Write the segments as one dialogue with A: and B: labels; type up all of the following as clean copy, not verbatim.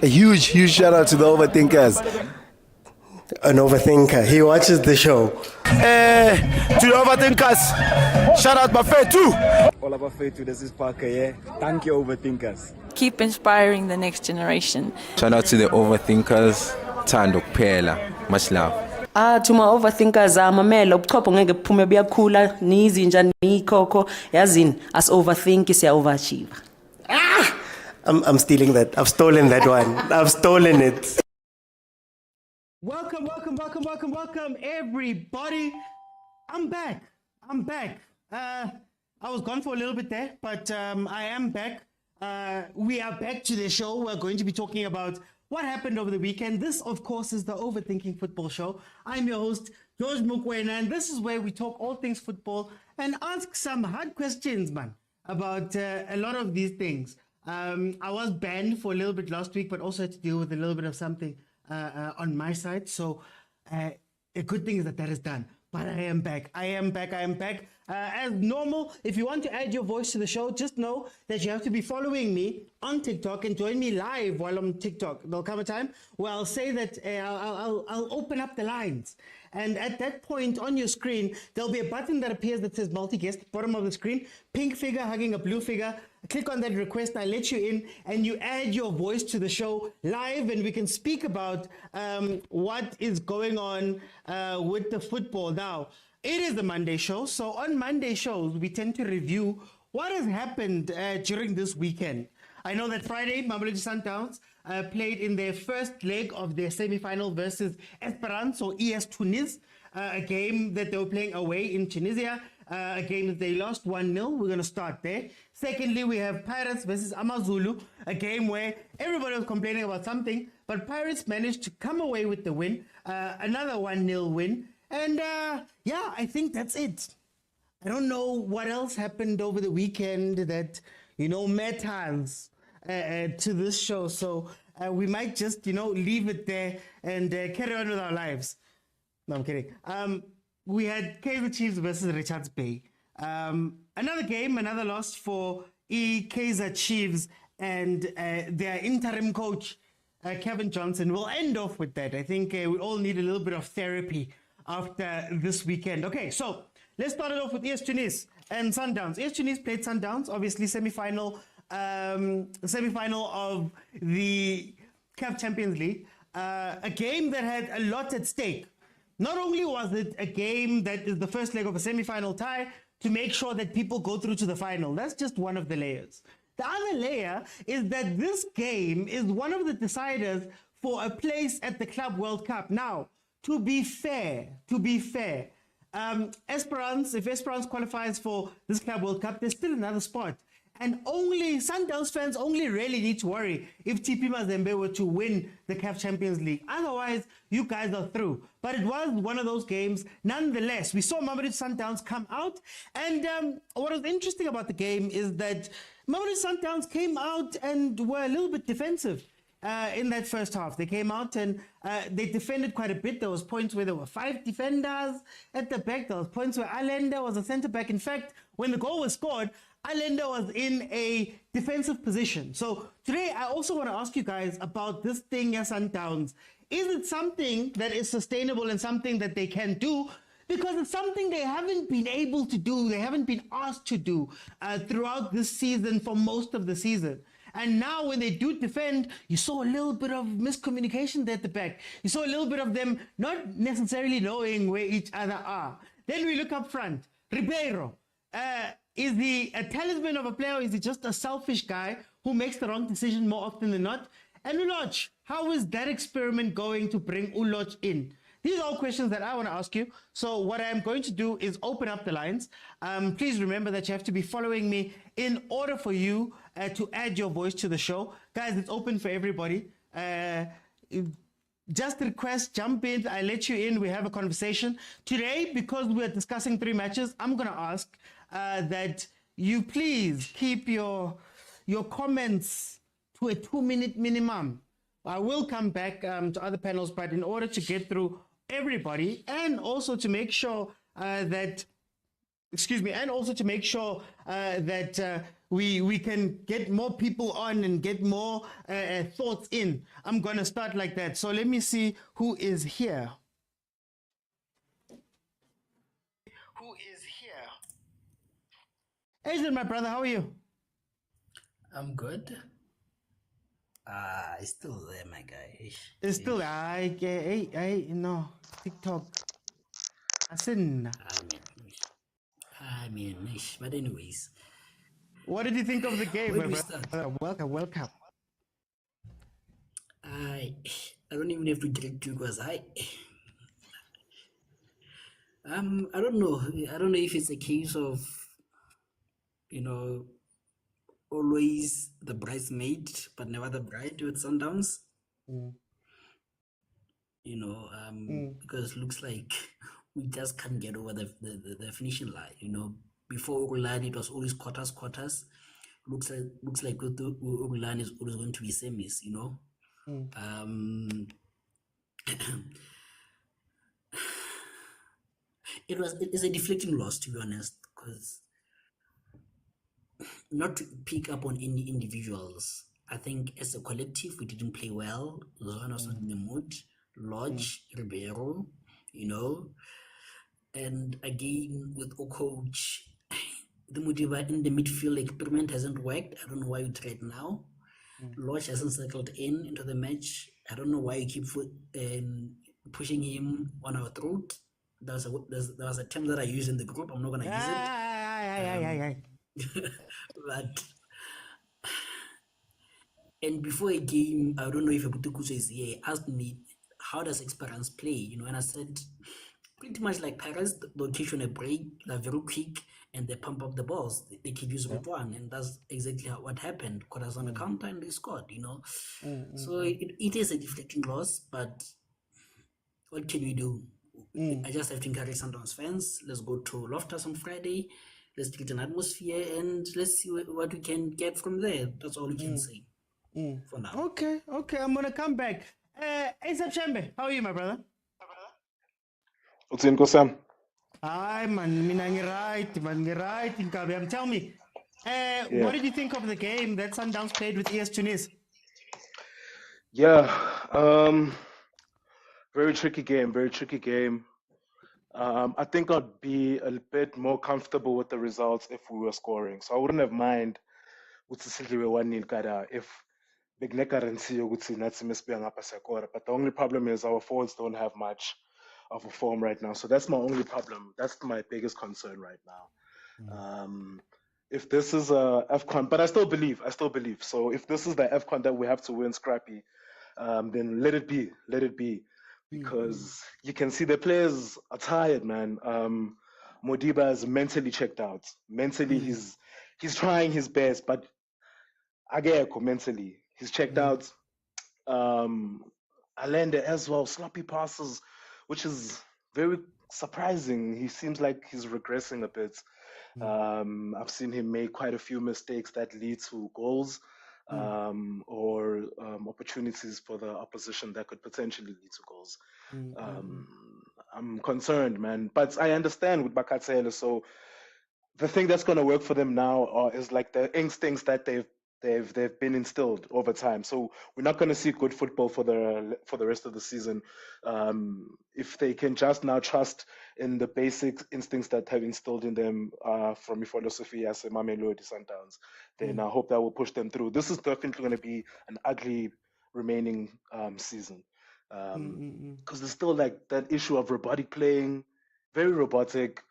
A: A huge shout out to the overthinkers.
B: An overthinker. He watches the show.
A: To the overthinkers, shout out Bafana.
C: All about Fetu, this is Parker, yeah? Thank you, overthinkers.
D: Keep inspiring the next generation.
E: Shout out to the overthinkers. Thando kuphela. Much love.
F: To my overthinkers, mamela ubuchopho ngeke buphume buyakhula nizinja nikhokho yazini as overthink siya overachieve.
B: I'm stealing that. I've stolen that one. I've stolen it.
G: Welcome, everybody. I'm back. I was gone for a little bit there, but I am back. We are back to the show. We're going to be talking about what happened over the weekend. This, of course, is the Overthinking Football Show. I'm your host, George Mokwena, and this is where we talk all things football and ask some hard questions, man, about a lot of these things. I was banned for a little bit last week, but also had to deal with a little bit of something on my side. So a good thing is that is done. But I am back. As normal, if you want to add your voice to the show, just know that you have to be following me on TikTok and join me live while I'm on TikTok. There'll come a time where I'll say that I'll open up the lines. And at that point on your screen, there'll be a button that appears that says multi-guest, bottom of the screen, pink figure hugging a blue figure. Click on that request, I let you in, and you add your voice to the show live, and we can speak about what is going on with the football. Now, it is the Monday show, so on Monday shows, we tend to review what has happened during this weekend. I know that Friday, Mamelodi Sundowns played in their first leg of their semi-final versus Esperance or ES Tunis, a game that they were playing away in Tunisia, a game that they lost 1-0. We're going to start there. Secondly, we have Pirates versus Amazulu, a game where everybody was complaining about something, but Pirates managed to come away with the win, another 1-0 win. And yeah, I think that's it. I don't know what else happened over the weekend that, matters to this show. So we might just, leave it there and carry on with our lives. No, I'm kidding. We had Kaizer Chiefs versus Richards Bay. Another game, another loss for Kaizer Chiefs and their interim coach, Kevin Johnson. We'll end off with that. I think we all need a little bit of therapy after this weekend. Okay, so let's start it off with ES Tunis and Sundowns. ES Tunis played Sundowns, obviously semi-final of the CAF Champions League. A game that had a lot at stake. Not only was it a game that is the first leg of a semi-final tie to make sure that people go through to the final. That's just one of the layers. The other layer is that this game is one of the deciders for a place at the Club World Cup. Now, to be fair, Esperance, if Esperance qualifies for this Club World Cup, there's still another spot. And only Sundowns fans only really need to worry if TP Mazembe were to win the CAF Champions League. Otherwise, you guys are through. But it was one of those games. Nonetheless, we saw Mamelodi Sundowns come out. And what was interesting about the game is that Mamelodi Sundowns came out and were a little bit defensive in that first half. They came out and they defended quite a bit. There was points where there were 5 defenders at the back. There was points where Allende was a centre-back. In fact, when the goal was scored, Allende was in a defensive position. So today, I also want to ask you guys about this thing at Sundowns. Is it something that is sustainable and something that they can do? Because it's something they haven't been able to do. They haven't been asked to do throughout this season for most of the season. And now when they do defend, you saw a little bit of miscommunication there at the back. You saw a little bit of them not necessarily knowing where each other are. Then we look up front. Ribeiro. Is he a talisman of a player, or is he just a selfish guy who makes the wrong decision more often than not? And Uloch, how is that experiment going to bring Uloch in? These are all questions that I want to ask you. So what I'm going to do is open up the lines. Please remember that you have to be following me in order for you to add your voice to the show. Guys, it's open for everybody. Just request, jump in, I let you in, we have a conversation. Today, because we're discussing 3 matches, I'm going to ask that you please keep your comments to a 2-minute minimum. I will come back to other panels, but in order to get through everybody and also to make sure that we can get more people on and get more thoughts in. I'm gonna start like that. So let me see who is here. Who is here? Adrian, my brother, how are you?
H: I'm good. It's still there, my guy.
G: It's still no TikTok.
H: But anyways,
G: What did you think of the game,
H: where
G: my
H: do we
G: brother?
H: start?
G: Welcome.
H: I don't even have to direct you because I don't know. I don't know if it's a case of, you know, always the bridesmaid but never the bride with Sundowns. You know, because it looks like we just can't get over the finishing line. You know, before rulani it was always quarters. Looks like with the rulani is always going to be semis. You know, it's a deflecting loss, to be honest, because not to pick up on any individuals. I think as a collective we didn't play well. Zona was not in the mood. Lodge, Ribeiro, you know, and again with a coach, the Mudiva in the midfield experiment hasn't worked. I don't know why you tried now. Lodge hasn't settled into the match. I don't know why you keep pushing him on our throat. There was a term that I used in the group. I'm not gonna use it. But and before a game, I don't know if Abutukuso is here, asked me, how does experience play? You know, and I said, pretty much like Paris, they'll teach you on a break, they're very quick, and they pump up the balls. They could use route one, and that's exactly what happened. Caught us on the counter, and they scored, you know. So it is a deflecting loss, but what can we do? I just have to encourage Sundowns fans. Let's go to Loftus on Friday. Let's create an atmosphere, and let's see what we can get from there. That's all we can say for now.
G: Okay, I'm gonna come back. Asa Chambe, how are you, my brother?
I: What's in Kosam?
G: Hi, man. Right. Tell me, what did you think of the game that Sundowns played with ES Tunis?
I: Yeah, very tricky game. I think I'd be a bit more comfortable with the results if we were scoring. So I wouldn't have mind with Sicily 1-0 kada if Big Nekarency ukuthi nathi mesibuya ngapha siyakora. But the only problem is our forwards don't have much of a form right now. So that's my only problem. That's my biggest concern right now. If this is a AFCON, but I still believe. So if this is the AFCON that we have to win scrappy, then let it be. Because you can see the players are tired, man. Modiba is mentally checked out. Mentally, he's trying his best, but Ageko mentally, he's checked out. Allende as well, sloppy passes, which is very surprising. He seems like he's regressing a bit. I've seen him make quite a few mistakes that lead to goals or opportunities for the opposition that could potentially lead to goals. I'm concerned, man, but I understand with Bakatsele. So the thing that's going to work for them now is like the instincts that they've been instilled over time. So we're not going to see good football for the rest of the season if they can just now trust in the basic instincts that have instilled in them from philosophy as a mamelodi Sundowns. Then I hope that will push them through. This is definitely going to be an ugly remaining season because there's still like that issue of robotic playing, very robotic,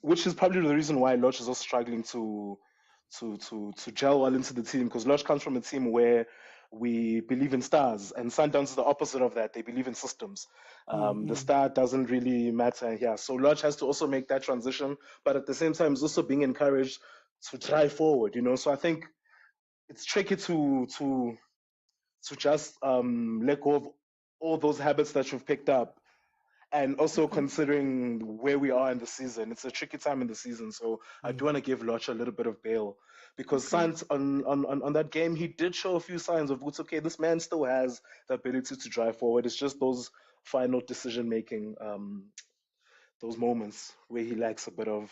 I: which is probably the reason why Lodge is also struggling to gel well into the team, because Lodge comes from a team where we believe in stars, and Sundowns is the opposite of that. They believe in systems. The star doesn't really matter here. So Lodge has to also make that transition, but at the same time, is also being encouraged to drive forward. You know, so I think it's tricky to just let go of all those habits that you've picked up. And also considering where we are in the season, it's a tricky time in the season. So I do want to give Lodge a little bit of bail, because Sans on that game, he did show a few signs of what's okay. This man still has the ability to drive forward. It's just those final decision making, those moments where he lacks a bit of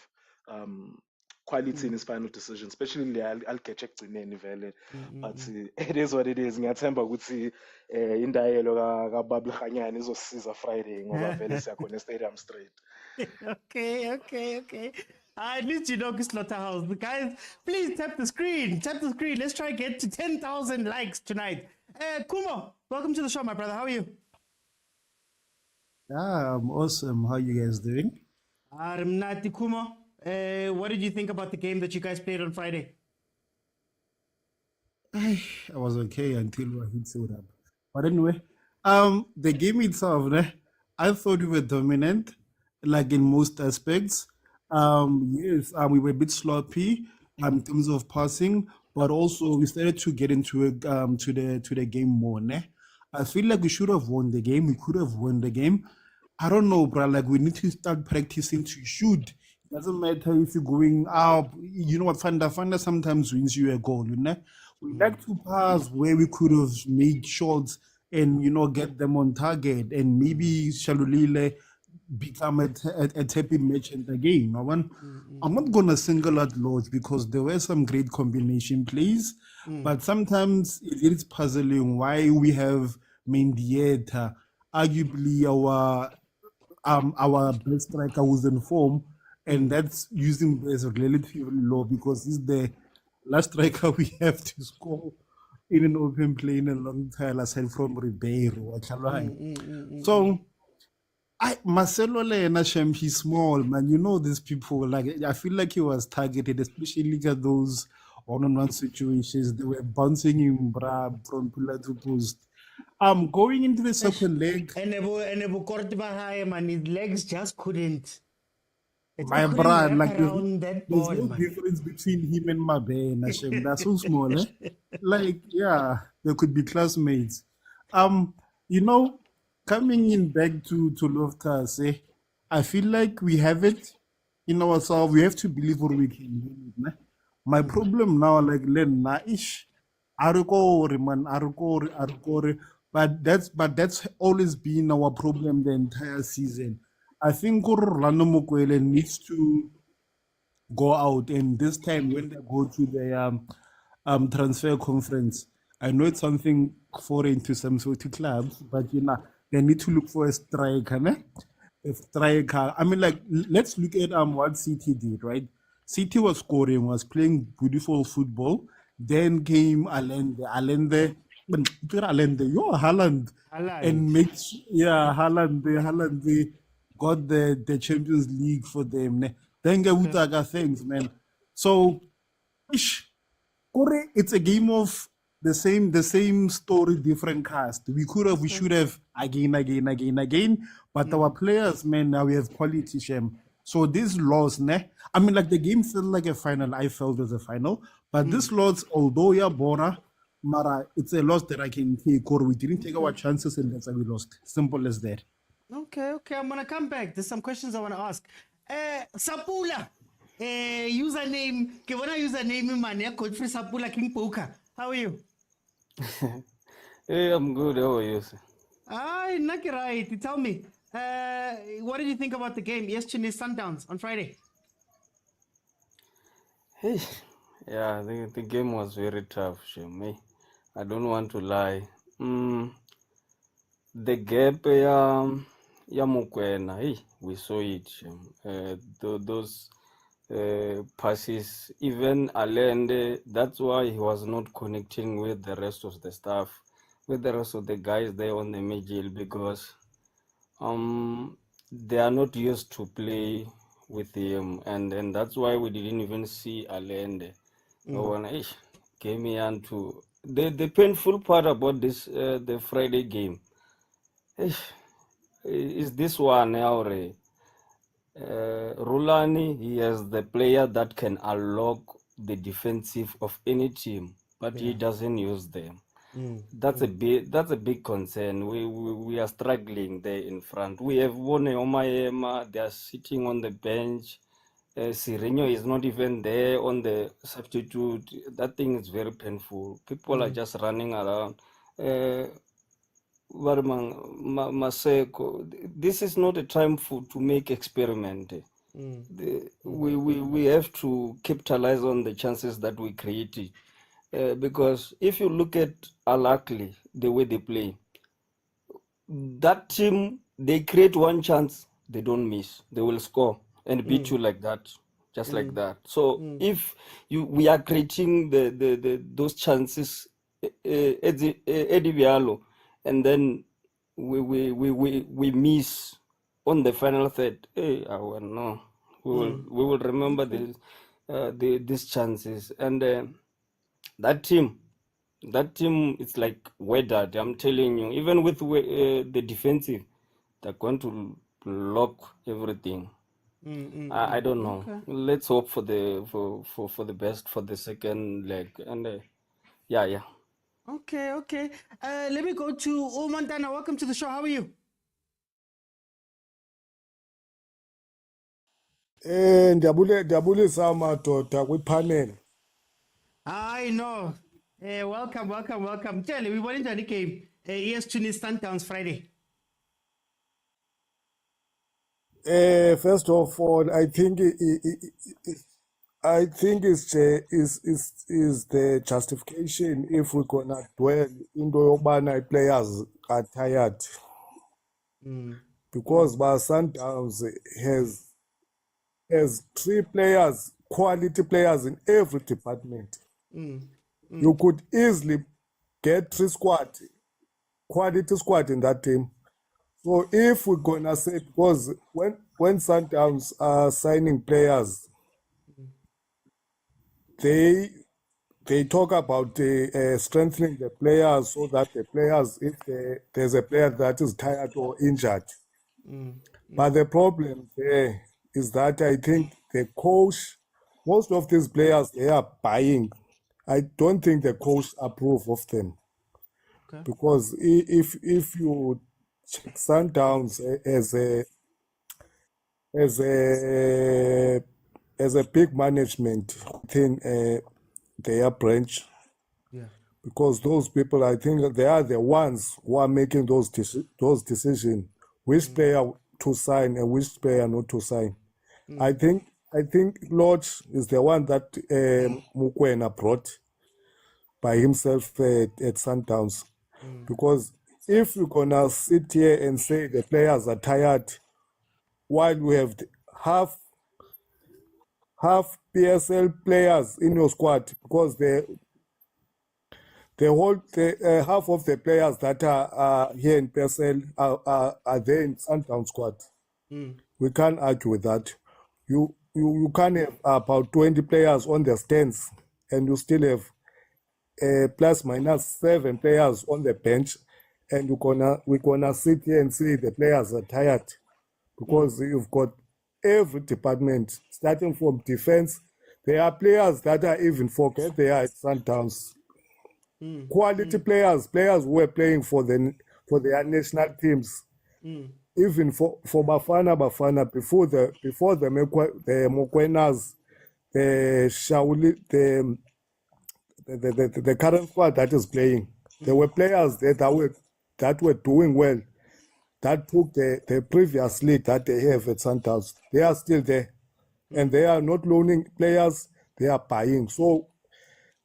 I: quality in his final decision, especially I'll catch vele. But it is what it is. Ngiyathemba ukuthi indayelo kaBabli Khanyane izosiza Friday ngoba vele siyakhona stadium straight.
G: Okay. At least you know Slaughterhouse. Guys, please tap the screen. Let's try to get to 10,000 likes tonight. Kumo, welcome to the show, my brother. How are you?
J: I'm awesome. How you guys doing?
G: Mnati Kumo. What did you think about the game that you guys played on Friday?
J: I was okay until Wahid showed up. But anyway, the game itself, I thought we were dominant, like in most aspects. Yes, we were a bit sloppy in terms of passing, but also we started to get into it to the game more. I feel like we should have won the game. We could have won the game. I don't know, bro. Like we need to start practicing to shoot. It doesn't matter if you're going up. You know what? Fanda sometimes wins you a goal. We like to pass where we could have made shots and get them on target, and maybe Shalulile become a tappy merchant again. I'm not gonna single out Lodge because there were some great combination plays, but sometimes it is puzzling why we have Mendieta, arguably our best striker who's in form, and that's using as relatively low because he's the last striker we have to score in an open play in a long time, aside from Ribeiro. So Marcelo Lena Shem, he's small, man. These people, like I feel like he was targeted, especially at those one-on-one situations. They were bouncing him from pillar to post. Going into the second leg.
G: And his legs just couldn't.
J: My brother, like there's
G: ball,
J: no difference between him and Mabena. Shem. They're so small, eh? Like, yeah, they could be classmates. Coming in back to Loftus, I feel like we have it in ourselves. We have to believe what we can do. My problem now, like Len ish, Arukore, but that's always been our problem the entire season. I think Orlando Mokwena needs to go out, and this time when they go to the transfer conference, I know it's something foreign to some sort of clubs, but they need to look for a striker. A striker. I mean, like, let's look at what City did, right? City was scoring, was playing beautiful football. Then came Haaland, and Haaland, they got the Champions League for them. Then things, man. So, it's a game of the same story, different cast. We should have again. But our players, man, now we have quality, Shem. So this loss, I mean, like the game felt like a final. I felt it was a final. But this loss, although Bora, Mara, it's a loss that I can take, or we didn't take our chances and that's why we lost. Simple as that.
G: Okay, I'm gonna come back. There's some questions I want to ask. Sapula, username, username man, Coach for Sapula King Poker. How are you?
K: Hey, I'm good. How are you, sir?
G: Not right. Tell me, what did you think about the game yesterday's Sundowns on Friday?
K: Hey, yeah, the game was very tough, Shem. I don't want to lie. The gap, Mokwena, hey, we saw it. Those passes, even Allende, that's why he was not connecting with the rest of the staff, with the rest of the guys there on the middle, because they are not used to play with him, and that's why we didn't even see Allende. No one came me to the painful part about this the Friday game. Is this one already? Rulani, he is the player that can unlock the defensive of any team, but he doesn't use them. That's a big concern. We are struggling there in front. We have Wone Omayema, they are sitting on the bench. Sireno is not even there on the substitute. That thing is very painful. People are just running around. Maseko, this is not a time to make experiment. we have to capitalize on the chances that we created. Because if you look at Ahly, the way they play, that team, they create one chance, they don't miss. They will score and beat you like that, just like that. So if we are creating those chances, Eddie Vialo, and then we miss on the final third, no, we will remember these chances. And that team, it's like weathered. I'm telling you, even with the defensive, they're going to lock everything. I don't know.
G: Okay.
K: Let's hope for the best for the second leg. And yeah.
G: Okay. Let me go to Montana. Welcome to the show. How are you?
J: Ndiyabulisa madoda kwipanel.
G: I know. Welcome. Tell me, we went into the game. ES Tunis Sundowns Friday.
J: First of all, I think it's the justification if we're gonna dwell into yobana players are tired, because Sundowns has 3 players, quality players in every department. You could easily get 3 quality squad in that team. So if we're gonna say, because when Sundowns are signing players, they talk about strengthening the players so that the players, if there's a player that is tired or injured. But the problem there is that I think the coach, most of these players, they are buying. I don't think the coach approve of them.
G: Okay.
J: Because if you check Sundowns as a big management within their branch, because those people, I think they are the ones who are making those decisions, which player to sign and which player not to sign. I think Lodge is the one that Mokwena brought by himself at Sundowns. Because if you're gonna sit here and say the players are tired, while we have half PSL players in your squad, because the half of the players that are here in PSL are there in Sundowns squad. We can't argue with that. You can't have about 20 players on the stands and you still have plus minus 7 players on the bench, and we're gonna sit here and say the players are tired, because you've got every department, starting from defense. There are players that are even forget they are at Sundowns. Quality players who were playing for their national teams. Even for Bafana before the Mokwenas, the Shauli, the current squad that is playing, there were players that were doing well, that took the previous league that they have at Sundowns. They are still there, and they are not loaning players, they are buying. So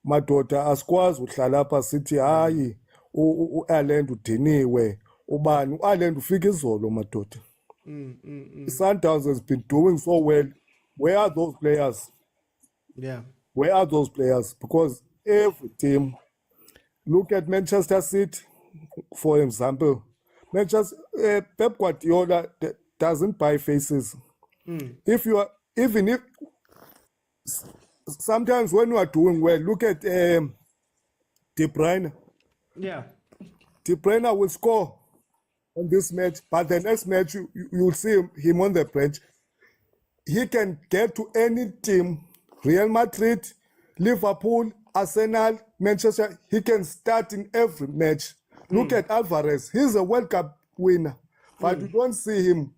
J: madoda asikwazi uhlala apha sithi hayi uAland udiniwe ubani uAland ufika izolo madoda. Sundowns has been doing so well. Where are those players? Where are those players? Because every team, look at Manchester City, for example. Pep Guardiola doesn't buy faces. Sometimes when you are doing well, look at De Bruyne. De Bruyne will score on this match, but the next match you'll see him on the bench. He can get to any team, Real Madrid, Liverpool, Arsenal, Manchester. He can start in every match. Look at Alvarez. He's a World Cup winner, but you don't see him.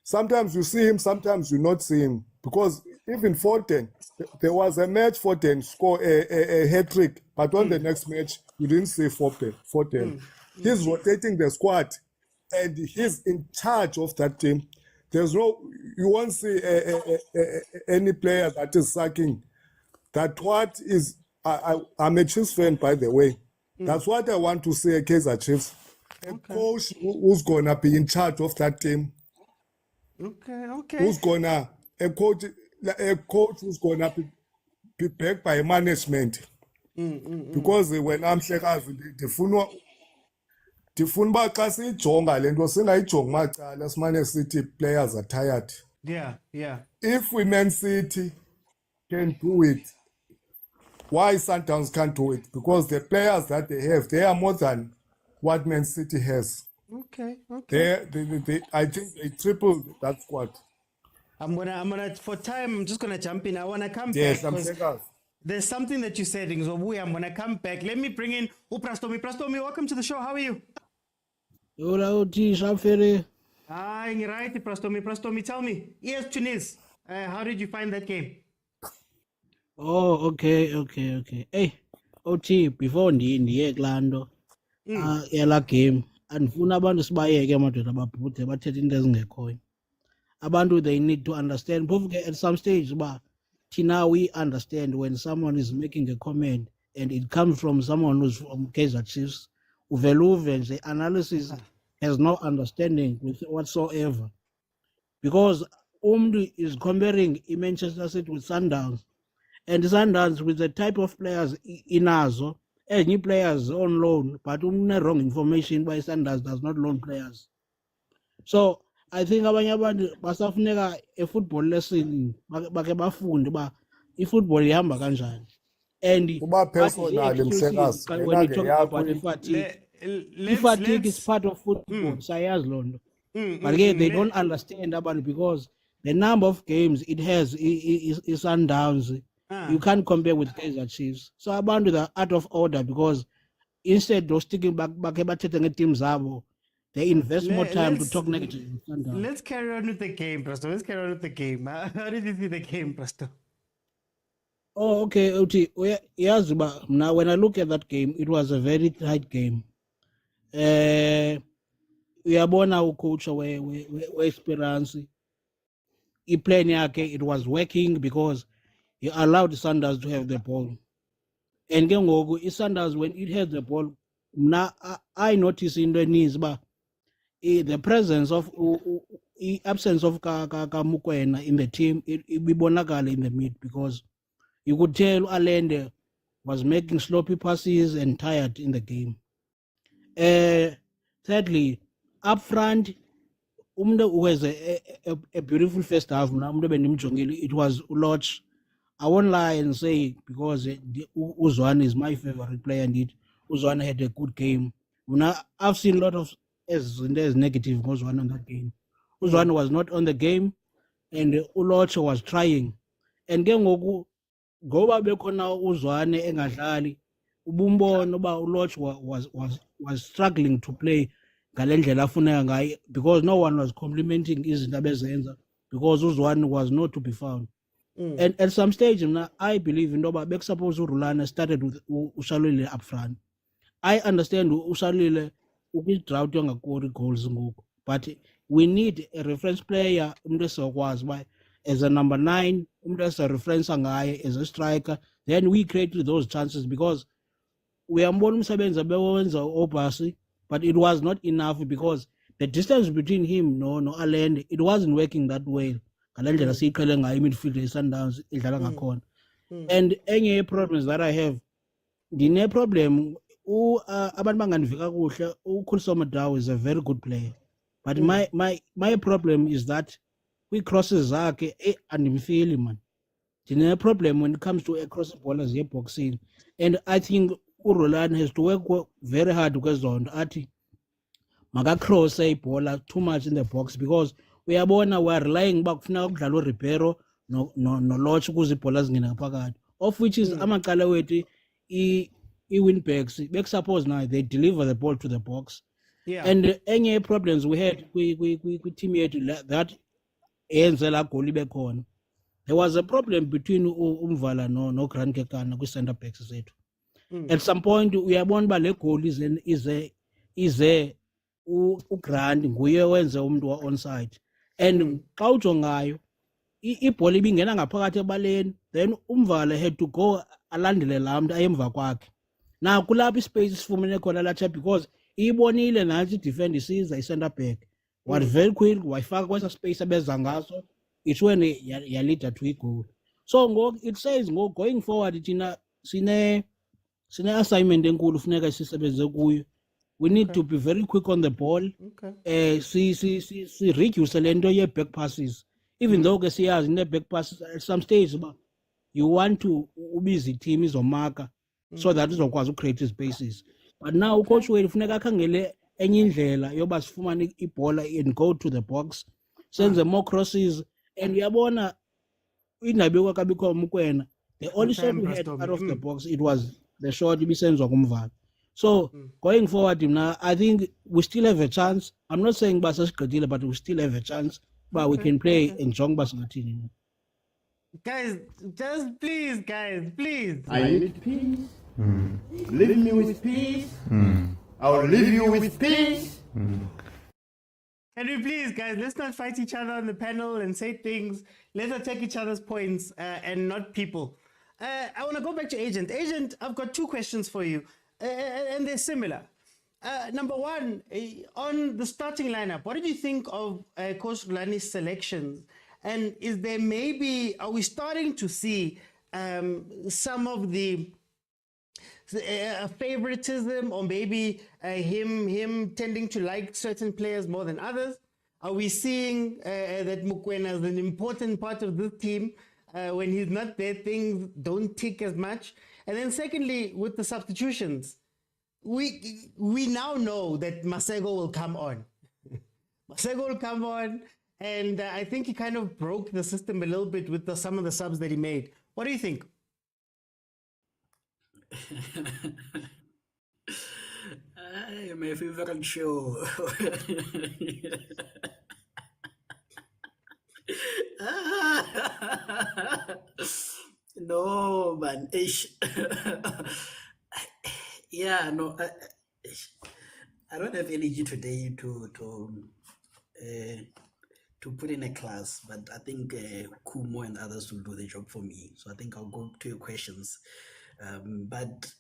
J: Sometimes you see him, sometimes you not see him. Because even Forten, there was a match Forten score a hat-trick, but on the next match, you didn't see Forten. He's rotating the squad, and he's in charge of that team.
L: you won't see any player that is sucking. That what is, I'm a Chiefs fan, by the way. That's what I want to see at Kaizer Chiefs. A coach who's going to be in charge of that team.
G: Okay.
L: Who's gonna, a coach who's going to be backed by management. Because when I'm ndifuna uba xa siyijonga le nto singayijongi macala simane sithi players are tired.
G: Yeah.
L: If we Man City can do it, why Sundowns can't do it? Because the players that they have, they are more than what Man City has.
G: Okay.
L: I think they tripled that squad.
G: I'm gonna for time. I'm just gonna jump in. I wanna come
L: Yes,
G: back.
L: I'm saying
G: There's something that you said, Ngzobuya. I'm gonna come back. Let me bring in Prastomi. Prastomi, welcome to the show. How are you?
M: Hola, Shafere.
G: Hi, right, Prastomi. Tell me, yes, Tunis. How did you find that game?
M: Oh, okay. Hey, OT, before ndiye kulando, yala game, andifuna abantu sibayeke amadoda babhuthe bathethe into ezingekhoyo. Abantu, they need to understand. At some stage, now we understand when someone is making a comment and it comes from someone who's from Kaizer Chiefs. The analysis has no understanding with whatsoever. Because Umdu is comparing Manchester City with Sundowns. And Sundowns with the type of players inazo, any players on loan, but wrong information by Sundowns does not loan players. So I think abanye abantu basafuneka a football lesson bake bafunde ba ifootball ihamba kanjani. And
L: kuba personal msekazi
M: when you talk about fatigue is part of football. Sayazi londo. But again, they don't understand about it because the number of games it has is Sundowns. You can't compare with Kaizer Chiefs. So abantu the out of order because instead of sticking back teams zabo, they invest more time to talk negative.
G: Let's carry on with the game, Prasto. How did you see the game, Prasto?
M: Oh, okay, Oti. Yes, but now when I look at that game, it was a very tight game. We are born our coach we experience. He played it was working because he allowed the Sundowns to have the ball. And Sundowns, when it has the ball, now I notice in the knees, but the presence of absence of mokwena in the team, it bonakala in the mid because you could tell Allende was making sloppy passes and tired in the game. Thirdly, up front, who has a beautiful first half. It was Uloch. I won't lie and say because Uzwan is my favorite player indeed. Uzwan had a good game. I've seen a lot of as negative Uzwan on that game. Uzwan was not on the game and Uloch was trying. And then ngoba bekhona Uzwane engadlali ubumbono ba Uloch was struggling to play ngalendlela afuneka ngayo because no one was complimenting izinto abezenza because Uzwane was not to be found. And at some stage now I believe in Doba Beck suppose Rulani started with Ushalile up front. I understand Ushalile drought young goals, but we need a reference player as a number 9, as a reference as a striker. Then we created those chances because we are more Obasi, but it was not enough because the distance between him Allende, it wasn't working that well. Midfield Sundowns and any problems that I have, the problem abantu bangandivika kuhle uKhulsomadao is a very good player, but my problem is that we crosses zakhe andimfili man. The problem when it comes to a cross ballers here boxing, and I think Rulani has to work very hard because on ati maga cross a baller too much in the box because we are relying back now Ripero no launch kuzibhola zingena phakathi, of which is amaqala wethu i-winbacks back suppose now they deliver the ball to the box. And any problems we had with team yethu that enzela goal bekhona, there was a problem between Umvala no Grand Kekana ku center backs zethu. At some point we are born by le goal is a uGrand nguye wenze umuntu onside. And xa ujongayo ibhola ibingena ngaphakathi ebaleni, then umvale had to go alandele laa mntu ayemva kwakhe. Now kulapho ispace sifumene khona latsha because ibonile nathi idefend isiza i-center back. What very quick wayifaka kwesa space abeza ngaso, it's when yalida to igoal. So ngoku it says ngoku going forward thina sine assignment enkulu funeka sisebenze kuyo. We need to be very quick on the ball. Si reduce le nto ye-back passes. Even though ke siyazi ne-back passes at some stage you want to ubize i-team izomaka so that uzokwazi ucreate spaces. But now ucoach wethu funeka akhangele enye indlela yoba sifumane ibhola and go to the box, senze more crosses. And uyabona indaba yokwakabikho mokwena, the only shot we had out of the box, it was the shot ibisenziwa kumvalo. So going forward now, I think we still have a chance. I'm not saying basa sigqithile, but we still have a chance. But we can play in Jong Basangatini.
G: Guys, just please, guys, please.
N: I need peace. Leave me with peace. I'll leave you with peace.
G: Can we please, guys, let's not fight each other on the panel and say things. Let's attack each other's points and not people. I want to go back to Agent. Agent, I've got two questions for you, and they're similar. Number one, on the starting lineup, what did you think of Coach Rulani's selections? And is there maybe, are we starting to see some of the favoritism, or maybe him tending to like certain players more than others? Are we seeing that Mokwena is an important part of this team? When he's not there, things don't tick as much. And then secondly, with the substitutions, we now know that Masego will come on. Masego will come on, and I think he kind of broke the system a little bit with some of the subs that he made. What do you think?
H: My favorite show. No, man. Yeah, no. I don't have energy today to put in a class, but I think Kumo and others will do the job for me. So I think I'll go to your questions. But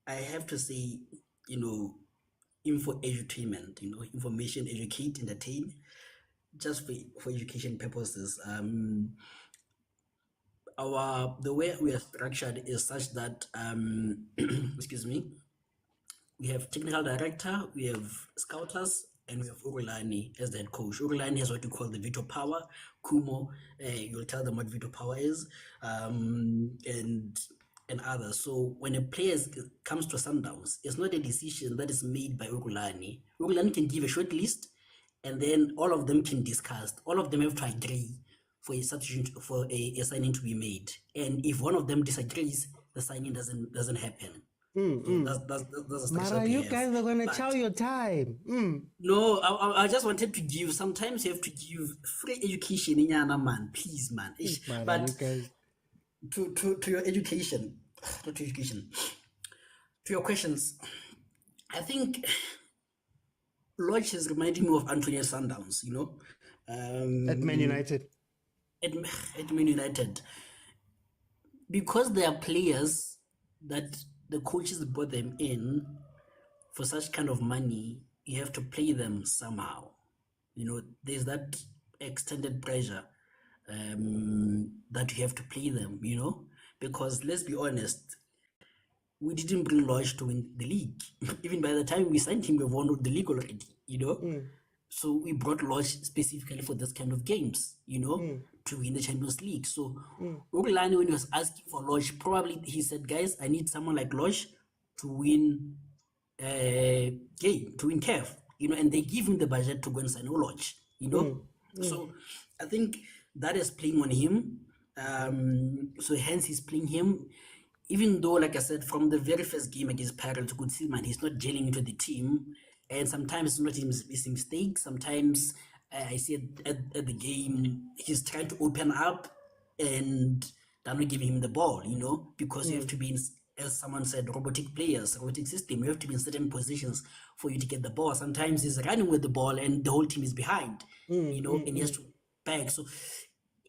H: I have to say, info edutainment, information, educate, entertain, just for education purposes. The way we are structured is such that excuse me, we have technical director, we have scouters, and we have Rulani as the head coach. Rulani has what you call the veto power. Kumo, you'll tell them what veto power is, and others. So when a player comes to Sundowns, it's not a decision that is made by Rulani. Rulani can give a short list, and then all of them can discuss. All of them have to agree for a substitution, for a signing to be made. And if one of them disagrees, the signing doesn't happen. That's
G: Mara, you guys are going to chow your time.
H: No, I just wanted to give, sometimes you have to give free education in Yana, man. Please, man. But to your education, not to education, to your questions, I think Lodge is reminding me of Antonio Sundowns,
G: at Man United.
H: At Man United. Because they are players that the coaches brought them in for such kind of money, you have to play them somehow. There's that extended pressure that you have to play them, because let's be honest, we didn't bring Lodge to win the league. Even by the time we signed him, we won the league already, So we brought Lodge specifically for this kind of games, to win the Champions League. So Rulani, when he was asking for Lodge, probably he said, guys, I need someone like Lodge to win a game, to win CAF, and they give him the budget to go and sign Lodge, So I think that is playing on him. So hence he's playing him. Even though, like I said, from the very first game against Pirates, you could see, man, he's not gelling into the team. And sometimes it's not his mistake. Sometimes I see at the game, he's trying to open up and they're not giving him the ball, because you have to be in, as someone said, robotic system. You have to be in certain positions for you to get the ball. Sometimes he's running with the ball and the whole team is behind, and he has to back. So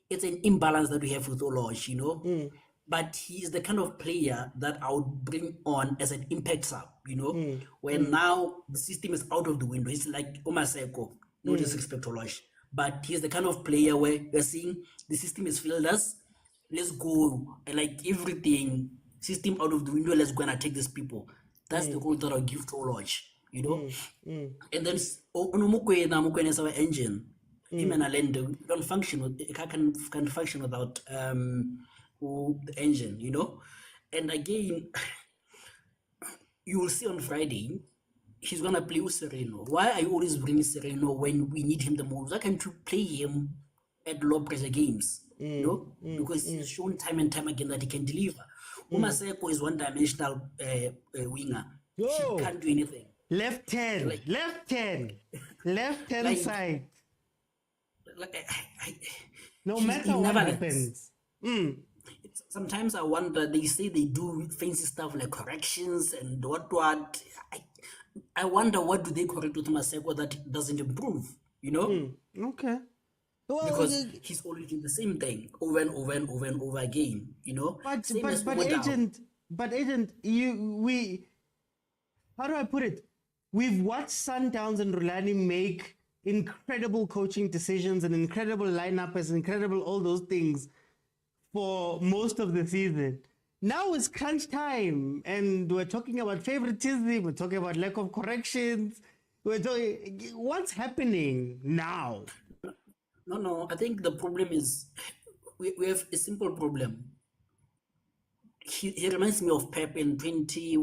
H: it's an imbalance that we have with Olosh, you know. But he is the kind of player that I would bring on as an impact sub, you know. When now the system is out of the window, he's like Omaseko, no disrespect to Olosh, but he's the kind of player where we're seeing the system is failed us. Let's go, and like everything, system out of the window, let's go and attack these people. That's the role that I'll give to Olosh, you know. And then Mokwena is our engine. Him and Alendo don't function. Can function without the engine, you know. And again, you will see on Friday, he's gonna play with Sereno. Why are you always bringing Sereno when we need him the most? Why can't you play him at low pressure games? You know, because he's shown time and time again that he can deliver. Umaseko is one-dimensional winger. He can't do anything.
G: Left hand, left hand side. No matter what happens.
H: Sometimes I wonder, they say they do fancy stuff like corrections and what. I wonder what do they correct with Maseko that doesn't improve, you know?
G: Okay. Well,
H: because he's always doing the same thing over and over and over and over again, you know?
G: But agent, how do I put it? We've watched Sundowns and Rulani make incredible coaching decisions and incredible lineups, incredible all those things for most of the season. Now it's crunch time, and we're talking about favoritism, we're talking about lack of corrections. What's happening now?
H: No, I think the problem is we have a simple problem. He reminds me of Pep in 20.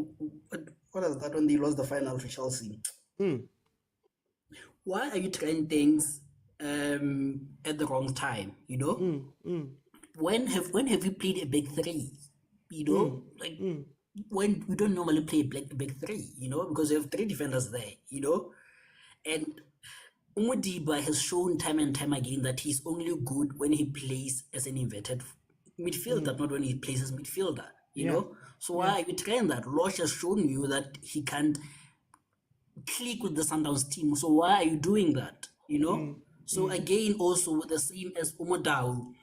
H: What is that when they lost the final to Chelsea? Why are you trying things at the wrong time? You know, when have you played a big three? You know, when we don't normally play a big three. You know, because we have three defenders there. You know, and Umudiba has shown time and time again that he's only good when he plays as an inverted midfielder, not when he plays as midfielder. You know, so why are you trying that? Losh has shown you that he can't click with the Sundowns team. So why are you doing that? You know. So again, also the same as Umodau.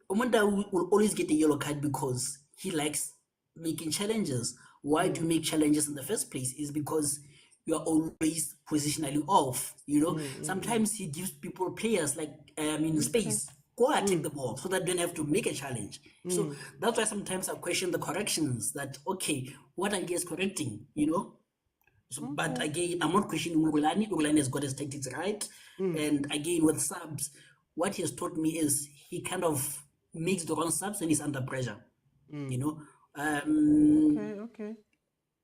H: Umodau will always get a yellow card because he likes making challenges. Why do you make challenges in the first place? Is because you are always positionally off. You know, sometimes he gives players like in space. Go attack the ball so that they don't have to make a challenge. So that's why sometimes I question the corrections that, okay, what are you guys correcting, you know? So, but again, I'm not questioning Rulani. Rulani has got his tactics right. And again, with subs, what he has taught me is he kind of makes the wrong subs when he's under pressure, you know?
G: Okay.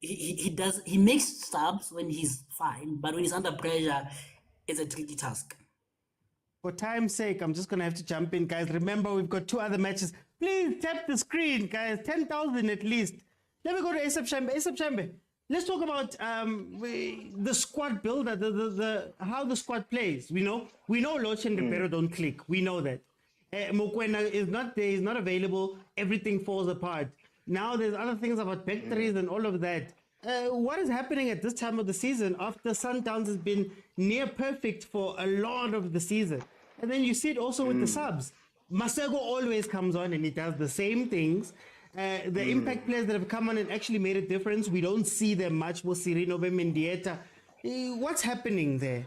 H: He makes subs when he's fine, but when he's under pressure, it's a tricky task.
G: For time's sake, I'm just going to have to jump in, guys. Remember, we've got 2 other matches. Please tap the screen, guys. 10,000 at least. Let me go to ASAP Chambe. Let's talk about the squad builder, the how the squad plays. We know Loch and Ribeiro don't click. We know that. Mokwena is not there. He's not available. Everything falls apart. Now there's other things about victories and all of that. What is happening at this time of the season after Sundowns has been near perfect for a lot of the season? And then you see it also with the subs. Masego always comes on and he does the same things. The impact players that have come on and actually made a difference, we don't see them much. Sereno, Mendieta. What's happening there?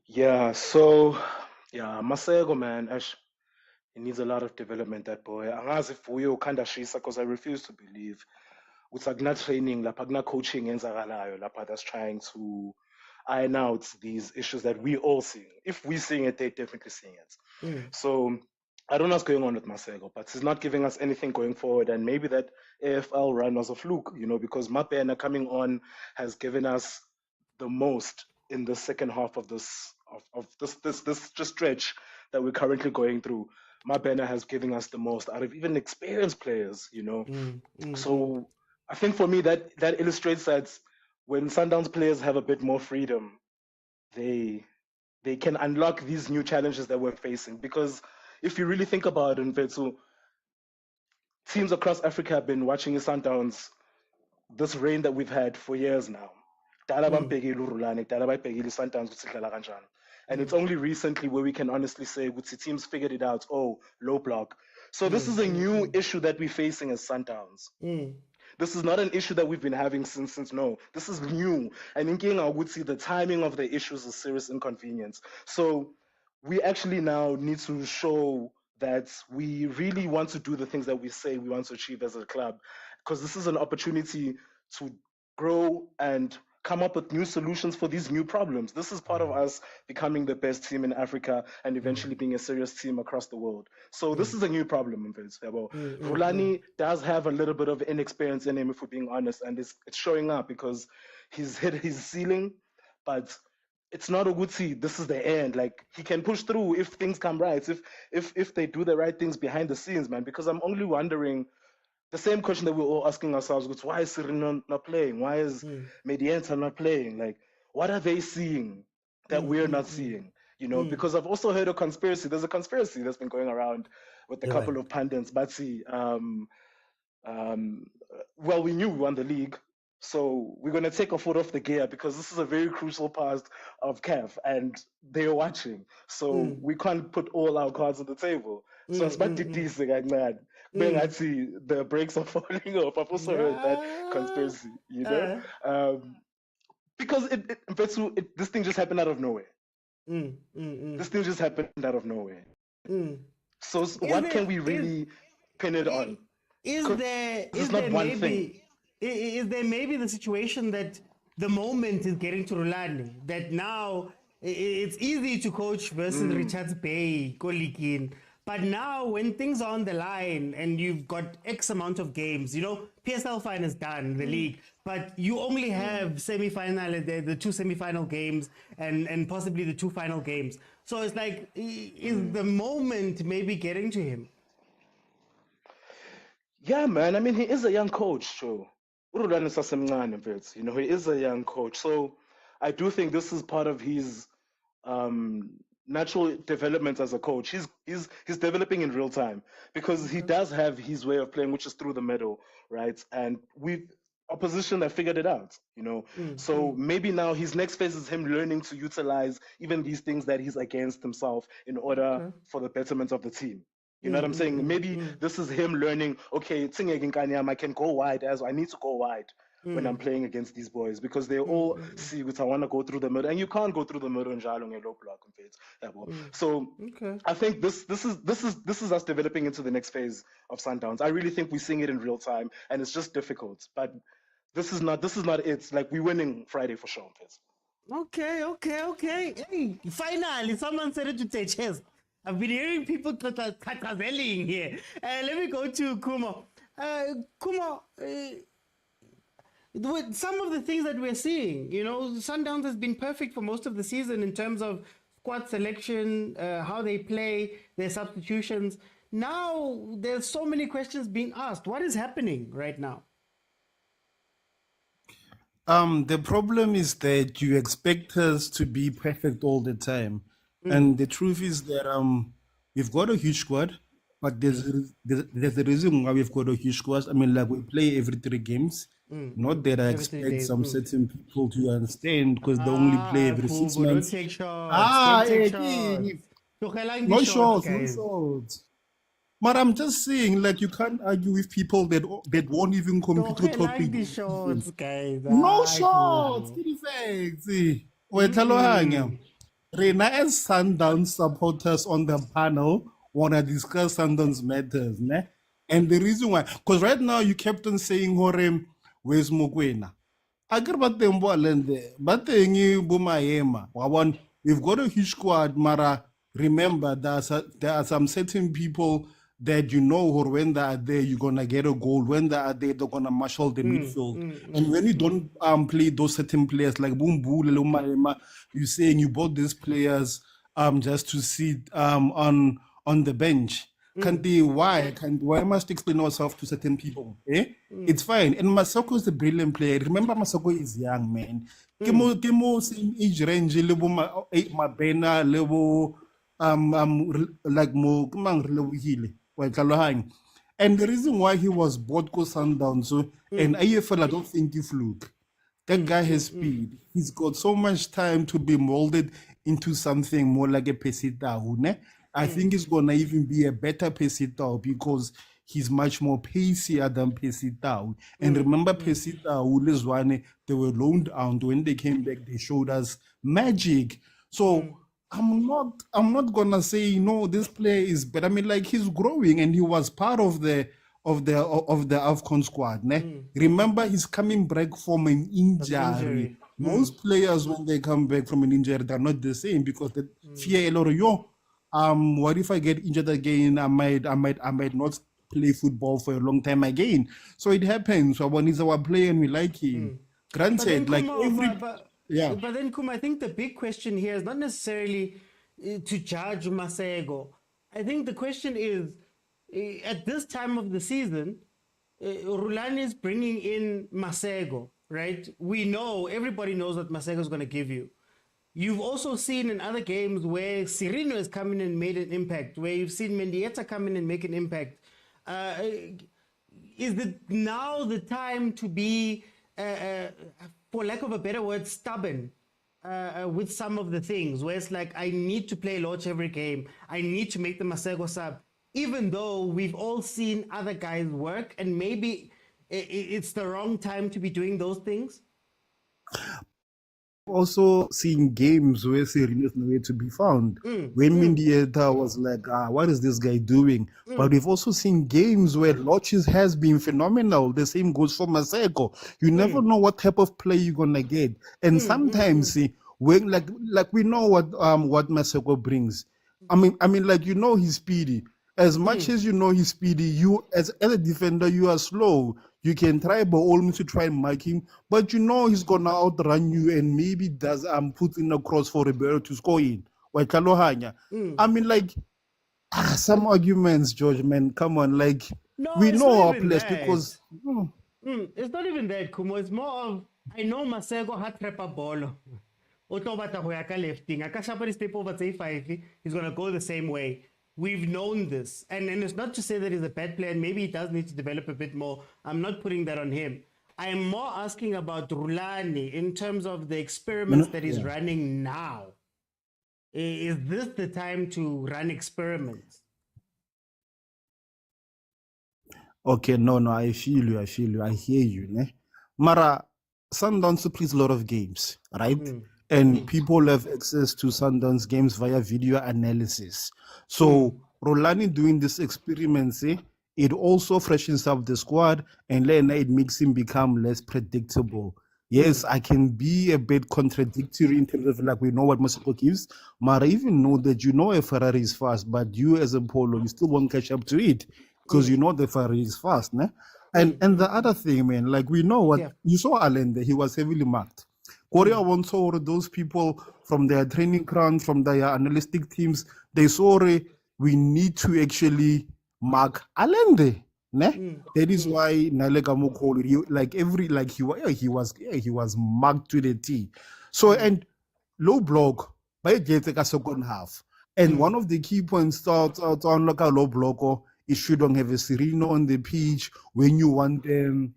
I: Yeah, so, Masego, man, he needs a lot of development, that boy. Angazi fuyo kanda shisa, because I refuse to believe with Agna training, Agna coaching, and that's trying to iron out these issues that we all see. If we're seeing it, they're definitely seeing it. So I don't know what's going on with Masego, but he's not giving us anything going forward. And maybe that AFL run was a fluke, you know, because Mapena coming on has given us the most in the second half of this just stretch that we're currently going through. Mapena has given us the most out of even experienced players, you know. So I think for me that illustrates that when Sundowns players have a bit more freedom, they can unlock these new challenges that we're facing. Because if you really think about it, Mfethu, teams across Africa have been watching Sundowns, this reign that we've had for years now. And it's only recently where we can honestly say, Gutsi teams figured it out. Oh, low block. So this is a new issue that we're facing as Sundowns. This is not an issue that we've been having since no. This is new. And in King, I would see the timing of the issue is a serious inconvenience. So we actually now need to show that we really want to do the things that we say we want to achieve as a club, because this is an opportunity to grow and come up with new solutions for these new problems. This is part of us becoming the best team in Africa and eventually being a serious team across the world. So this is a new problem. Rulani does have a little bit of inexperience in him, if we're being honest, and it's showing up because he's hit his ceiling, but it's not a good see. This is the end. Like, he can push through if things come right, if they do the right things behind the scenes, man. Because I'm only wondering the same question that we're all asking ourselves: why is Cyril not playing? Why is Medienta not playing? Like, what are they seeing that we're not seeing? You know, because I've also heard a conspiracy. There's a conspiracy that's been going around with a couple of pundits. But see, well, we knew we won the league. So we're going to take a foot off the gear because this is a very crucial part of CAF and they're watching. So we can't put all our cards on the table. So it's about decreasing, like, man. Then I see the brakes are falling off. I've also heard that conspiracy, you know? Because this thing just happened out of nowhere. This thing just happened out of nowhere. So what can we really pin it on?
G: Is there maybe the situation that the moment is getting to Rulani, that now it's easy to coach versus Richards Bay, Kolikin, but now when things are on the line and you've got X amount of games, you know, PSL fine is done, the league, but you only have semi-final, the two semi-final games and possibly the two final games. So it's like, is the moment maybe getting to him?
I: Yeah, man. I mean, he is a young coach, too. You know, he is a young coach. So I do think this is part of his natural development as a coach. He's developing in real time because he does have his way of playing, which is through the middle, right? And we've opposition that figured it out, you know. So maybe now his next phase is him learning to utilize even these things that he's against himself in order for the betterment of the team. You know what I'm saying? Maybe this is him learning, okay, I can go wide as I need to go wide when I'm playing against these boys because they all see what I want to go through the middle, and you can't go through the middle in Jalong and low block. So I think this is us developing into the next phase of Sundowns. I really think we're seeing it in real time, and it's just difficult. But this is not it. Like, we're winning Friday for sure.
G: Okay. Hey, finally, someone said it to take chest. I've been hearing people tatazelling here. Let me go to Kumo. Kumo, with some of the things that we're seeing, you know, Sundowns has been perfect for most of the season in terms of squad selection, how they play, their substitutions. Now, there's so many questions being asked. What is happening right now?
J: The problem is that you expect us to be perfect all the time. And the truth is that we've got a huge squad, but there's a reason why we've got a huge squad. I mean, like, we play every 3 games. Not that I expect some certain people to understand because they only play every 6 months.
G: Don't take shots.
J: No shots. But I'm just saying, like, you can't argue with people that won't even compete with topic. No shots. Rena as Sundowns supporters on the panel want to discuss Sundowns matters, ne? And the reason why, because right now you kept on saying, Horem, where's mokwena? I get about them, but we've got a huge squad, Mara. Remember, there are some certain people that you know, or when they are there, you're gonna get a goal. When they are there, they're gonna marshal the midfield. And when you don't play those certain players like Bumbu, you're saying you bought these players just to sit on the bench. Why must explain ourselves to certain people? It's fine. And Masoko is a brilliant player. Remember, Masoko is young, man. Kemo same age range, level Mabena, level like mo and the reason why he was bought goes Sundowns, so and I don't think he fluke. That guy has speed. He's got so much time to be molded into something more like a pesitao. Ne? I think it's gonna even be a better pesitao because he's much more pacier than pesitao. And remember, pesitao, Lezwane, they were loaned out. When they came back, they showed us magic. So I'm not gonna say no, this player is, but I mean, like, he's growing and he was part of the AFCON squad. Ne? Remember, he's coming back from an injury. Most players, when they come back from an injury, they're not the same because the fear what if I get injured again? I might not play football for a long time again. So it happens. So when he's our player and we like him, granted, like yeah.
G: But then, Kum, I think the big question here is not necessarily to judge Masego. I think the question is, at this time of the season, Rulani is bringing in Masego, right? We know, everybody knows what Masego is going to give you. You've also seen in other games where Cirino has come in and made an impact, where you've seen Mendieta come in and make an impact. Is it now the time to be, for lack of a better word, stubborn with some of the things, where it's like, I need to play Lodge every game. I need to make the Masego sub, even though we've all seen other guys work, and maybe it's the wrong time to be doing those things?
J: Also seeing games where Serena is nowhere to be found. When Mendieta was like, what is this guy doing? But we've also seen games where Lodges has been phenomenal. The same goes for Masego. You never know what type of play you're gonna get. And sometimes see, when like we know what Masego brings. I mean, like, you know, he's speedy. As much as you know he's speedy, you as a defender, you are slow. You can try by all means to try and mark him, but you know he's gonna outrun you and maybe does put in a cross for Ribeiro to score in. I mean, like, some arguments, George, man, come on, like, we know our players because
G: it's not even that, Kumo. It's more of, I know Masego had trepa bolo. Step over say he's gonna go the same way. We've known this. And it's not to say that he's a bad player, and maybe he does need to develop a bit more. I'm not putting that on him. I am more asking about Rulani in terms of the experiments that he's running now. Is this the time to run experiments?
J: Okay, no, I feel you, I hear you. Ne? Mara, Sundowns plays a lot of games, right? And people have access to Sundowns games via video analysis. So Rulani doing this experiment, it also freshens up the squad, and then it makes him become less predictable. Yes, I can be a bit contradictory in terms of, like, we know what Masego gives, but I even know that you know a Ferrari is fast, but you as a Polo, you still won't catch up to it because you know the Ferrari is fast. Ne? And the other thing, man, like, we know what you saw Allende, he was heavily marked. Korea once saw those people from their training ground, from their analytic teams, they saw we need to actually mark Allende. Ne? That is why Naleka called it, like, he was marked to the T. So, and low block by a second half. And one of the key points on like a low block, it shouldn't have a Cirino on the pitch when you want them.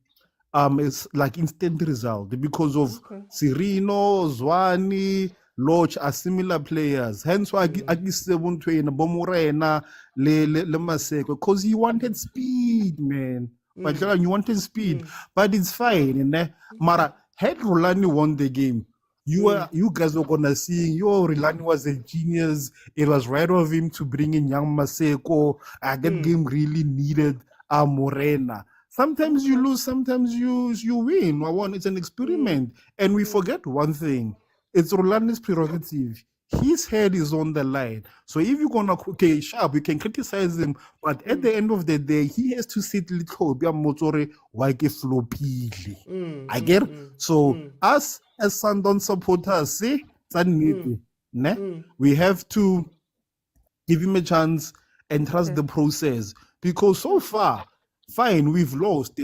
J: It's like instant result because of Cirino, Zwane, Lodge are similar players. Hence why I give 7 to Bomorena, Le Maseko, because he wanted speed, man. But you wanted speed, but it's fine. And Mara, had Rulani won the game, you guys were gonna see Rulani was a genius. It was right of him to bring in young Maseko. That game really needed Morena. Sometimes you lose, sometimes you win. It's an experiment. And we forget one thing. It's Rulani's prerogative. His head is on the line. So if you're going to, sharp, you can criticize him. But at the end of the day, he has to sit little, be a motore, wake flopili. I get it? So us as Sundowns supporters, we have to give him a chance and trust the process. Because so far, fine, we've lost.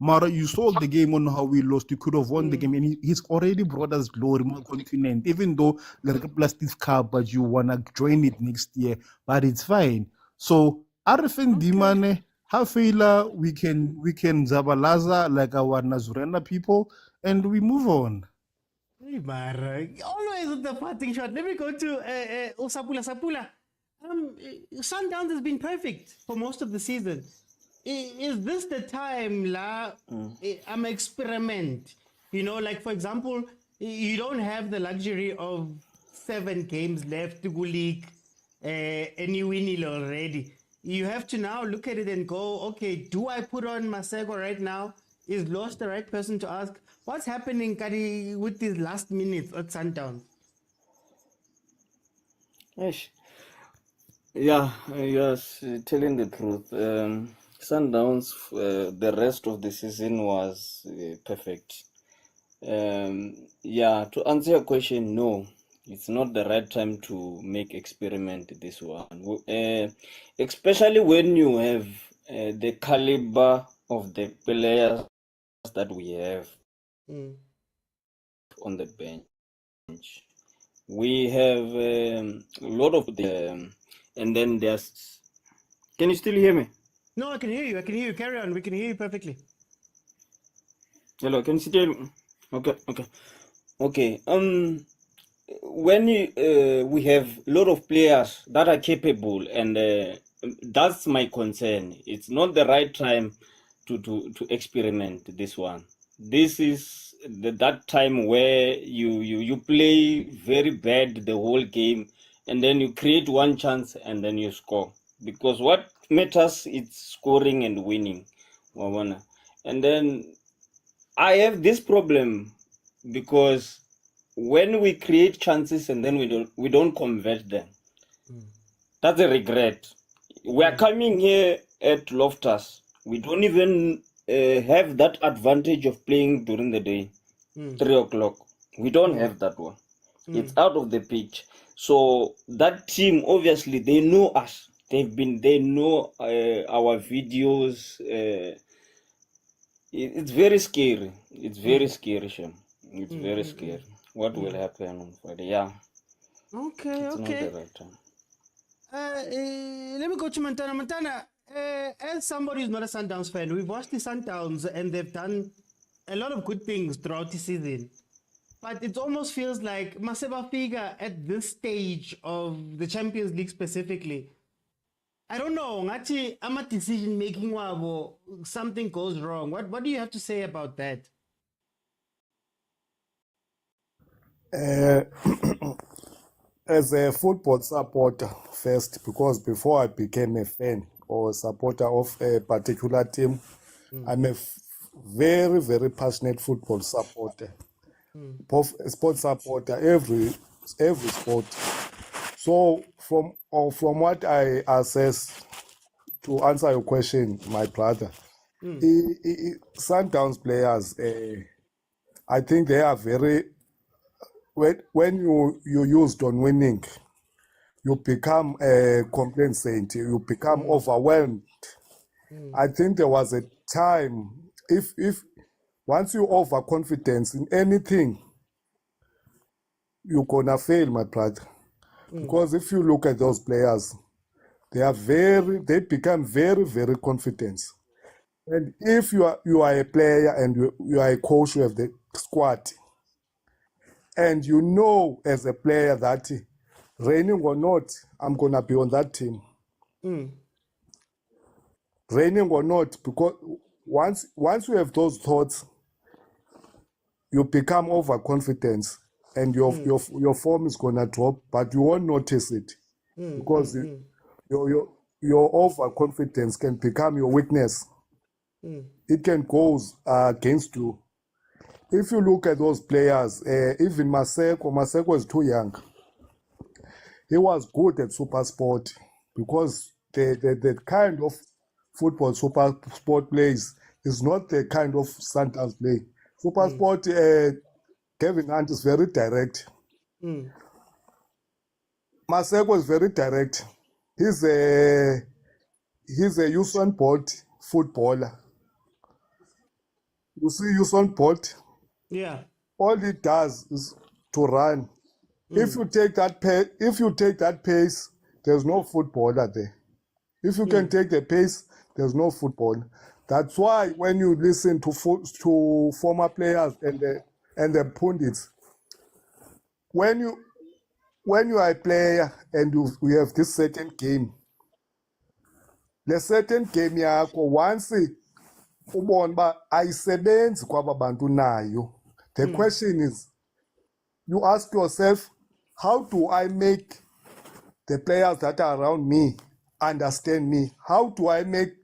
J: Mara, you saw the game on how we lost. You could have won the game, and he's already brought us glory, more continent. Even though like a plastic cup, but you wanna join it next year, but it's fine. So Arifin Dimane, Hafela, we can Zabalaza like our Nazurena people, and we move on.
G: Hey, Mara, always with the parting shot. Let me go to Sapula. Sapula, Sundowns has been perfect for most of the season. Is this the time la experiment? You know, like for example, you don't have the luxury of 7 games left to go league and you win it already. You have to now look at it and go, okay, do I put on Masego right now? Is Lost the right person to ask? What's happening, Kari, with these last minutes at Sundowns?
K: Yes. Yeah, yes, telling the truth. Sundowns, the rest of the season was perfect. Yeah, to answer your question, no, it's not the right time to make experiment this one. Especially when you have the caliber of the players that we have on the bench. We have a lot of them, and then there's. Can you still hear me?
G: No, I can hear you. I can hear you. Carry on. We can hear you perfectly.
K: Hello, can you still? Okay. When we have a lot of players that are capable, and that's my concern. It's not the right time to experiment this one. This is that time where you play very bad the whole game, and then you create one chance and then you score. Because what matters is scoring and winning. And then I have this problem because when we create chances and then we don't convert them, that's a regret. We are coming here at Loftus. We don't even have that advantage of playing during the day, 3 o'clock. We don't have that one. It's out of the pitch. So that team, obviously, they know us. They know our videos. It's very scary. It's very scary, Shem. It's very scary. What will happen on Friday? Yeah.
G: Okay,
K: It's
G: okay.
K: not the right time.
G: Let me go to Montana. Montana, as somebody who's not a Sundowns fan, we've watched the Sundowns and they've done a lot of good things throughout the season. But it almost feels like Maseba Figa at this stage of the Champions League specifically, I don't know, ngathi ama decision making wabo, something goes wrong. What do you have to say about that?
L: As a football supporter first, because before I became a fan or a supporter of a particular team, I'm a very, very passionate football supporter. Sports supporter, every sport. So from what I assess, to answer your question, my brother, Sundowns players, I think they are very. When you used on winning, you become complacent, you become overwhelmed. I think there was a time, if once you overconfidence in anything, you're gonna fail, my brother. Because if you look at those players, they become very, very confident. And if you are a player and you are a coach, you have the squad, and you know as a player that raining or not, I'm gonna be on that team. Raining or not, because once you have those thoughts, you become overconfident, and your form is gonna drop, but you won't notice it because your overconfidence can become your weakness. It can go against you. If you look at those players, even Maseko is too young. He was good at super sport because the kind of football super sport plays is not the kind of Sundowns play. Super sport, Gavin Hunt is very direct. Maseko is very direct. He's a Usain Bolt footballer. You see Usain Bolt?
G: Yeah.
L: All he does is to run. If you take that pace, there's no footballer there. If you can take the pace, there's no football. That's why when you listen to former players and the pundits, when you are a player and you have this certain game, the certain game yakho once ubona ba ayisebenzi kwaba bantu nayo, the question is, you ask yourself, how do I make the players that are around me understand me? How do I make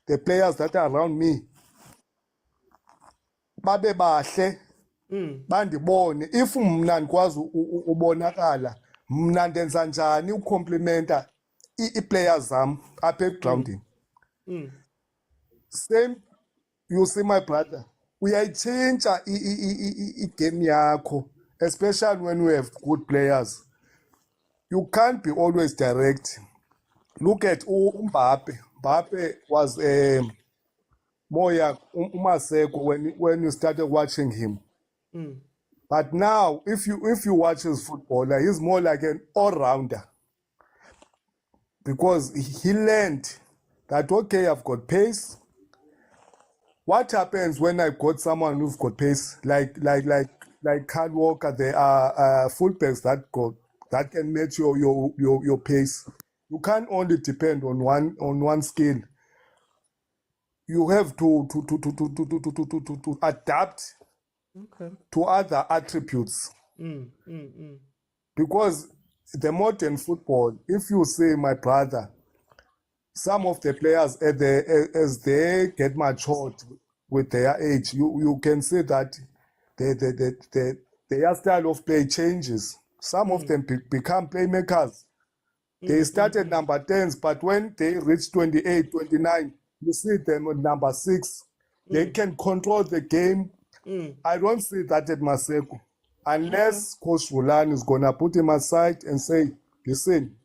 L: the players that are around me babe bahle bandibone? If mna ndikwazi ubonakala, mna ndenza njani ucomplimenta i-players zam apha egroundini? Same, you see my brother, uyayitshintsha igame yakho, especially when we have good players. You can't be always direct. Look at Mbappe. Mbappe was more like Maseko when you started watching him. But now, if you watch his footballer, he's more like an all-rounder. Because he learned that, okay, I've got pace. What happens when I got someone who's got pace, like Kyle Walker? There are fullbacks that can match your pace. You can't only depend on one skill. You have to adapt to other attributes. Because the modern football, if you say, my brother, some of the players as they get matured with their age, you can see that their style of play changes. Some of them become playmakers. They started number 10s, but when they reach 28, 29, you see them at number 6. They can control the game. I don't see that at Maseko. Unless Coach Rulani is going to put him aside and say, listen,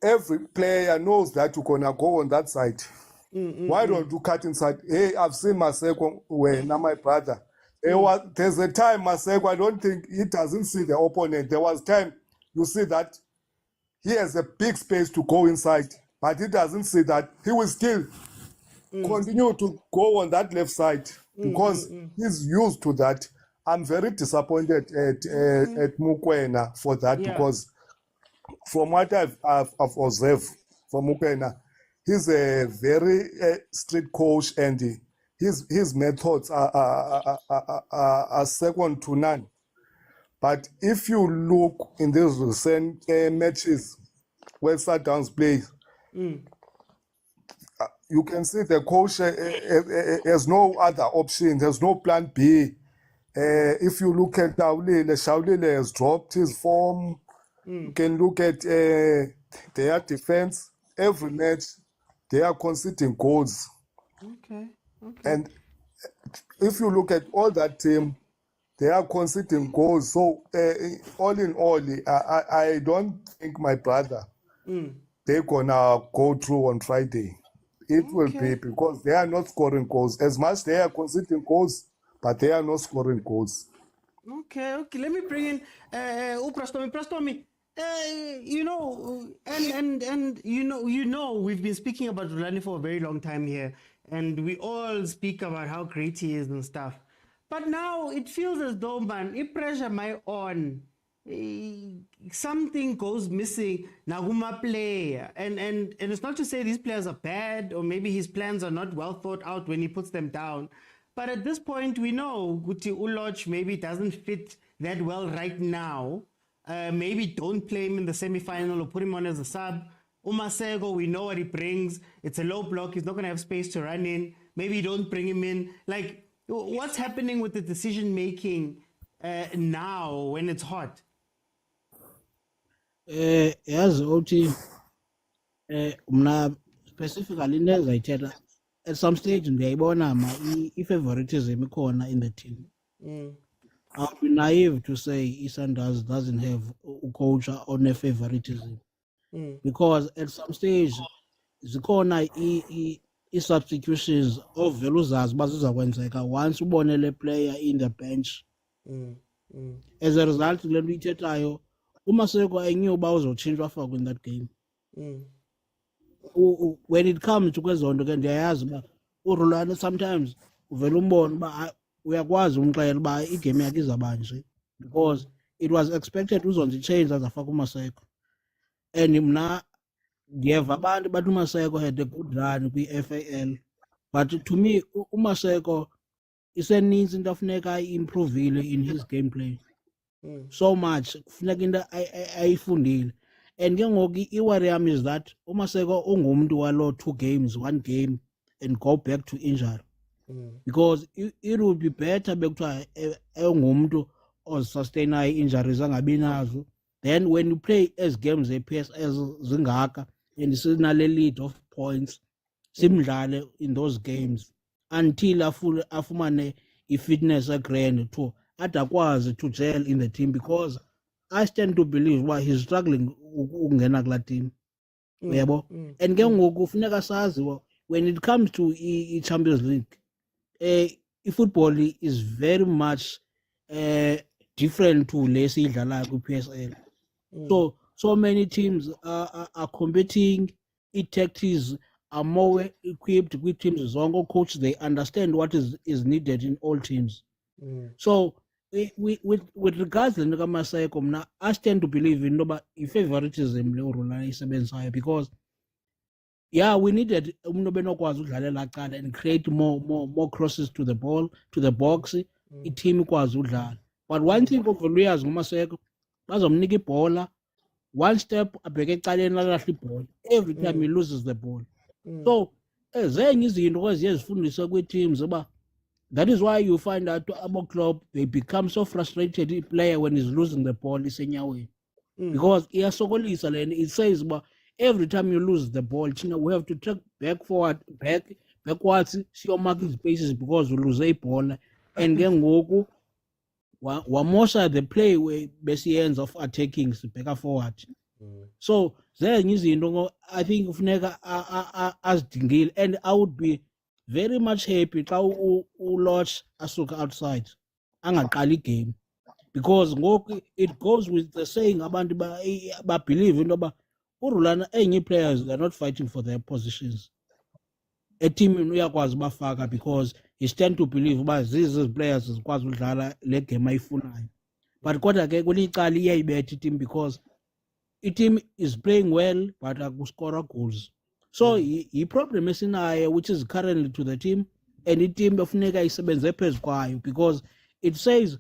L: every player knows that you're going to go on that side. Why don't you cut inside? Hey, I've seen Maseko when my brother. There's a time Maseko, I don't think he doesn't see the opponent. There was time you see that he has a big space to go inside, but he doesn't see that. He will still continue to go on that left side because he's used to that. I'm very disappointed at Mokwena for that because from what I've observed from Mokwena, he's a very strict coach and his methods are second to none. But if you look in these recent matches where Sundowns play, you can see the coach has no other option. There's no plan B. If you look at Shaulile has dropped his form. You can look at their defense. Every match, they are conceding goals. And if you look at all that team, they are conceding goals. So all in all, I don't think, my brother, they're gonna go through on Friday. It will be because they are not scoring goals. As much they are conceding goals, but they are not scoring goals.
G: Okay. Let me bring in Prastomi. You know, we've been speaking about Rulani for a very long time here, and we all speak about how great he is and stuff. But now it feels as though, man, if pressure my on, something goes missing. Naguma player, and it's not to say these players are bad or maybe his plans are not well thought out when he puts them down. But at this point, we know Guti Uloch maybe doesn't fit that well right now. Maybe don't play him in the semi-final or put him on as a sub. Umasego, we know what he brings. It's a low block. He's not going to have space to run in. Maybe don't bring him in. Like, what's happening with the decision-making now when it's hot?
M: Yazi uthi mna specifically nezayithetha at some stage ndiyayibona i-favoritism ikhona in the team. I'll be naive to say Sundowns doesn't have a coach on a favoritism because at some stage zikhona i-substitutions ovela uzazi uba zizakwenzeka once ubone le player in the bench. As a result kule nto uyithethayo uMaseko ayinyiwe uba uzotshintshwa afakwe in that game. When it comes to kwezo nto ke ndiyayazi uba uRulani sometimes uvela umbone uba uyakwazi umxelela uba igame yakhe izawuba nje because it was expected uzonzi-change azafaka uMaseko. And mna ndiyeva abantu bathi uMaseko had a good run kwi-FAL, but to me uMaseko iseninzi into afuneka ayi-improvile in his gameplay. So much kufuneka into ayifundile. And ke ngoku iwari yam is that uMaseko ungumntu waloo 2 games, 1 game and go back to injury. Because it would be better bekuthiwa engumntu ozisustainayo i-injuries angabi nazo. Then when you play as games ze-PSL zingaka and sinale lead of points, simdlale in those games until afumane i-fitness grand to adakwazi to gel in the team, because I stand to believe why he's struggling ukungena kula team. Yebo. And ke ngoku kufuneka sazi when it comes to i-Champions League, i-football is very much different to le siyidlalayo kwi-PSL. So many teams are competing, i-tactics are more equipped with teams zonke. Coach, they understand what is needed in all teams. So with regards to Maseko, mna I stand to believe in i-favoritism le urulani isebenzayo, because yeah, we needed umuntu obenokwazi udlalela cala and create more crosses to the ball, to the box, i-team ikwazi udlala. But one thing okuyazi ngoMaseko, bazomnika ibhola, one step abheke ecaleni alahle ibhola every time he loses the ball. So zenye izinto kweziye zifundiswe kwi-teams uba that is why you find out abo club they become so frustrated player when he's losing the ball isenyaweni, because iyasokolisa lena. It says uba every time you lose the ball, we have to track backwards, siyomark spaces because you lose ibhola, and ke ngoku wamosha the play besiyenza of attacking sibheka forward. So zenye izinto I think kufuneka azidingile, and I would be very much happy xa uLodge asuka outside angaqali igame, because ngoku it goes with the saying abantu believe into yoba urulana enye players they're not fighting for their positions etimini uyakwazi ubafaka because he stand to believe uba zizi players zikwazi udlala le game ayifunayo. But kodwa ke kulicala iyayibetha itim because i-team is playing well but akuscora goals. So i-problem esinayo which is currently to the team, and i-team efuneka isebenze phezu kwayo, because it says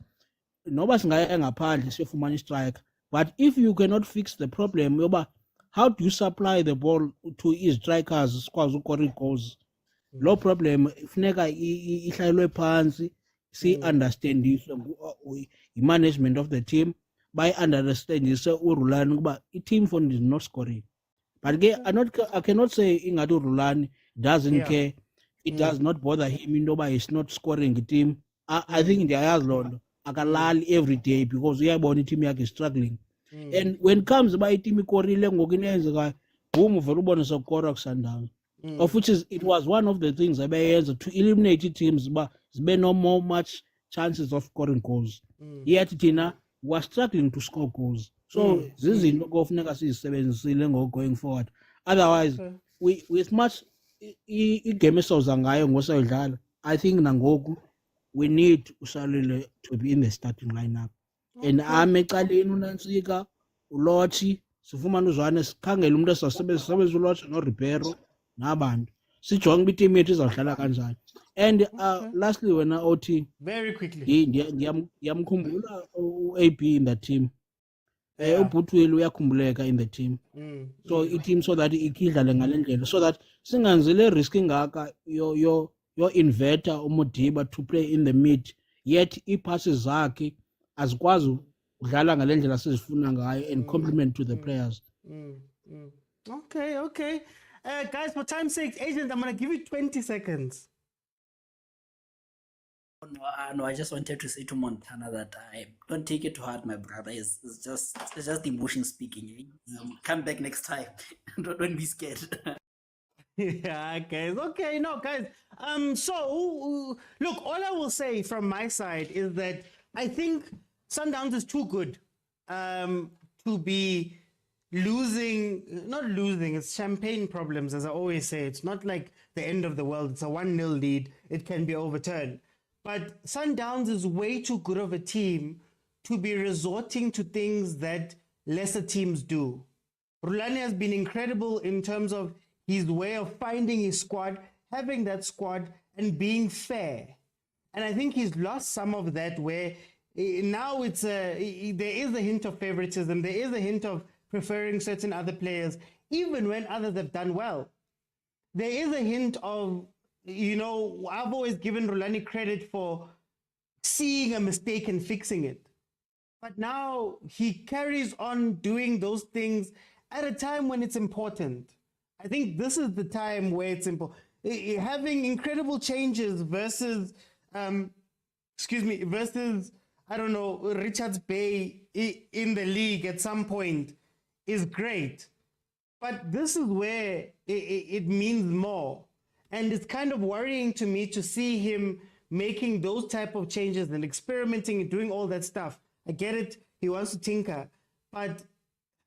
M: noba singaya ngaphandle siyofumana i-striker, but if you cannot fix the problem yoba how do you supply the ball to i-strikers sikwazi ukora ii-goals, lo problem ifuneka ihlalelwe phansi, si-understandiswe i-management of the team, bayi-understandise uRulani ukuba i-team fund is not scoring. But again, I cannot say ingathi uRulani doesn't care. It does not bother him into yoba he's not scoring the team. I think ndiyayazi loo nto akalali every day because uyayibona i-team yakhe struggling. And when it comes uba i-team ikorile ngoku inenzekayo, boom, uvele ubone sokukora ku-Sundowns. Of which it was one of the things abeyenza to eliminate teams uba zibe no more much chances of scoring goals. Yet thina we're struggling to score goals. So zizinto kofuneka sizisebenzisile going forward. Otherwise, with much igame esawuza ngayo ngosayidlala, I think nangoku we need uShalile to be in the starting lineup. And ecaleni uNansika, uLochi, sifumana uZwane, sikhangele umuntu esasebenzisa uLochi noRibero nabantu. Sijonge uba i-team yethu izawudlala kanjani. And lastly, wena OT,
G: very quickly,
M: ndiyamkhumbula u-AB in the team. Ubhutwile uyakhumbuleka in the team. So i-team so that idlale ngale ndlela, so that singanzile risk ingaka yo inverter uModiba to play in the mid, yet ii-passes zakhe azikwazi udlala ngale ndlela sizifuna ngayo and compliment to the players.
G: Okay. Guys, for time's sake, agent, I'm going to give you 20 seconds.
H: No, I just wanted to say to Montana that I don't take it to heart, my brother. It's just emotion speaking. Come back next time. Don't be scared.
G: Yeah, guys. Okay, no, guys. So look, all I will say from my side is that I think Sundowns is too good to be not losing. It's champagne problems, as I always say. It's not like the end of the world. It's a 1-0 lead. It can be overturned. But Sundowns is way too good of a team to be resorting to things that lesser teams do. Rulani has been incredible in terms of his way of finding his squad, having that squad, and being fair. And I think he's lost some of that where now there is a hint of favoritism, there is a hint of preferring certain other players, even when others have done well. There is a hint of, I've always given Rulani credit for seeing a mistake and fixing it. But now he carries on doing those things at a time when it's important. I think this is the time where it's important. Having incredible changes versus, versus, I don't know, Richards Bay in the league at some point is great. But this is where it means more. And it's kind of worrying to me to see him making those type of changes and experimenting and doing all that stuff. I get it, he wants to tinker. But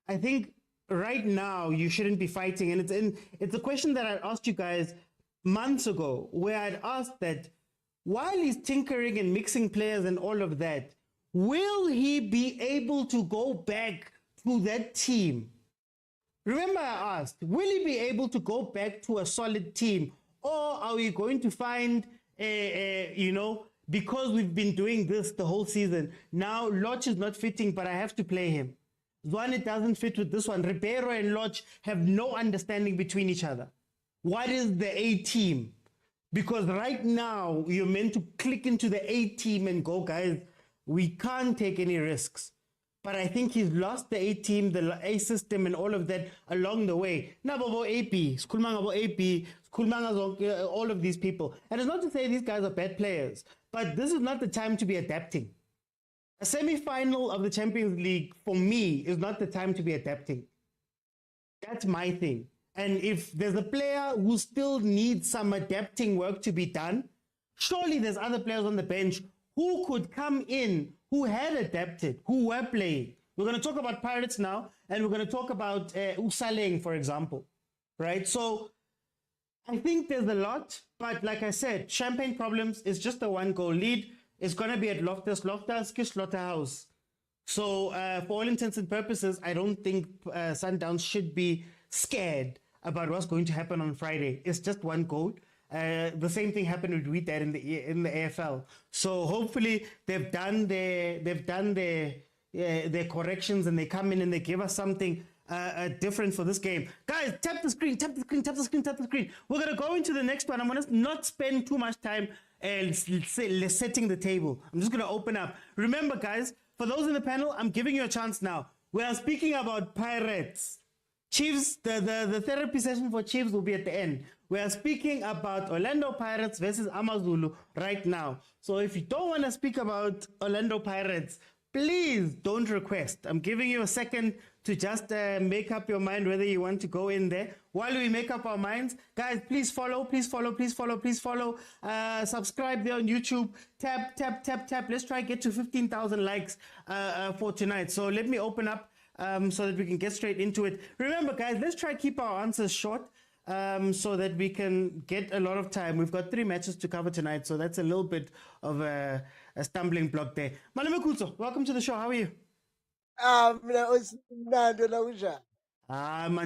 G: I think right now you shouldn't be fighting. And it's a question that I asked you guys months ago, where I'd asked that while he's tinkering and mixing players and all of that, will he be able to go back to that team? Remember I asked, will he be able to go back to a solid team? Or are we going to find, because we've been doing this the whole season, now Lodge is not fitting, but I have to play him. Zwane doesn't fit with this one. Ribeiro and Lodge have no understanding between each other. What is the A team? Because right now, you're meant to click into the A team and go, guys, we can't take any risks. But I think he's lost the A team, the A system, and all of that along the way. Nababo AP, Skulmangabo AP, Skulmanga, all of these people. And it's not to say these guys are bad players, but this is not the time to be adapting. A semi-final of the Champions League, for me, is not the time to be adapting. That's my thing. And if there's a player who still needs some adapting work to be done, surely there's other players on the bench who could come in, who had adapted, who were playing. We're going to talk about Pirates now, and we're going to talk about Usaleng, for example, right? So I think there's a lot, but like I said, Champagne Problems is just a 1-goal lead. It's going to be at Loftus Slaughterhouse. So for all intents and purposes, I don't think Sundowns should be scared about what's going to happen on Friday. It's just 1 goal. The same thing happened with Wheated in the AFL. So hopefully they've done their corrections and they come in and they give us something different for this game. Guys, tap the screen. We're going to go into the next one. I'm going to not spend too much time setting the table. I'm just going to open up. Remember, guys, for those in the panel, I'm giving you a chance now. We are speaking about Pirates. Chiefs, the therapy session for Chiefs will be at the end. We are speaking about Orlando Pirates versus Amazulu right now. So if you don't want to speak about Orlando Pirates, please don't request. I'm giving you a second to just make up your mind whether you want to go in there. While we make up our minds, guys, please follow. Subscribe there on YouTube. Tap. Let's try to get to 15,000 likes for tonight. So let me open up so that we can get straight into it. Remember, guys, let's try to keep our answers short so that we can get a lot of time. We've got 3 matches to cover tonight, so that's a little bit of a stumbling block there. Malome Kutso, welcome to the show. How are you? Man,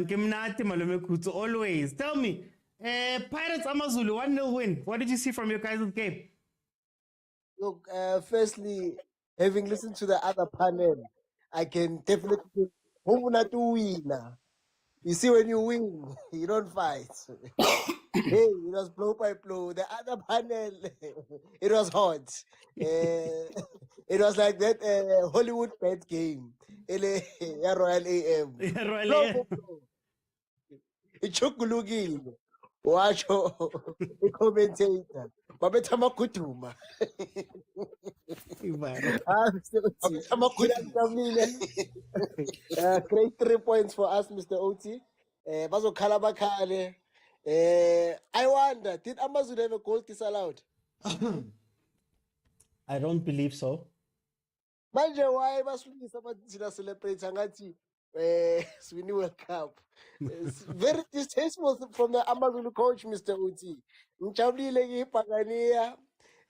G: Kemnati, Malome Kutso, always. Tell me, Pirates Amazulu, 1-0 win. What did you see from your guys' game?
O: Look, firstly, having listened to the other panel, I can definitely who not to win. You see, when you win, you don't fight. Hey, it was blow by blow. The other panel, it was hot. It was like that Hollywood bet game. Royal AM. Blow for blow. Ichukulugile. Watch the commentator. Babetama Kutuma. Great 3 points for us, Mr. Oti. Bazo Kalabakale. I wonder, did Amazon have a goal disallowed?
G: I don't believe so.
O: Manje, why must we celebrate Angati Sweeney World Cup? It's very distasteful from the Amazon coach, Mr. Uti. Mchabli Pagania,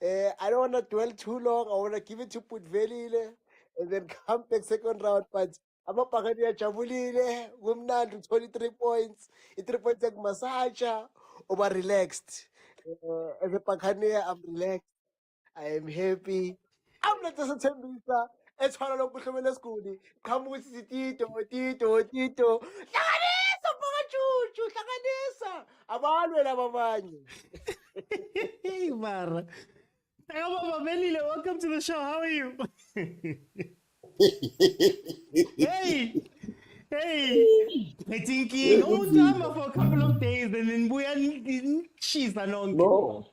O: I don't want to dwell too long. I want to give it to Putvelile and then come back second round. But amabhakani ajabulile kumnandi 23 points. I-3 points akumasaja oba relaxed. As a Bhakania, I'm relaxed. I am happy. I'm not just a Tembisa. It's hard to look at school. Come with the Tito. Tanganisa, Pakachuchu, Tanganisa. Abantu lababanye.
G: Hey, Mara. Mama Melile, welcome to the show. How are you? Hey, I thinking, time for a couple of days, and then we are she's a long.
P: No,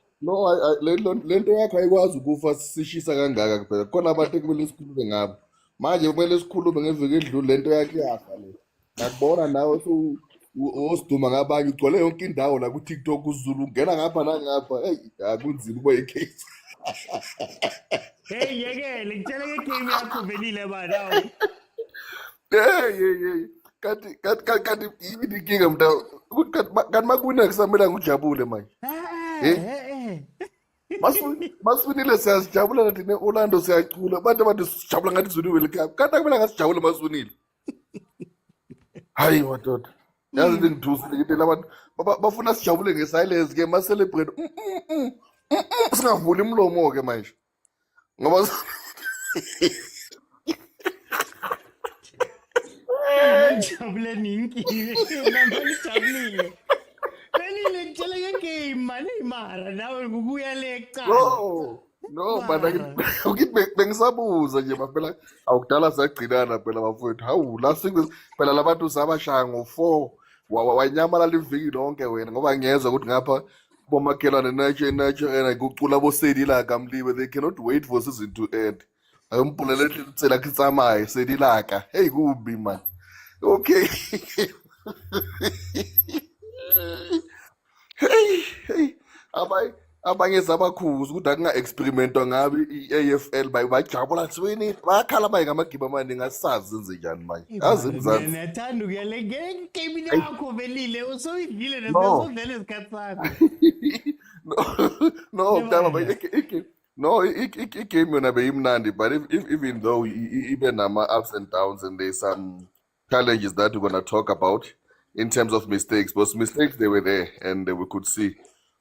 P: lento yakho ayikwazi ukufa sishisa kangaka kuphela khona abantu ekumele sikhulume ngabo manje kumele sikhulume ngeviki edlule lento yakho iyafa le ngakubona nawe osiduma ngabanye ugcwele yonke indawo la ku-TikTok uZulu ungena ngapha nangapha hey akunzima ukuba i-case.
G: Hey, yekele ngitshela ngegame yakho Velile bana.
P: Hey kanti yini inkinga mnta kanti makuwina kusamela ngijabule manje masiwinile siyazijabula nathi ne-Orlando siyacula abantu sijabula ngathi izwiniwe le-cup kanti akumele ngasijabule masiwinile. Hayi madoda yazi into engithusile into labantu bafuna sijabule ngesilence-ke ma-celebrate singavuli imlomo-ke manje ngoba
G: Jabule ninki. Ngijabulile. Velile ngitshela ngegame man Mara nawe ukuya le ecala.
P: No bana ukithi bengisabuza nje phela awukudala sagcinana phela bafowethu hawu last week phela labantu sabashaya ngo4 wanyamalala iviki lonke wena ngoba ngiyezwa ukuthi ngapha bomakhelwane nature kucula bosedi la kamliwe they cannot wait for season to end ayompulele hlitsela khitsamaye sedi laka hey kubi man okay. hey abanye sabakhuza ukuthi akunga-experimentwa ngabe i-AFL bajabula siwini bayakhala baye ngamagiba amaningi asazi zenze njani manje yazi emzansi
G: Nathanda ukuyale ngegame yakho Velile usuyidlile nesizodlela isikhathi sakho.
P: No, igame yona beyimnandi but even though ibe nama-ups and downs and there's some challenges that we're going to talk about in terms of mistakes, but mistakes they were there and we could see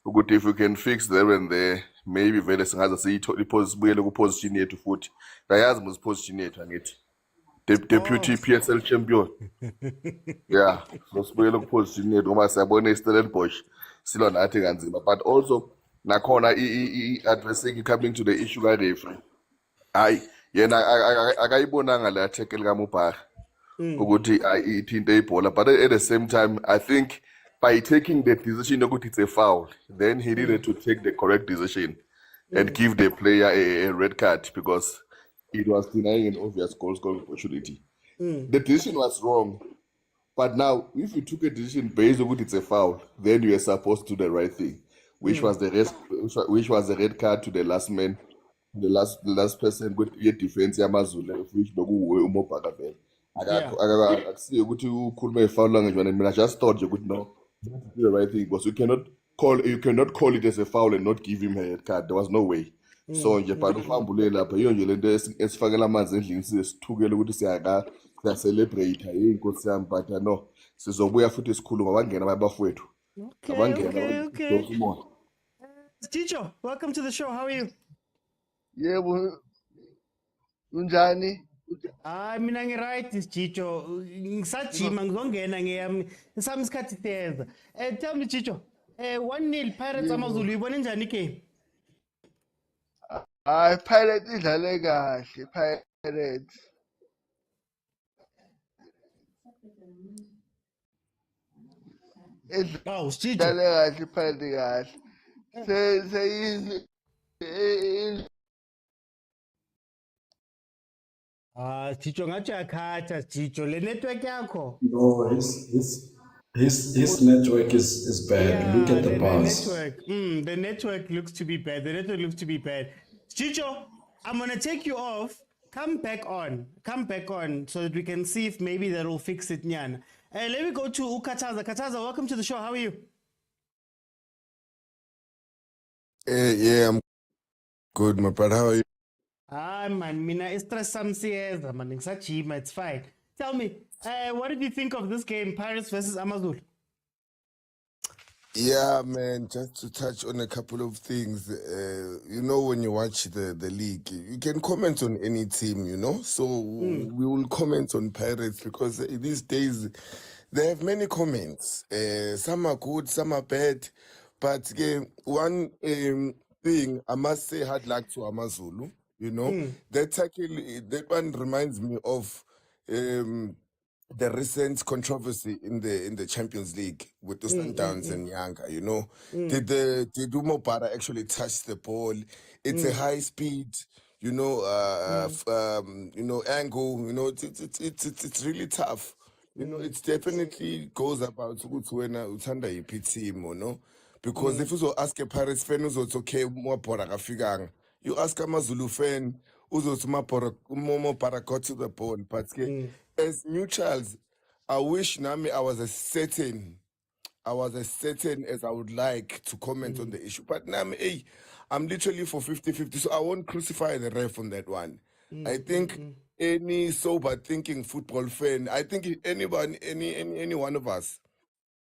P: ukuthi if we can fix there and there maybe vele singaze siyibuyele kuposition yethu futhi ngayazi muziposition yethu angithi deputy PSL champion. Yeah, so sibuyele kuposition yethu ngoba siyabona iStellenbosch silwa nathi kanzima but also nakhona i-addressing coming to the issue ka-referee hayi yena akayibonanga le attack likaMubhara ukuthi ithinte ibhola but at the same time I think by taking the decision ukuthi it's a foul then he needed to take the correct decision and give the player a red card because it was denying an obvious goal scoring opportunity. The decision was wrong but now if you took a decision based on it's a foul then you are supposed to do the right thing which was the red card to the last man, the last person with your defense yamazulu which nokuwe uMobhaka vele akusiyo ukuthi ukhuluma ifoul language wena mina just thought you could know the right thing because you cannot call it as a foul and not give him a red card. There was no way. So nje but ufambule lapha iyo nje lento esifakela amanzi endlini sithukele ukuthi siya celebrate hey inkosi yami but no sizobuya futhi isikhuluma bangena abafowethu
G: Okay. Chicho, welcome to the show. How are you?
P: Yebo unjani?
G: Mina ngi-right Chicho. Ngisajima ngizongena ngisami isikhathi teza. Tell me Chicho, 1-0 Pirates amaZulu uyibona njani igame?
P: Hayi Pirates idlale kahle Pirates.
G: Chicho.
P: Idlale kahle Pirates kahle.
G: Chicho ngathi yakhatha Chicho le network yakho.
Q: No, his network is bad.
G: Yeah,
Q: Look at the bars.
G: The network looks to be bad. Chicho, I'm gonna take you off. Come back on so that we can see if maybe that will fix it, Nyan. Let me go to Ukataza. Kataza, welcome to the show. How are you?
P: Yeah, I'm
R: Good, my brother. How are you?
G: Ah, man, mina extra some CS, man, it's fine. Tell me, what did you think of this game, Pirates versus Amazulu?
R: Yeah, man, just to touch on a couple of things. You know, when you watch the league, you can comment on any team, you know? So we will comment on Pirates because these days they have many comments. Some are good, some are bad. But one thing, I must say hard luck to Amazulu, you know? That tackle, that one reminds me of... the recent controversy in the Champions League with the Sundowns and Yanga, you know, did Umobara actually touch the ball? It's a high speed, you know, angle. You know, it's really tough. You know, it definitely goes about Utswena Utanda team, you know, because if you ask a Pirates fan who's okay, more Kafigang, you ask a Mazulu fan who's more para got to the ball, but as neutrals, I wish Nami I was as certain as I would like to comment on the issue. But Nami, hey, I'm literally for 50-50, so I won't crucify the ref on that one. I think any sober thinking football fan, I think any one of us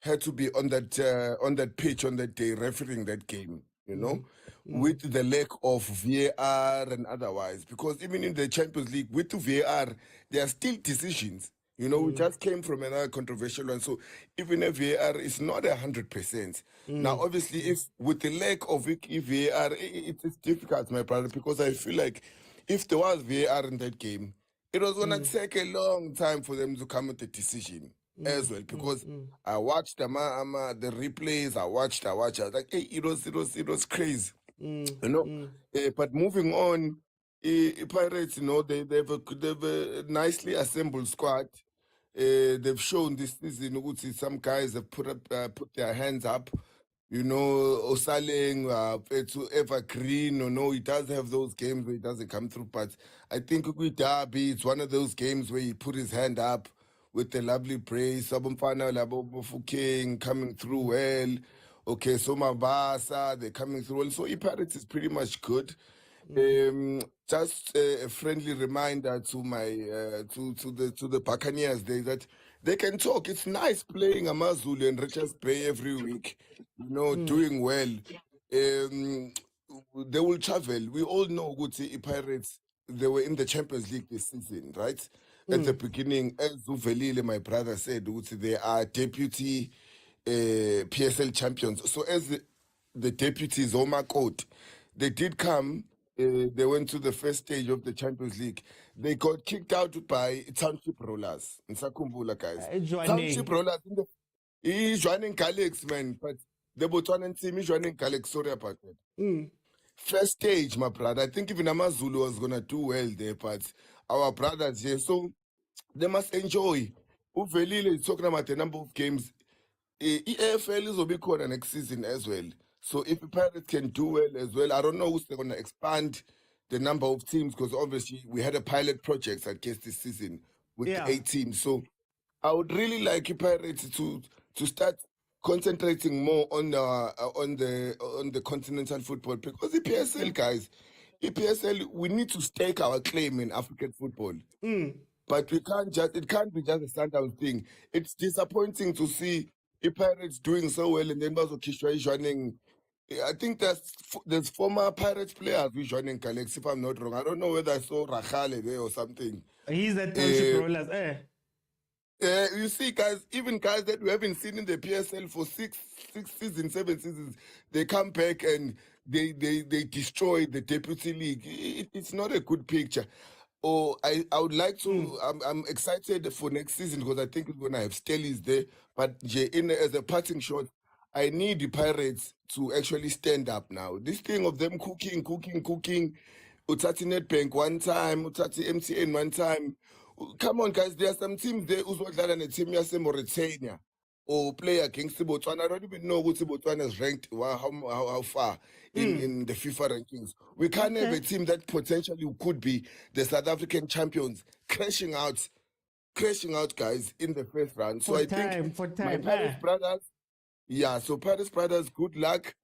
R: had to be on that pitch on that day refereeing that game, you know, with the lack of VAR and otherwise. Because even in the Champions League, with the VAR, there are still decisions. You know, we just came from another controversial one. So even a VAR is not 100%. Now, obviously, if with the lack of VAR, it is difficult, my brother, because I feel like if there was VAR in that game, it was going to take a long time for them to come with a decision as well. Because I watched the replays, I watched. I was like, hey, it was crazy. You know, but moving on, Pirates, you know, they have a nicely assembled squad. They've shown this season, some guys have put their hands up. You know, Osaleng, to Evergreen, you know, he does have those games where he doesn't come through. But I think with Derby, it's one of those games where he put his hand up with the lovely praise. Sabumfana Labo King coming through well. Okay, so Mabasa, they're coming through well. So Pirates is pretty much good. Just a friendly reminder to my to the Buccaneers there that they can talk. It's nice playing Amazulu and Richards Bay every week, you know, doing well. They will travel. We all know Guti Pirates, they were in the Champions League this season, right? At the beginning, as Uvelile, my brother said, Guti, they are deputy PSL champions. So as the deputies, Omar Court, they did come. They went to the first stage of the Champions League. They got kicked out by Township Rollers. Nsakumbula, guys. Township Rollers. He's joining Calix, man. But the Botswana team is joining Calix. Sorry about that. First stage, my brother. I think even Amazulu was going to do well there, but our brothers here, so they must enjoy. Uvelile is talking about the number of games. EFL is will be called next season as well. So if the Pirates can do well as well, I don't know who's going to expand the number of teams because obviously we had a pilot project, I guess, this season with 8 teams. So I would really like the Pirates to start concentrating more on the continental football because the PSL, guys, EPSL, we need to stake our claim in African football. But it can't be just a Sundowns thing. It's disappointing to see the Pirates doing so well and then also Kishwa is joining. I think there's former Pirates players who joining Galaxy, if I'm not wrong. I don't know whether I saw Rachale there or something.
G: He's at Township Rollers,
R: you see, guys, even guys that we haven't seen in the PSL for 6 seasons, 7 seasons, they come back and they destroy the deputy league. It's not a good picture. I would like to. I'm excited for next season because I think we're gonna have Stellies there. But as a parting shot, I need the Pirates to actually stand up now. This thing of them cooking. Utati Nedbank one time, Utati MTN one time. Come on, guys. There are some teams there who's working on a team as Mauritania or play against Botswana. I don't even know who Botswana is ranked, how far in the FIFA rankings. We can't have a team that potentially could be the South African champions crashing out, guys, in the first round. So I think my Paris brothers, so Paris brothers, good luck.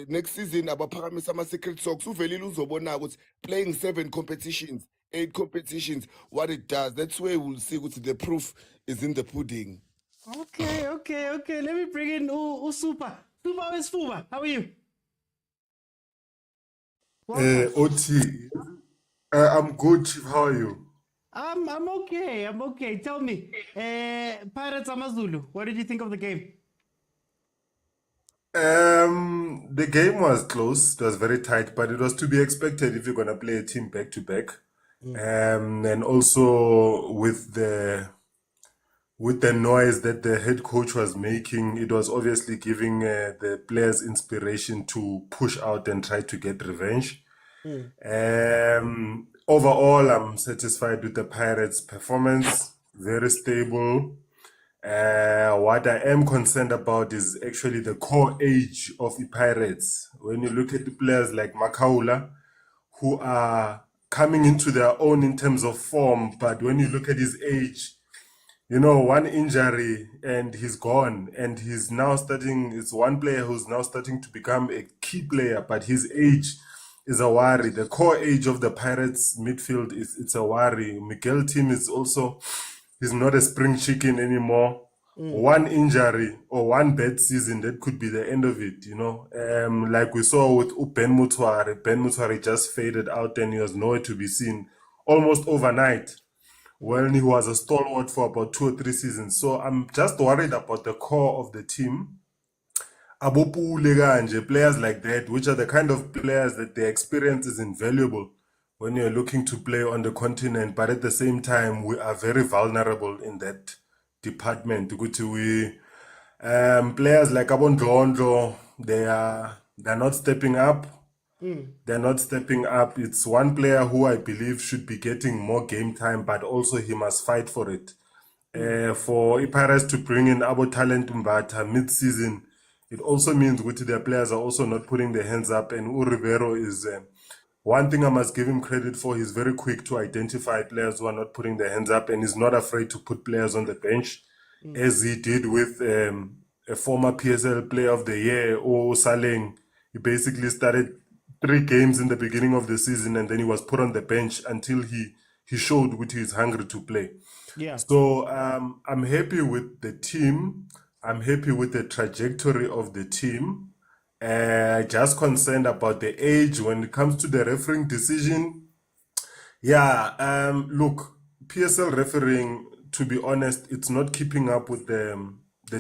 R: next season abaphakamisa ama-secret socks uvelile uzobona ukuthi playing 7 competitions 8 competitions what it does. That's where we'll see ukuthi the proof is in the pudding.
G: Okay. Let me bring in Super. Super is Fuba. How are you?
S: OT, I'm good, Chief. How are you?
G: I'm okay. Tell me, Pirates Amazulu, what did you think of the game?
S: The game was close. It was very tight, but it was to be expected if you're gonna play a team back to back. And also with the noise that the head coach was making, it was obviously giving the players inspiration to push out and try to get revenge. Overall, I'm satisfied with the Pirates' performance. Very stable. What I am concerned about is actually the core age of the Pirates. When you look at the players like Makaula, who are coming into their own in terms of form, but when you look at his age, you know, one injury and he's gone, and he's now starting. It's one player who's now starting to become a key player, but his age is a worry. The core age of the Pirates midfield it's a worry. Miguel team is also, he's not a spring chicken anymore. One injury or one bad season, that could be the end of it, you know. Like we saw with Ben Mutware. Ben Mutware just faded out and he was nowhere to be seen almost overnight, when he was a stalwart for about 2 or 3 seasons. So I'm just worried about the core of the team. Abopule kanje, players like that, which are the kind of players that their experience is invaluable when you're looking to play on the continent, but at the same time, we are very vulnerable in that department. Players like Abondlondo, they're not stepping up. They're not stepping up. It's one player who I believe should be getting more game time, but also he must fight for it. For Pirates to bring in Abo Talent Mbata mid-season, it also means their players are also not putting their hands up. And Rivero is one thing I must give him credit for. He's very quick to identify players who are not putting their hands up, and he's not afraid to put players on the bench, as he did with a former PSL Player of the Year, O Saleng. He basically started 3 games in the beginning of the season, and then he was put on the bench until he showed which he is hungry to play.
G: Yeah.
S: So I'm happy with the team. I'm happy with the trajectory of the team. Just concerned about the age when it comes to the refereeing decision. Yeah, look, PSL refereeing, to be honest, it's not keeping up with the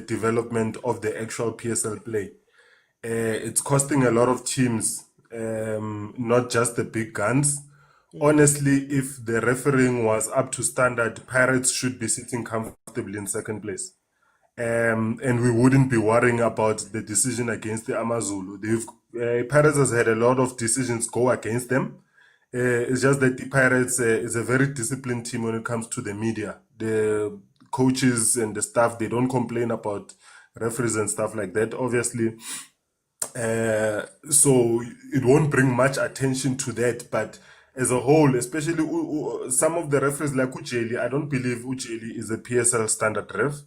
S: development of the actual PSL play. It's costing a lot of teams, not just the big guns. Honestly, if the refereeing was up to standard, Pirates should be sitting comfortably in second place. And we wouldn't be worrying about the decision against the Amazulu. Pirates has had a lot of decisions go against them. It's just that the Pirates is a very disciplined team when it comes to the media. The coaches and the staff, they don't complain about referees and stuff like that, obviously. So it won't bring much attention to that. But as a whole, especially some of the referees like Ujeli, I don't believe Ujeli is a PSL standard ref.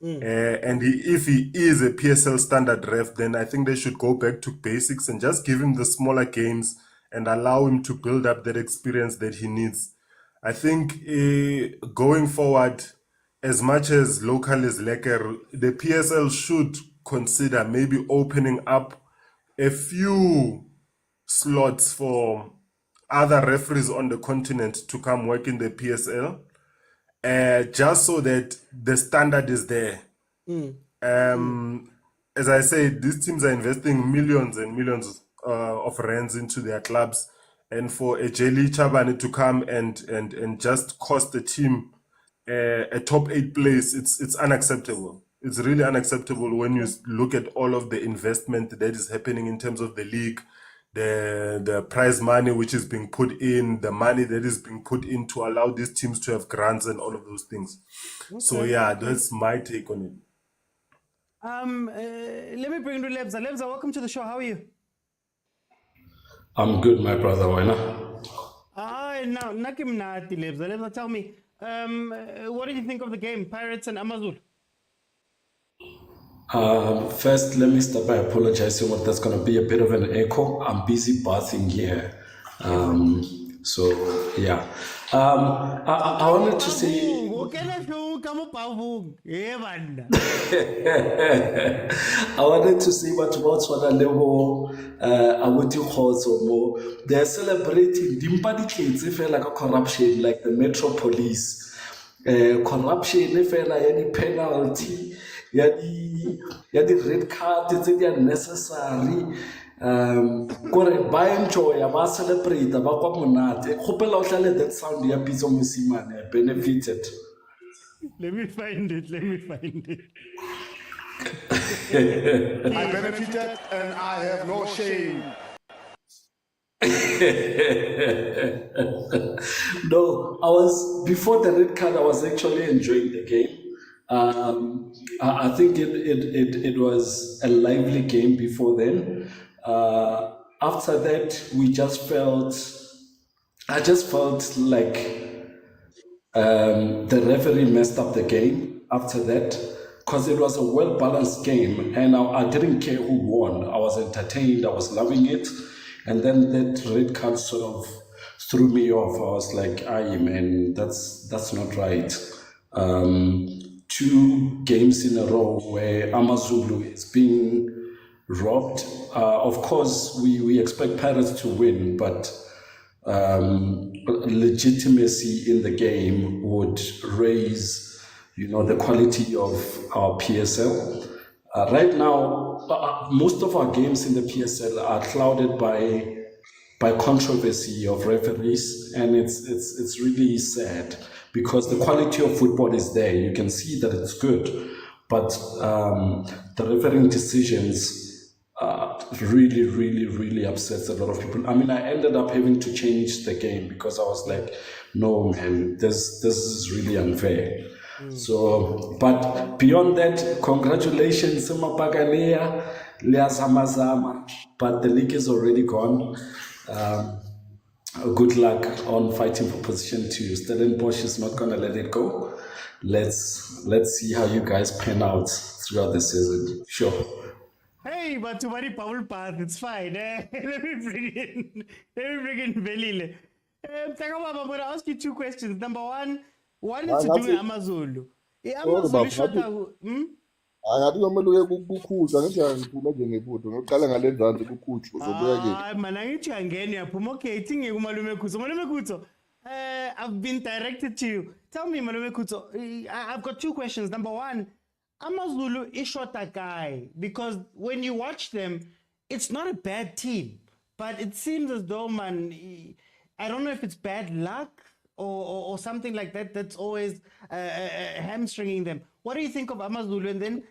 S: And if he is a PSL standard ref, then I think they should go back to basics and just give him the smaller games and allow him to build up that experience that he needs. I think going forward, as much as local is lekker, the PSL should consider maybe opening up a few slots for other referees on the continent to come work in the PSL. Just so that the standard is there. As I said, these teams are investing millions and millions of rands into their clubs, and for a Jelly Chabane to come and just cost the team a top 8 place, it's unacceptable. It's really unacceptable when you look at all of the investment that is happening in terms of the league, the prize money which is being put in, the money that is being put in to allow these teams to have grants and all of those things. So yeah, that's my take on it.
G: Let me bring in Lebza. Lebza, welcome to the show. How are you?
Q: I'm good, my brother. Why not?
G: Now, Nakim Nati Lebza. Lebza, tell me, what did you think of the game, Pirates and Amazul?
Q: First, let me start by apologizing. What there's going to be a bit of an echo. I'm busy bathing here. So yeah. I wanted to say. I wanted to say what about level abuti khoza mo. They're celebrating dimpa kids if like a corruption like the Metro Police. Corruption if like any penalty, the red card is unnecessary. Kore ba enjoy ba celebrate ba kwa monate. Khopela o hlale that sound ya Pitso Mosimane benefited.
G: Let me find it.
N: I benefited and I have no shame.
Q: No, before the red card, I was actually enjoying the game. I think it was a lively game before then. After that, I just felt like the referee messed up the game after that, because it was a well-balanced game and I didn't care who won. I was entertained, I was loving it. And then that red card sort of threw me off. I was like, aye man, that's not right. 2 games in a row where AmaZulu is being robbed. Of course, we expect Pirates to win, but legitimacy in the game would raise, the quality of our PSL. Right now, most of our games in the PSL are clouded by controversy of referees, and it's really sad because the quality of football is there. You can see that it's good, but the refereeing decisions really, really, really upsets a lot of people. I mean, I ended up having to change the game because I was like, no, man, this is really unfair. So, but beyond that, congratulations, Mapagalea, Lea Zamazama, but the league is already gone. Good luck on fighting for position 2. Stellenbosch is not gonna let it go. Let's see how you guys pan out throughout the season. Sure.
G: Hey, but to my power path, it's fine. Let me bring in Belile. I'm going to ask you 2 questions. Number one is to do with AmaZulu. AmaZulu shot out.
R: Angathi kumele uye kukhutshwa ngithi angiphume nje ngephutho ngiqala ngale nzansi kukhutshwa uzobuya ke
G: Mana ngithi angene yaphuma okay thingi kumalume Khutso. Malume Khutso, I've been directed to you. Tell me, Malume Khutso, I've got 2 questions. Number one, AmaZulu is shot a guy because when you watch them, it's not a bad team, but it seems as though, man, I don't know if it's bad luck or something like that that's always hamstringing them. What do you think of AmaZulu? And then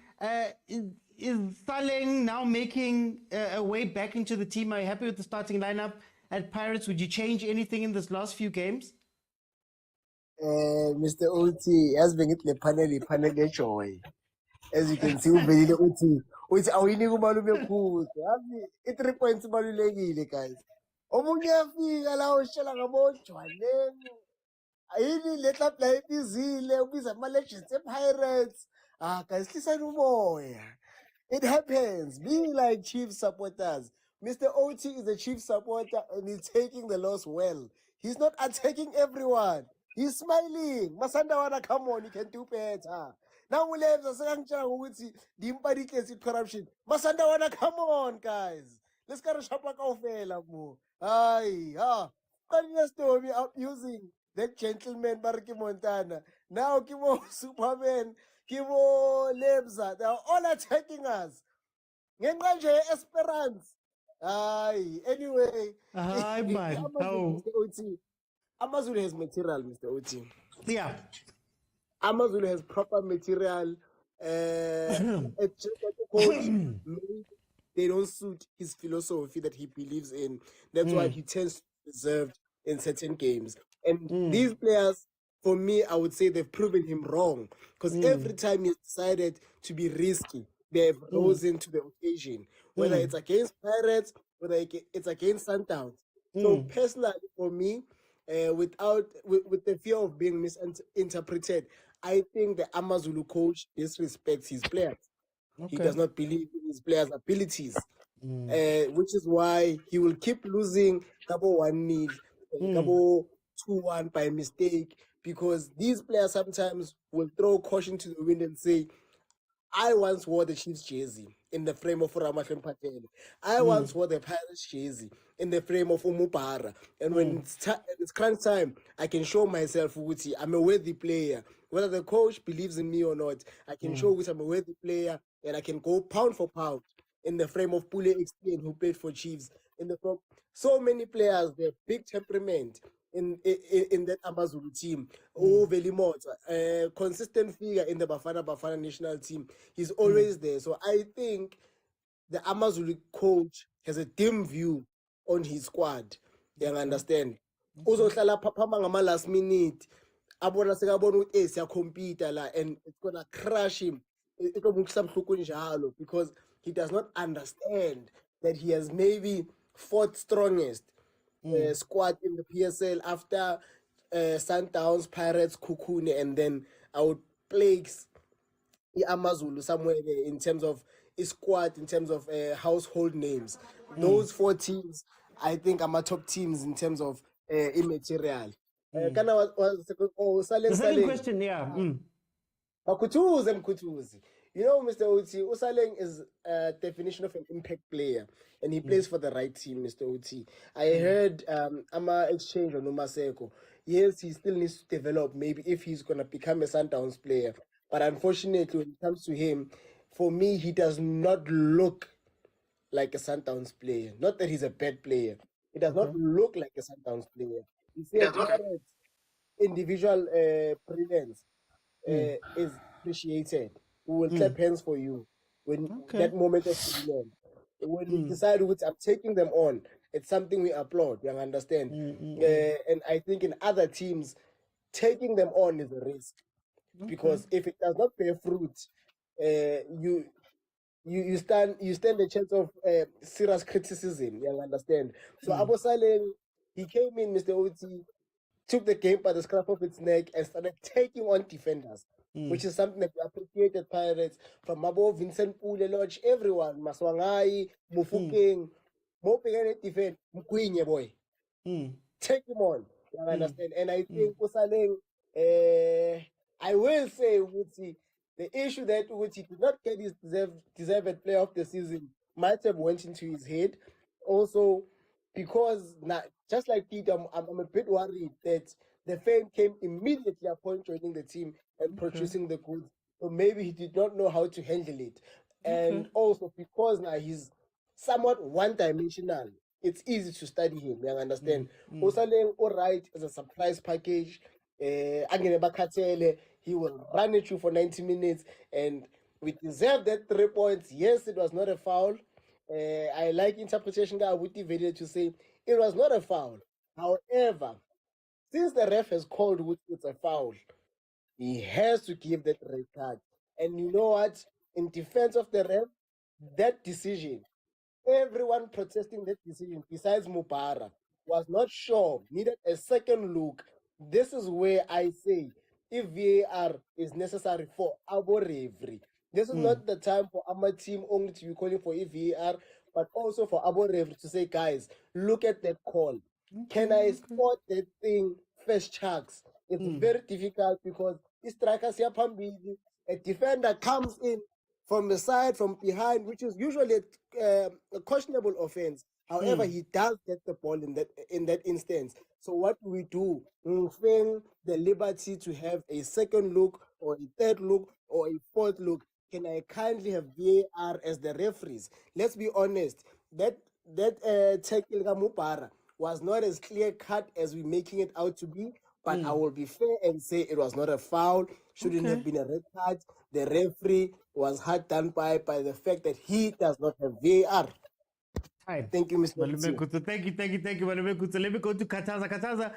G: is Saleng now making a way back into the team? Are you happy with the starting lineup at Pirates? Would you change anything in this last few games?
O: Mr. OT, has been it the panel joy. As you can see, uvelile uthi awuyini kumalume Khutso. Yazi i3 points balulekile guys. Omunye uyafika la ushela ngabojwaneni. Ayini le club la ibizile ubiza ama legends ePirates. Guys, listen umoya. It happens. Being like Chiefs supporters. Mr. OT is a Chiefs supporter and he's taking the loss well. He's not attacking everyone. He's smiling. Masandawana, come on, you can do better. Now we live the corruption. Masandawana, come on, guys. Let's get a shop mo. Aye, story using that gentleman Bariki Montana. Now Kimo Superman, Kimo Lebza. They are all attacking us. Ngenqanje Esperance. Aye, anyway.
G: Aye, man.
O: AmaZulu has material, Mr. OT.
G: Yeah.
O: AmaZulu has proper material. It's just that the coach, they don't suit his philosophy that he believes in. That's why he tends to be reserved in certain games. And these players, for me, I would say they've proven him wrong. Because every time he's decided to be risky, they've risen to the occasion. Whether it's against Pirates, whether it's against Sundowns. So personally, for me, with the fear of being misinterpreted, I think the AmaZulu coach disrespects his players. He does not believe in his players' abilities, which is why he will keep losing Cabo 1-0, Cabo 2-1 by mistake, because these players sometimes will throw caution to the wind and say, I once wore the Chiefs jersey in the frame of Ramahlon Patel. I once wore the Pirates jersey in the frame of Umubara. And when it's crunch time, I can show myself, Uti, I'm a worthy player. Whether the coach believes in me or not, I can show which I'm a worthy player, and I can go pound for pound in the frame of Pule XP, who played for Chiefs. In the frame, so many players, they're big temperament in that Amazulu team. Oh, Velimota, consistent figure in the Bafana national team. He's always there. So I think the Amazulu coach has a dim view on his squad. You understand? Also, Papa last minute. Abona sekabona ukuthi siyacompete la, and it's gonna crush him. Because he does not understand that he has maybe fourth strongest squad in the PSL after Sundowns, Pirates, Kukune, and then I would place Amazulu somewhere there in terms of a squad, in terms of household names. Those 4 teams, I think, are my top teams in terms of immaterial.
G: The second question, yeah.
O: Mkutuzi. You know, Mr. Oti, Usaleng is a definition of an impact player, and he plays for the right team, Mr. Oti. I heard Ama exchange on Umaseko. Yes, he still needs to develop, maybe if he's going to become a Sundowns player. But unfortunately, when it comes to him, for me, he does not look like a Sundowns player. Not that he's a bad player. He does not look like a Sundowns player. You see, individual brilliance is appreciated. We will clap hands for you when that moment of brilliance. When we decide which I'm taking them on, it's something we applaud. You understand? And I think in other teams, taking them on is a risk, because if it does not bear fruit, you stand a chance of serious criticism. You understand? So Abu Saleh, he came in, Mr. Oti, took the game by the scruff of its neck and started taking on defenders, which is something that we appreciated Pirates from Mabo, Vincent Pule, Lodge, everyone, Maswangai, Mufukeng, Mopeng defend, Mkwinye boy. Take him on. You understand? And I think Usaleng, I will say, Wuti, the issue that Wuti did not get his deserved player of the season might have went into his head. Also, because just like Peter, I'm a bit worried that the fame came immediately upon joining the team and producing the goods. So maybe he did not know how to handle it. And also because now he's somewhat one-dimensional, it's easy to study him. You understand? Osaleng, all right, as a surprise package. He will run at you for 90 minutes, and we deserve that 3 points. Yes, it was not a foul. I like interpretation that I would deviate to say it was not a foul. However, since the ref has called it's a foul, he has to give that red card. And you know what? In defense of the ref, that decision, everyone protesting that decision, besides Mubara, was not sure, needed a second look. This is where I say, if VAR is necessary for our referee, this is not the time for our team only to be calling for VAR, but also for our referee to say, guys, look at that call. Can I spot that thing first checks? It's very difficult because a defender comes in from the side, from behind, which is usually a questionable offense. However, he does get the ball in that instance. So what we do, we find the liberty to have a second look or a third look or a fourth look. Can I kindly have VAR as the referees? Let's be honest. That tackle Mubara was not as clear cut as we're making it out to be. But I will be fair and say it was not a foul. Shouldn't have been a red card. The referee was hard done by the fact that he does not have VAR. Thank you, Mr.
G: Malumekutu. Thank you, Malumekutu. Let me go to Kataza. Kataza,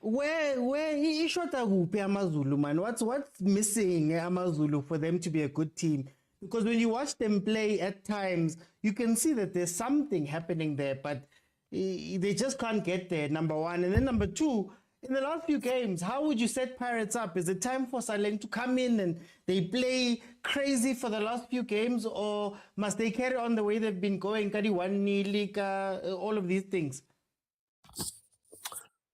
G: where he shot a hoop, Amazulu, man. What's missing, Amazulu, for them to be a good team? Because when you watch them play at times, you can see that there's something happening there, but they just can't get there, number one. And then number two, in the last few games, how would you set Pirates up? Is it time for Saleng to come in and they play crazy for the last few games, or must they carry on the way they've been going? Kadi 1-0, all of these things.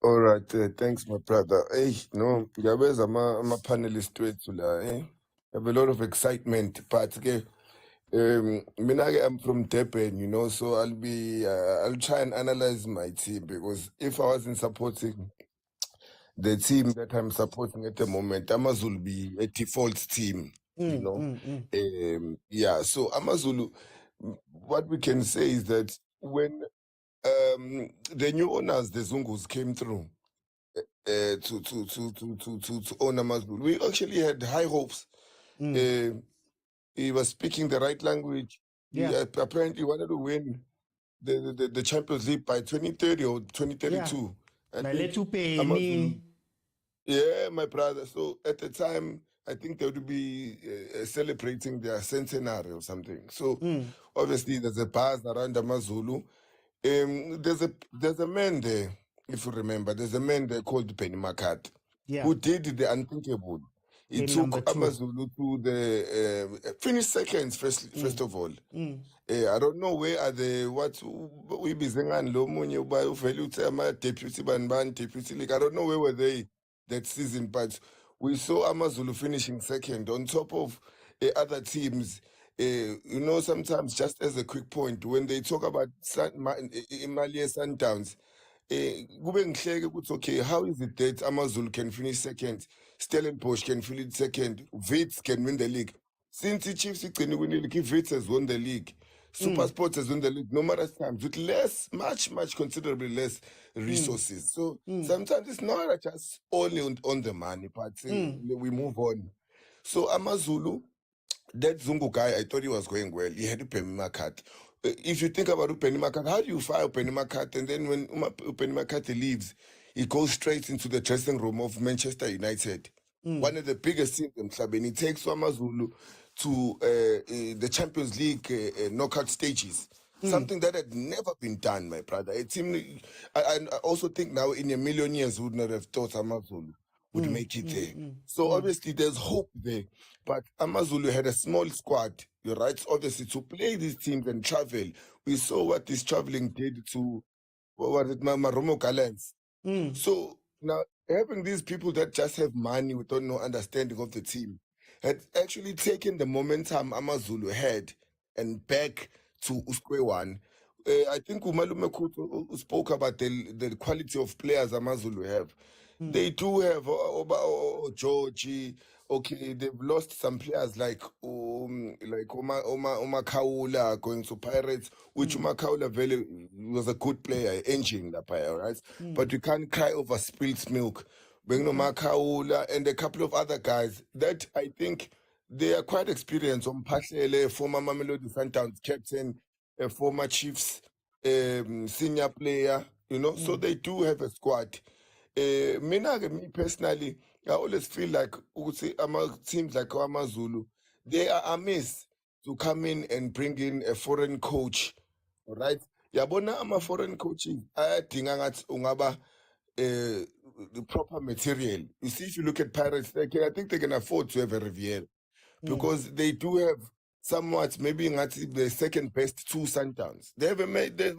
R: All right, thanks, my brother. Hey, no, I'm a panelist to I have a lot of excitement, but I'm from Durban, you know, so I'll try and analyze my team, because if I wasn't supporting the team that I'm supporting at the moment, Amazulu will be a default team, you know. Yeah, so Amazulu, what we can say is that when the new owners, the Zungus, came through to own Amazulu, we actually had high hopes. He was speaking the right language. He apparently wanted to win the Champions League by 2030 or 2032. Yeah, my brother. So at the time, I think they would be celebrating their centenary or something. So obviously, there's a buzz around Amazulu. There's a man there, if you remember. There's a man there called Penny Makat, who did the unthinkable. He took Amazulu to the finished seconds first of all. I don't know where are the what we be saying lo munye uba uvele uthi ama deputy deputy league. I don't know where were they that season, but we saw Amazulu finishing second on top of other teams. You know, sometimes just as a quick point, when they talk about Imali Sundowns, okay, how is it that Amazulu can finish second, Stellenbosch can finish second, Wits can win the league? Since the Chiefs can win the league, Wits has won the league, Supersport has won the league numerous times with much considerably less resources. So sometimes it's not just only on the money, but we move on. So Amazulu, that Zungu guy, I thought he was going well. He had a Penny Makat. If you think about Penny Makat, how do you fire Penny Makat? And then when Penny Makat leaves, he goes straight into the dressing room of Manchester United, one of the biggest teams in club, and he takes Amazulu to the Champions League knockout stages. Something that had never been done, my brother. A team, I also think now in a million years would not have thought Amazulu would make it there. So obviously there's hope there. But Amazulu had a small squad, you're right, obviously, to play these teams and travel. We saw what this traveling did to, what was it, Maromo Gallants. So now having these people that just have money without no understanding of the team had actually taken the momentum Amazulu had and back to Uskwe one. I think Umalume Kutu spoke about the quality of players Amazulu have. They do have Georgie. Okay, they've lost some players like Oma Kaula going to Pirates, which Oma Kaula was a good player, engine the Pirate, right? But you can't cry over spilled milk. Oma Kaula and a couple of other guys that I think they are quite experienced. Pashlele, former Mamelodi Sundowns captain, a former Chiefs senior player, you know, so they do have a squad. Me personally, I always feel like teams like Amazulu, they are amiss to come in and bring in a foreign coach, right? Yabona ama foreign coaches, I think ungaba the proper material. You see, if you look at Pirates, I think they can afford to have a Riviera because they do have somewhat maybe the second best two Sundowns. They have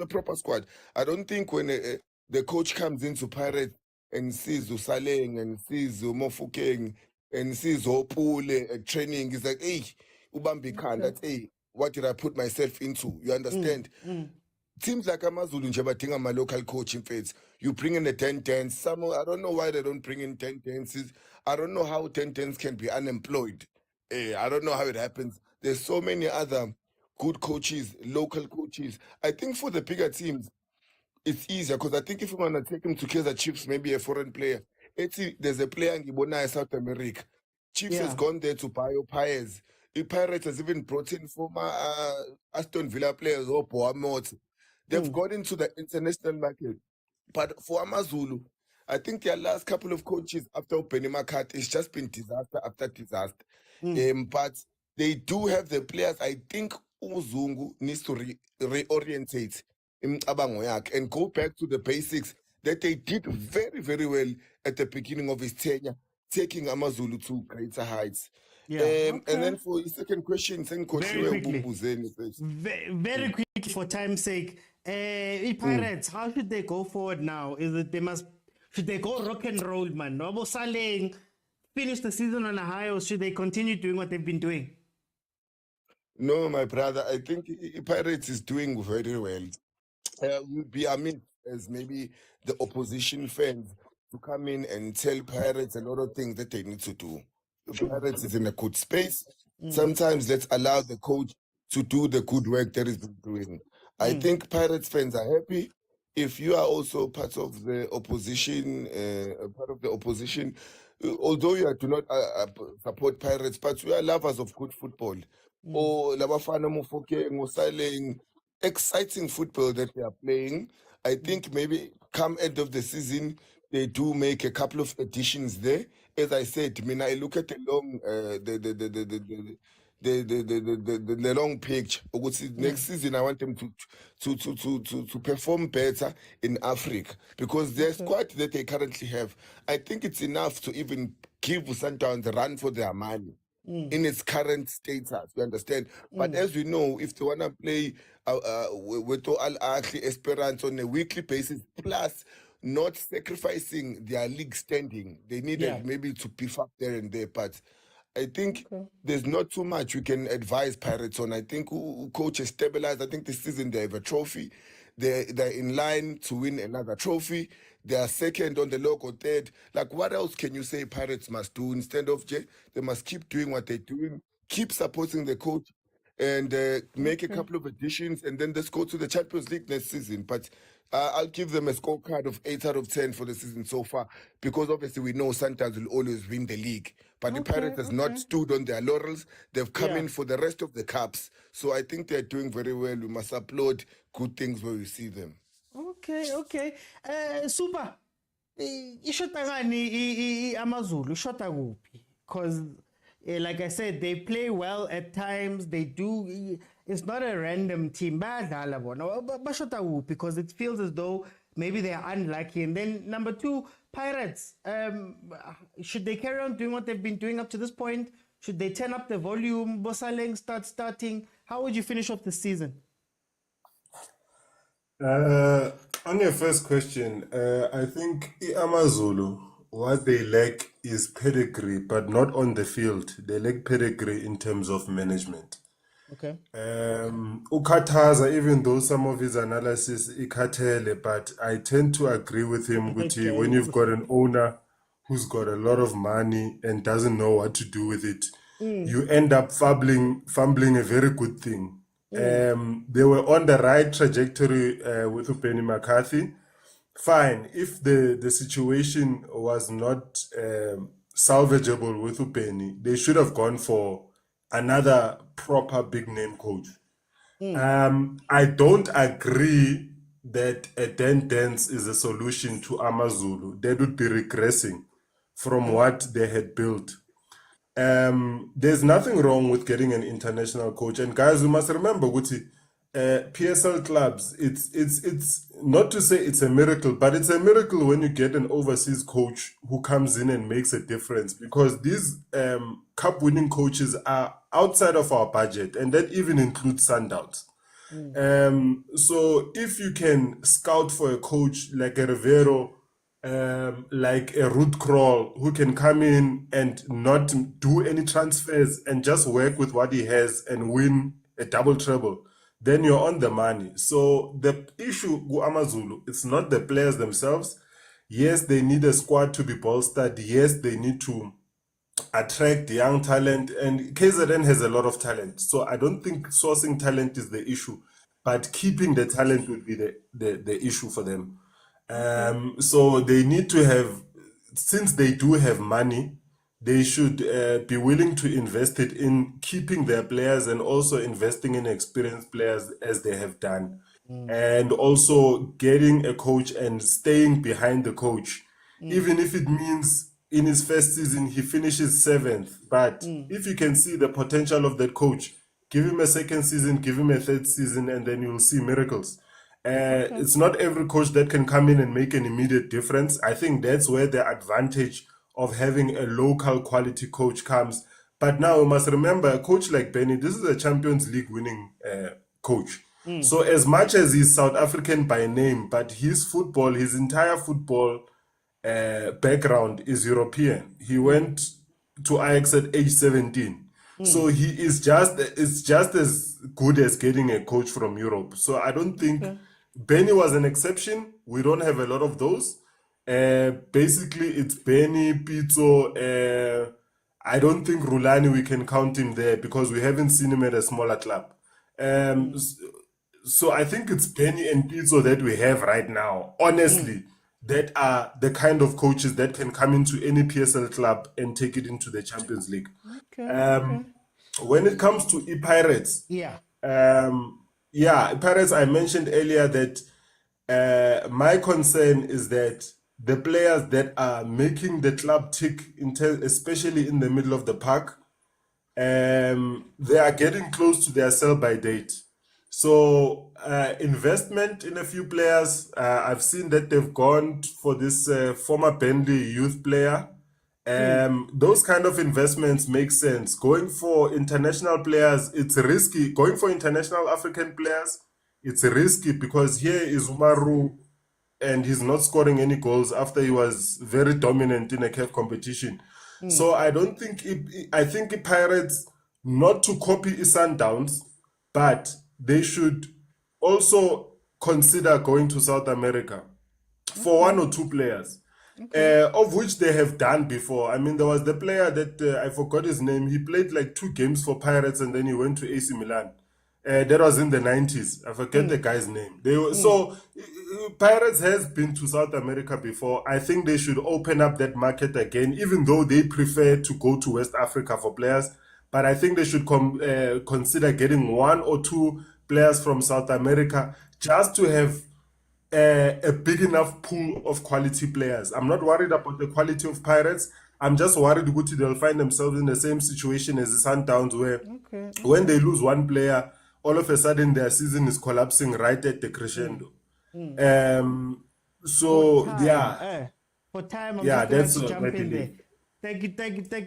R: a proper squad. I don't think when the coach comes into Pirates and sees Usaleng and sees Mofukeng and sees Opule training, he's like, hey, Ubambi Khan, that's hey, what did I put myself into? You understand? Teams like Amazulu Njabatinga, my local coach, in fact, you bring in the 10-10s. Some, I don't know why they don't bring in 10-10s. I don't know how 10-10s can be unemployed. I don't know how it happens. There's so many other good coaches, local coaches. I think for the bigger teams, it's easier because I think if you want to take him to Kaizer Chiefs, maybe a foreign player, there's a player in Gibona, South America. Chiefs has gone there to buy Pirates. The Pirates has even brought in former Aston Villa players or Boamot. They've gone into the international market. But for Amazulu, I think their last couple of coaches after Penny Makat, it's just been disaster after disaster. But they do have the players. I think Uzungu needs to reorientate and go back to the basics that they did very, very well at the beginning of his tenure, taking AmaZulu to greater heights.
G: Yeah.
R: And then for his second question,
G: Very quickly. Very quickly for time's sake. Pirates, how should they go forward now? Should they go rock and roll, man? Nobo Saleng, finish the season on a high, or should they continue doing what they've been doing?
R: No, my brother, I think Pirates is doing very well. Would be amiss as maybe the opposition fans to come in and tell Pirates a lot of things that they need to do. The Pirates is in a good space. Sometimes let's allow the coach to do the good work that he's been doing. I think Pirates fans are happy. If you are also part of the opposition, although you do not support Pirates, but we are lovers of good football. Or labafana Mofokeng, Mosaleng, exciting football that they are playing. I think maybe come end of the season, they do make a couple of additions there. As I said, I mean, I look at the long, the long picture. Next season, I want them to perform better in Africa because their squad that they currently have, I think it's enough to even give Sundowns a run for their money. In its current status, you understand? But as we know, if they want to play with Ahly Esperance on a weekly basis, plus not sacrificing their league standing, they needed maybe to beef up there and there. But I think there's not too much we can advise Pirates on. I think coach has stabilized. I think this season they have a trophy. They're in line to win another trophy. They are second on the log or third. Like, what else can you say Pirates must do instead of they must keep doing what they're doing, keep supporting the coach, and make a couple of additions, and then let's go to the Champions League next season. But I'll give them a scorecard of 8 out of 10 for the season so far, because obviously we know Sundowns will always win the league. But the Pirates has not stood on their laurels. They've come in for the rest of the cups. So I think they're doing very well. We must applaud good things where we see them.
G: Okay. Super. Ishota ngani AmaZulu? Ishota kuphi? Because like I said, they play well at times. They do. It's not a random team. Badala bona. Bashota kuphi? Because it feels as though maybe they are unlucky. And then number 2, Pirates. Should they carry on doing what they've been doing up to this point? Should they turn up the volume? Bosaleng starting. How would you finish off the season?
S: On your first question, I think AmaZulu, what they lack is pedigree, but not on the field. They lack pedigree in terms of management.
G: Okay.
S: Ukataza, even though some of his analysis ikatele, but I tend to agree with him, Guti, when you've got an owner who's got a lot of money and doesn't know what to do with it, you end up fumbling a very good thing. They were on the right trajectory with Upeni McCarthy. Fine, if the situation was not salvageable with Upeni, they should have gone for another proper big name coach. I don't agree that a dance is a solution to AmaZulu. They would be regressing from what they had built. There's nothing wrong with getting an international coach, and guys, we must remember, Guti, PSL clubs, it's not to say it's a miracle, but it's a miracle when you get an overseas coach who comes in and makes a difference, because these cup winning coaches are outside of our budget, and that even includes Sundowns. So if you can scout for a coach like a Rivero, like a Ruth Kroll, who can come in and not do any transfers and just work with what he has and win a double treble, then you're on the money. So the issue with AmaZulu, it's not the players themselves. Yes, they need a squad to be bolstered. Yes, they need to attract young talent, and KZN has a lot of talent. So I don't think sourcing talent is the issue, but keeping the talent would be the issue for them. So they need to have, since they do have money, they should be willing to invest it in keeping their players and also investing in experienced players as they have done. And also getting a coach and staying behind the coach, even if it means in his first season he finishes 7th. But if you can see the potential of that coach, give him a second season, give him a third season, and then you'll see miracles. It's not every coach that can come in and make an immediate difference. I think that's where the advantage of having a local quality coach comes. But now we must remember, a coach like Benny, this is a Champions League winning coach. So as much as he's South African by name, but his entire football background is European. He went to Ajax at age 17. So it's just as good as getting a coach from Europe. So I don't think Benny was an exception. We don't have a lot of those. Basically, it's Benny, Pitso. I don't think Rulani, we can count him there because we haven't seen him at a smaller club. So I think it's Benny and Pitso that we have right now, honestly, that are the kind of coaches that can come into any PSL club and take it into the Champions League. When it comes to Pirates, Pirates, I mentioned earlier that my concern is that the players that are making the club tick, especially in the middle of the park, they are getting close to their sell-by date. So investment in a few players, I've seen that they've gone for this former Bentley youth player. Those kind of investments make sense. Going for international players, it's risky. Going for international African players, it's risky because here is Umaru and he's not scoring any goals after he was very dominant in a CAF competition. So I don't think I think Pirates, not to copy Sundowns, but they should also consider going to South America for one or two players. Of which they have done before. I mean, there was the player that I forgot his name. He played like 2 games for Pirates and then he went to AC Milan. That was in the 90s. I forget the guy's name. So Pirates has been to South America before. I think they should open up that market again, even though they prefer to go to West Africa for players. But I think they should consider getting 1 or 2 players from South America just to have a big enough pool of quality players. I'm not worried about the quality of Pirates. I'm just worried that they'll find themselves in the same situation as the Sundowns, where when they lose one player, all of a sudden their season is collapsing right at the crescendo.
G: For time, I'm just
S: that's
G: going to
S: what
G: jump
S: I
G: in there.
S: believe.
G: Thank you.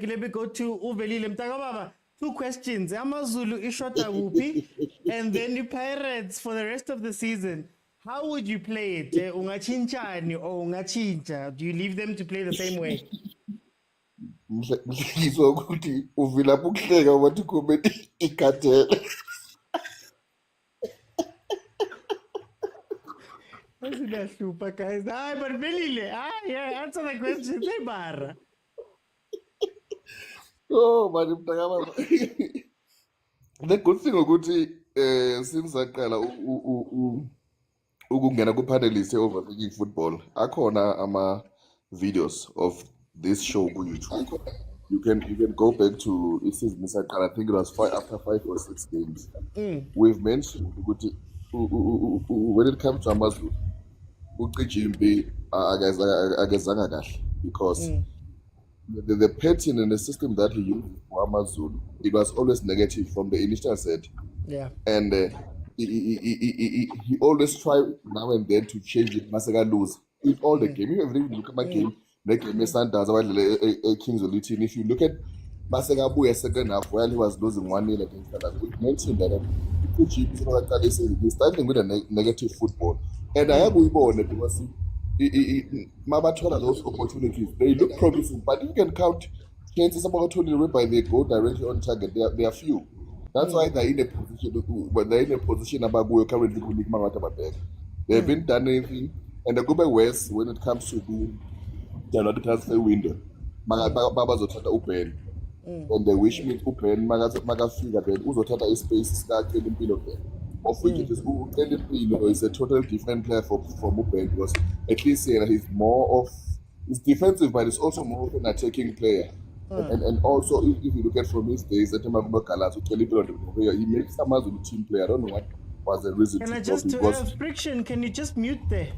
G: Let me go to Uvelile Mtakababa. 2 questions. AmaZulu Ishota Wupi, and then the Pirates for the rest of the season. How would you play it? Ungachinchani or ungachincha? Do you leave them to play the same way?
P: Ngizwa ukuthi uvela ukuhleka wathi komedi ikhathele.
G: Super guys. But Velile, answer the question. Say Barra.
P: Oh, man, the good thing ukuthi since aqala ukungena ku-panelist overthinking football, akhona ama videos of this show ku YouTube. You can go back to season I think it was after 5 or 6 games. We've mentioned when it comes to AmaZulu, uCijimbi akazanga kahle because the pattern and the system that he used for AmaZulu, it was always negative from the initial set. And he always tried now and then to change it. Masega lose in all the game. If you look at my game, the game Sundowns about Kings of Luton. If you look at Masega Buya second half, while he was losing 1-0 against that, we mentioned that he's starting with a negative football. And I agree on it because Mabatwala those opportunities, they look promising, but you can count chances about 20 whereby they go directly on target. They are few. That's why they're in a position. When they're in a position about currently they haven't done anything, and they go by West when it comes to the transfer window. Baba zothatha open, and the wish me open. Magafika then uzothatha space start getting pin of them. Of which it is a totally different player from Upen because at least he's more of he's defensive, but he's also more of an attacking player. And also if you look at from his days at he makes some as a team player. I don't know what was the reason.
G: Can I just Friction? Can you just mute there?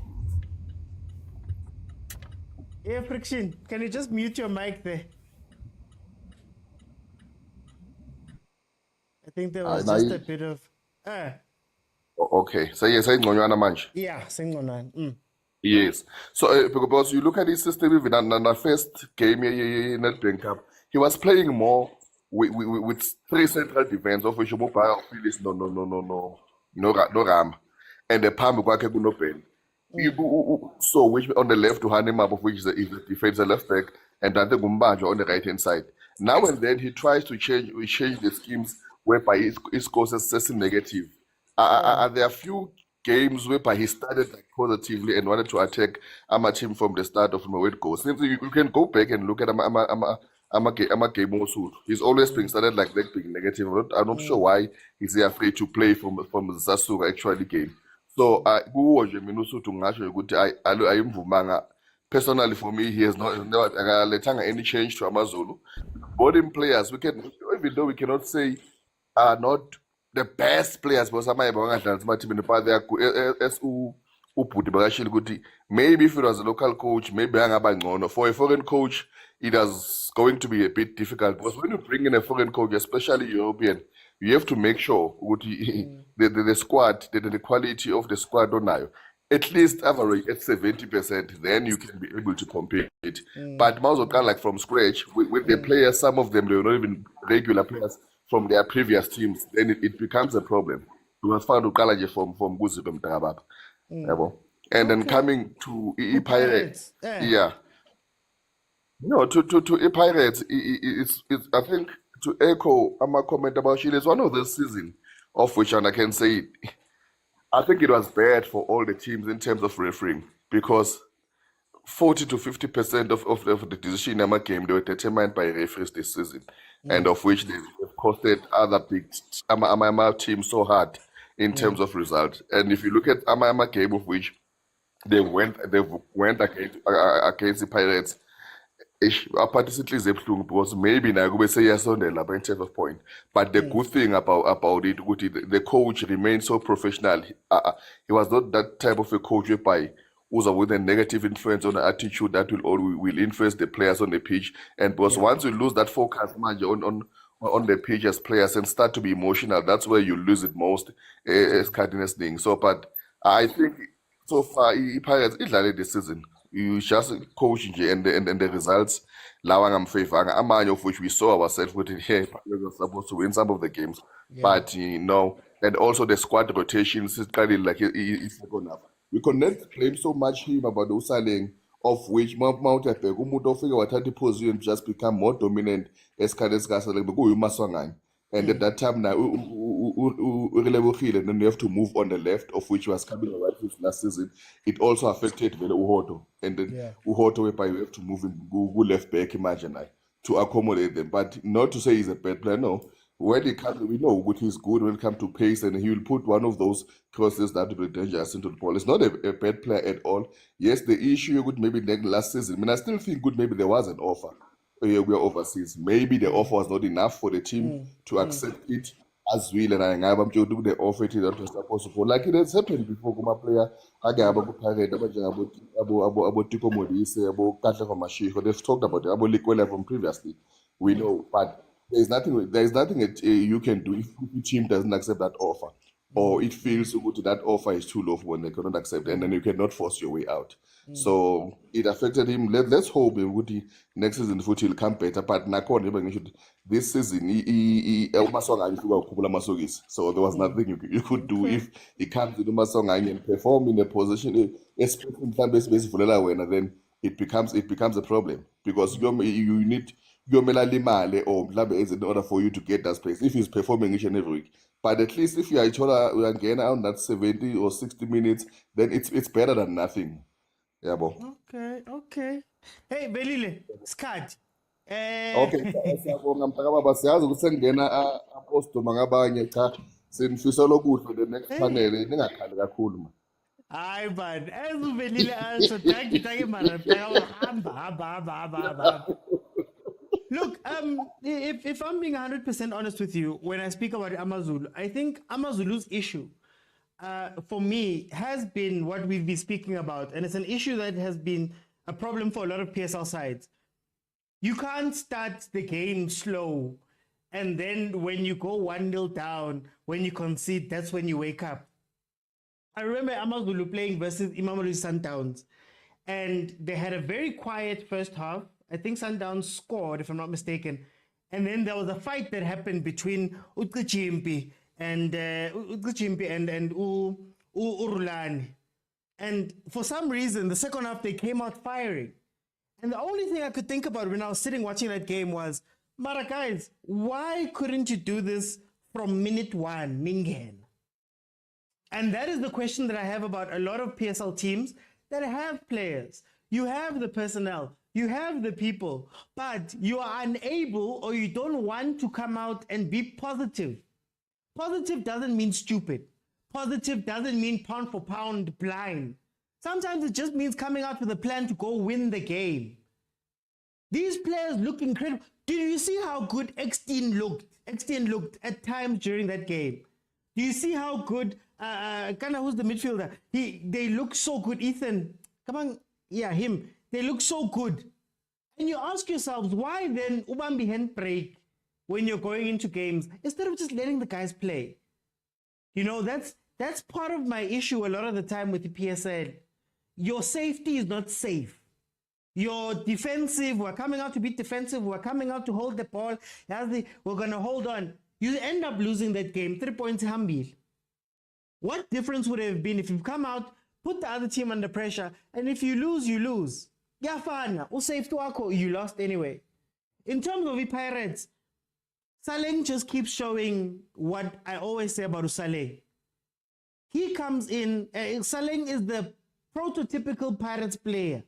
G: Yeah, Friction. Can you just mute your mic there? I think there was just a bit of
P: Okay, so yes, sayingconywana manje.
G: Yeah, sengconan.
P: Yes. So because you look at his system, even in the first game in Nedbank Cup, he was playing more with three central defense, of which Mobile Phyllis no Ram, and the Palm Kwake Gunopen. So which on the left to hand him up, of which is the defense, the left back, and then the Gumbajo on the right hand side. Now and then he tries to change the schemes whereby it scores a negative. There are few games whereby he started like positively and wanted to attack Ama team from the start of where it goes. Since you can go back and look at Ama game also. He's always been started like that being negative. I'm not sure why he's afraid to play from the Sasuga actually game. So personally for me he has not any change to Amazulu. Boarding players we can, even though we cannot say are not the best players, but some but they are as maybe if it was a local coach, maybe for a foreign coach, it is going to be a bit difficult because when you bring in a foreign coach, especially European, you have to make sure the squad, the quality of the squad on now, at least average at 70%, then you can be able to compete. But Mazoka, like from scratch, with the players, some of them, they were not even regular players from their previous teams, then it becomes a problem. We must find Ukalaje from Guzibem Tarabab. And then coming to Pirates, yeah. No, to Pirates, it's I think to echo my comment about Chile, it's one of the season of which, and I can say, I think it was bad for all the teams in terms of refereeing because 40 to 50% of the decision in a game they were determined by referees this season, and of which they've costed other big teams so hard in terms of results. And if you look at Ama game of which they went against the Pirates, particularly Zephlung, because maybe now we say yes on the in terms of point. But the good thing about it, the coach remained so professional. He was not that type of a coach whereby who's with a negative influence on the attitude that will influence the players on the pitch. And because once you lose that focus on the pitch as players and start to be emotional, that's where you lose it most as cardinals thing. So, but I think so far Pirates this season. You just coach and the results. Lawang am favor. Amany of which we saw ourselves with it here. Pirates are supposed to win some of the games, but and also the squad rotations is kind of like it's not enough. We cannot claim so much him about Usaling, of which Motaung CAF position just become more dominant as Kaizer. And at that time now, and then you have to move on the left, of which was coming right with last season. It also affected Uhoto, and then Uhoto whereby you have to move him go left back, imagine to accommodate them. But not to say he's a bad player, no. When he comes, we know what he's good when it comes to pace, and he will put one of those crosses that will be dangerous into the ball. It's not a bad player at all. Yes, the issue good maybe last season. I mean, I still think good maybe there was an offer. We are overseas. Maybe the offer was not enough for the team to accept it as well. And I am to do the offer it that was supposed to. Like it has happened before. Kuma player, they've talked about it. About Likwela from previously. We know, but there's nothing that you can do if the team doesn't accept that offer, or it feels so good that offer is too low when they cannot accept it, and then you cannot force your way out. So it affected him. Let's hope next season he'll come better. But this season so there was nothing you could do if he comes to Masonga and perform in a position, especially then it becomes a problem because you need or in order for you to get that space if he's performing each and every week. But at least if you are again on that 70 or 60 minutes, then it's better than nothing. Yeah, bo.
G: Okay. Hey, Belile, Scott.
P: Okay, siyabonga mphakababa siyazi ukuthi sengena aposto mangabanye cha sinifisa lokuhle the next panel ningakhali kakhulu man.
G: Hayi man, ezubelile also thank you man. Hamba. Look, if I'm being 100% honest with you, when I speak about Amazulu, I think Amazulu's issue, for me, has been what we've been speaking about, and it's an issue that has been a problem for a lot of PSL sides. You can't start the game slow, and then when you go 1-0 down, when you concede, that's when you wake up. I remember Amazulu playing versus Mamelodi Sundowns, and they had a very quiet first half. I think Sundowns scored, if I'm not mistaken. And then there was a fight that happened between Chimpi and Rulani. And for some reason, the second half, they came out firing. And the only thing I could think about when I was sitting watching that game was, Mara guys, why couldn't you do this from minute one, Ningen? And that is the question that I have about a lot of PSL teams that have players. You have the personnel, you have the people, but you are unable or you don't want to come out and be positive. Positive doesn't mean stupid. Positive doesn't mean pound for pound blind. Sometimes it just means coming out with a plan to go win the game. These players look incredible. Did you see how good X-Teen looked? X-Teen looked at times during that game. Do you see how good, who's the midfielder? They look so good. Ethan, come on, yeah, him. They look so good. And you ask yourselves, why then ubambi handbrake when you're going into games instead of just letting the guys play? You know, that's part of my issue a lot of the time with the PSL. Your safety is not safe. You're defensive. We're coming out to be defensive. We're coming out to hold the ball. We're going to hold on. You end up losing that game. 3 points hambil. What difference would it have been if you come out, put the other team under pressure, and if you lose, you lose. Yafana, usafety wako, you lost anyway. In terms of the Pirates, Saleng just keeps showing what I always say about Saleng. He comes in, Saleng is the prototypical Pirates player.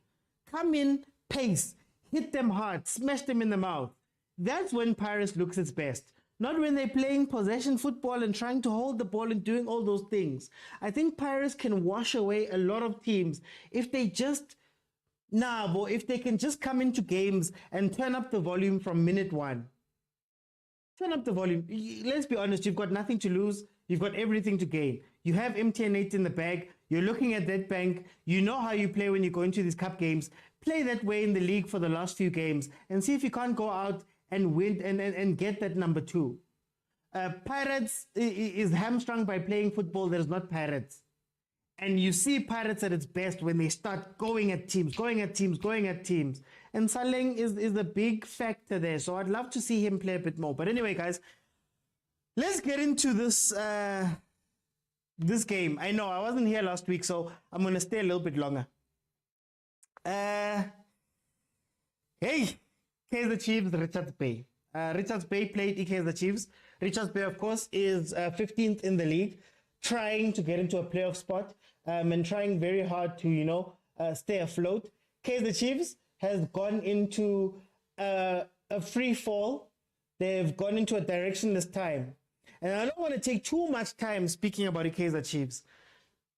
G: Come in, pace, hit them hard, smash them in the mouth. That's when Pirates looks its best. Not when they're playing possession football and trying to hold the ball and doing all those things. I think Pirates can wash away a lot of teams if they just, if they can just come into games and turn up the volume from minute one. Turn up the volume. Let's be honest, you've got nothing to lose. You've got everything to gain. You have MTN8 in the bag. You're looking at Nedbank. You know how you play when you go into these cup games. Play that way in the league for the last few games and see if you can't go out and win and get that number 2. Pirates is hamstrung by playing football that is not Pirates. And you see Pirates at its best when they start going at teams. And Saleng is a big factor there. So I'd love to see him play a bit more. But anyway, guys, let's get into this this game. I know I wasn't here last week, so I'm going to stay a little bit longer. Hey, Kaizer Chiefs, Richards Bay. Richards Bay played Kaizer Chiefs. Richards Bay, of course, is 15th in the league, trying to get into a playoff spot and trying very hard to, stay afloat. Kaizer Chiefs has gone into a free fall. They've gone into a directionless time. And I don't want to take too much time speaking about the Kaizer Chiefs.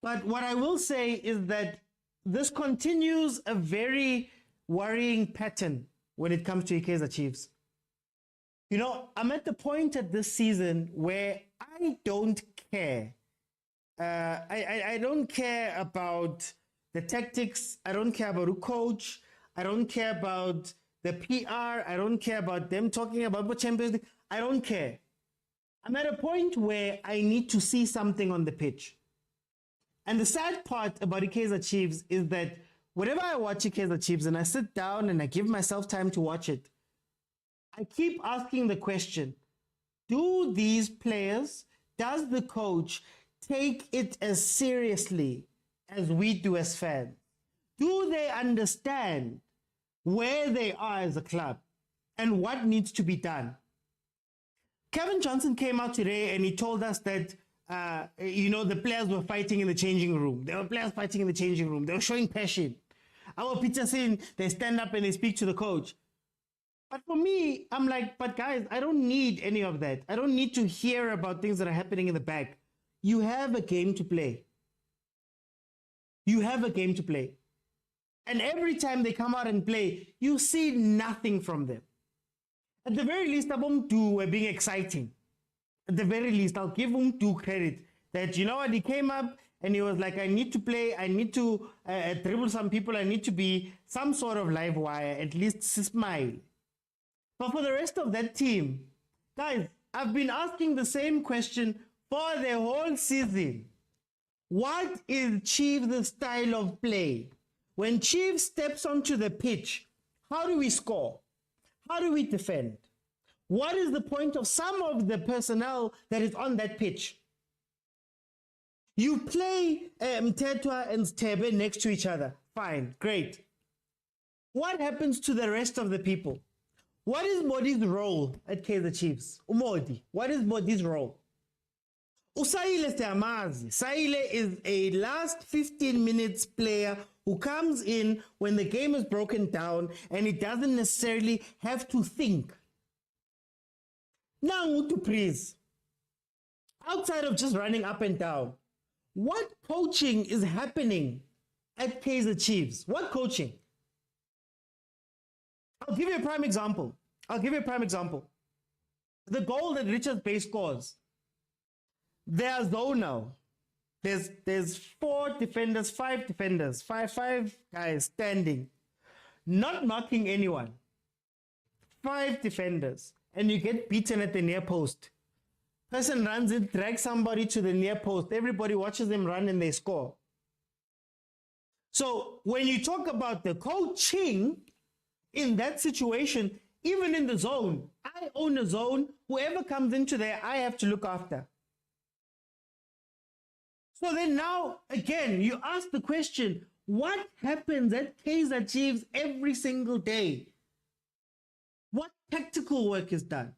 G: But what I will say is that this continues a very worrying pattern when it comes to Kaizer Chiefs. I'm at the point at this season where I don't care. I don't care about the tactics. I don't care about who coach. I don't care about the PR. I don't care about them talking about what Champions League. I don't care. I'm at a point where I need to see something on the pitch. And the sad part about the Kaizer Chiefs is that whenever I watch the Kaizer Chiefs and I sit down and I give myself time to watch it, I keep asking the question, do these players, does the coach take it as seriously as we do as fans? Do they understand where they are as a club and what needs to be done? Kevin Johnson came out today and he told us that, the players were fighting in the changing room. There were players fighting in the changing room. They were showing passion. Our Peter saying they stand up and they speak to the coach. But for me, I'm like, but guys, I don't need any of that. I don't need to hear about things that are happening in the back. You have a game to play. And every time they come out and play, you see nothing from them. At the very least, Abomtu were being exciting. At the very least, I'll give Umtu credit that, he came up and he was like, I need to play, I need to dribble some people, I need to be some sort of live wire, at least smile. But for the rest of that team, guys, I've been asking the same question for the whole season. What is Chiefs' style of play? When Chiefs steps onto the pitch, how do we score? How do we defend? What is the point of some of the personnel that is on that pitch? You play Mtetwa and Stebe next to each other. Fine, great. What happens to the rest of the people? What is Modi's role at Kaizer Chiefs? Umodi, what is Modi's role? Usaile Steamazi. Saile is a last 15 minutes player who comes in when the game is broken down and he doesn't necessarily have to think. Now to please. Outside of just running up and down, what coaching is happening at Kaizer Chiefs? What coaching? I'll give you a prime example. The goal that Richard Bay scores. There's zone now. There's 4 defenders, 5 defenders, five guys standing, not marking anyone. 5 defenders, and you get beaten at the near post. Person runs in, drags somebody to the near post. Everybody watches them run and they score. So when you talk about the coaching in that situation, even in the zone, I own a zone. Whoever comes into there, I have to look after. So then now, again, you ask the question, what happens at Kaizer Chiefs every single day? What tactical work is done?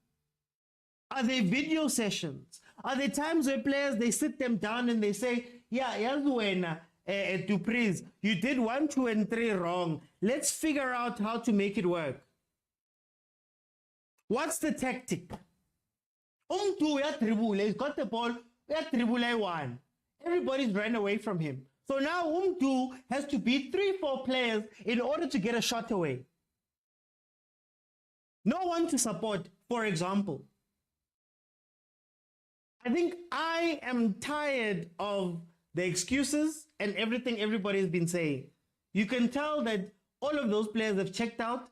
G: Are there video sessions? Are there times where players, they sit them down and they say, yeah, Yazuena, Patrice, you did 1, 2, and 3 wrong. Let's figure out how to make it work. What's the tactic? He's got the ball, one. Everybody's ran away from him. So now Umdu has to beat 3-4 players in order to get a shot away. No one to support, for example. I think I am tired of the excuses and everything everybody's been saying. You can tell that all of those players have checked out.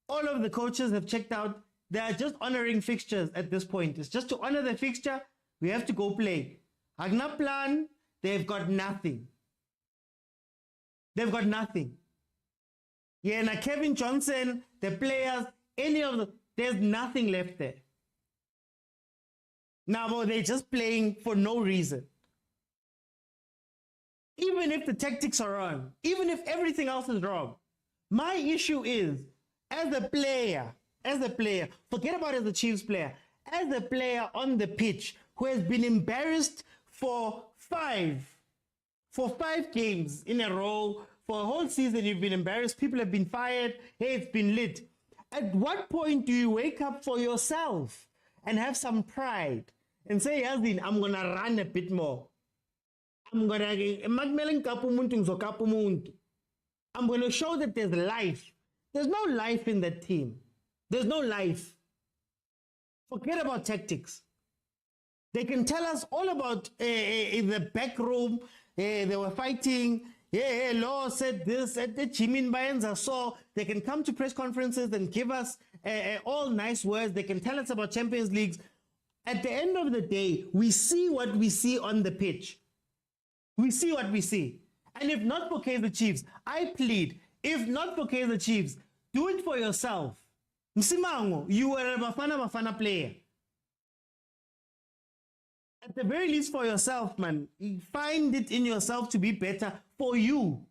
G: All of the coaches have checked out. They are just honoring fixtures at this point. It's just to honor the fixture, we have to go play. Agna plan, they've got nothing. They've got nothing. Yeah, now Kevin Johnson, the players, there's nothing left there. Now they're just playing for no reason. Even if the tactics are wrong, even if everything else is wrong, my issue is, as a player, forget about as a Chiefs player, as a player on the pitch who has been embarrassed for 5 games in a row, for a whole season you've been embarrassed, people have been fired, hey, it's been lit. At what point do you wake up for yourself and have some pride and say, Yazin, I'm going to run a bit more. I'm going to show that there's life. There's no life in that team. There's no life. Forget about tactics. They can tell us all about in the back room, they were fighting. Yeah, Law said this, at the Jimin Bayenza saw. They can come to press conferences and give us all nice words. They can tell us about Champions Leagues. At the end of the day, we see what we see on the pitch. We see what we see. And if not for Kaizer Chiefs, I plead, if not for Kaizer Chiefs, do it for yourself. Msimango, you were a bafana player. At the very least for yourself, man. Find it in yourself to be better for you.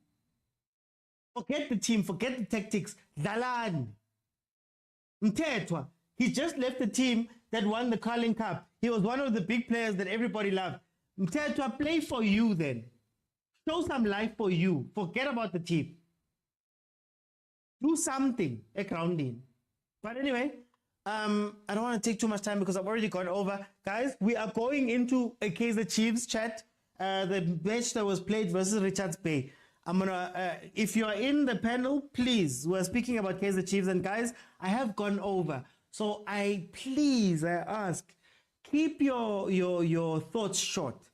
G: Forget the team, forget the tactics. Dalan. Mtetwa, he just left the team that won the Carling Cup. He was one of the big players that everybody loved. Mtetwa, play for you then. Show some life for you. Forget about the team. Do something, a grounding. But anyway, I don't want to take too much time because I've already gone over. Guys, we are going into a Kaizer Chiefs chat. The match that was played versus Richards Bay. I'm gonna, if you are in the panel, please, we're speaking about Kaizer Chiefs. And guys, I have gone over. So I ask, keep your thoughts short.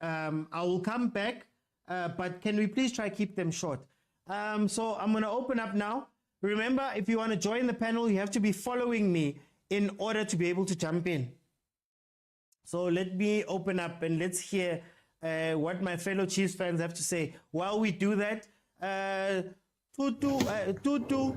G: I will come back, but can we please try keep them short? So I'm gonna open up now. Remember, if you want to join the panel, you have to be following me in order to be able to jump in. So let me open up and let's hear what my fellow Chiefs fans have to say. While we do that, Tutu,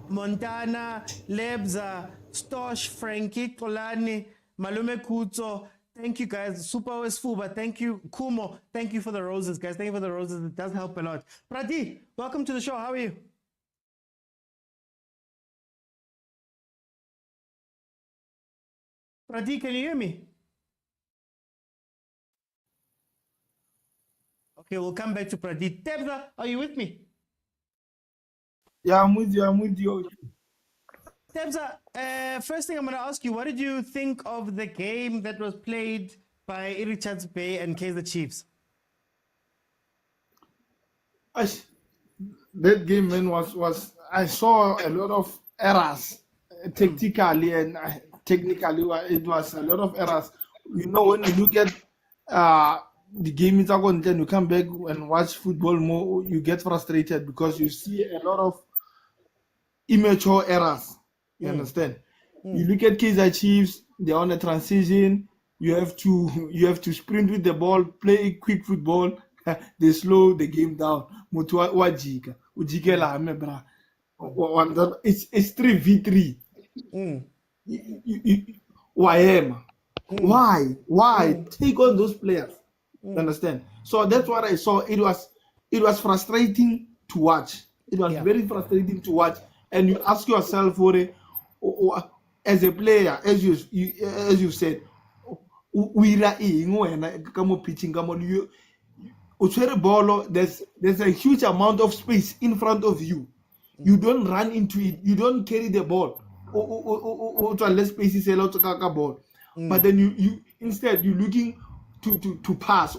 G: Montana, Lebza, Stosh, Frankie, Kolani, Malume Kuto. Thank you guys. Super Westfuba. Thank you. Kumo. Thank you for the roses, guys. Thank you for the roses. It does help a lot. Prati, welcome to the show. How are you? Prati, can you hear me? Okay, we'll come back to Prati. Tebza, are you with me?
J: Yeah, I'm with you.
G: Tebza, first thing I'm going to ask you, what did you think of the game that was played by Richards Bay and Kaizer Chiefs?
J: That game, man, was I saw a lot of errors tactically and technically. It was a lot of errors. You know, when you look at the game is on, then you come back and watch football more, you get frustrated because you see a lot of immature errors. You understand? You look at Kaizer Chiefs, they're on a transition. You have to sprint with the ball, play quick football. They slow the game down. It's 3v3. Why take on those players? You understand? So that's what I saw. It was frustrating to watch. It was very frustrating to watch. And you ask yourself, as a player, as you said, we are pitching. There's a huge amount of space in front of you. You don't run into it. You don't carry the ball. Less space is allowed to ball. But then you instead you're looking to pass.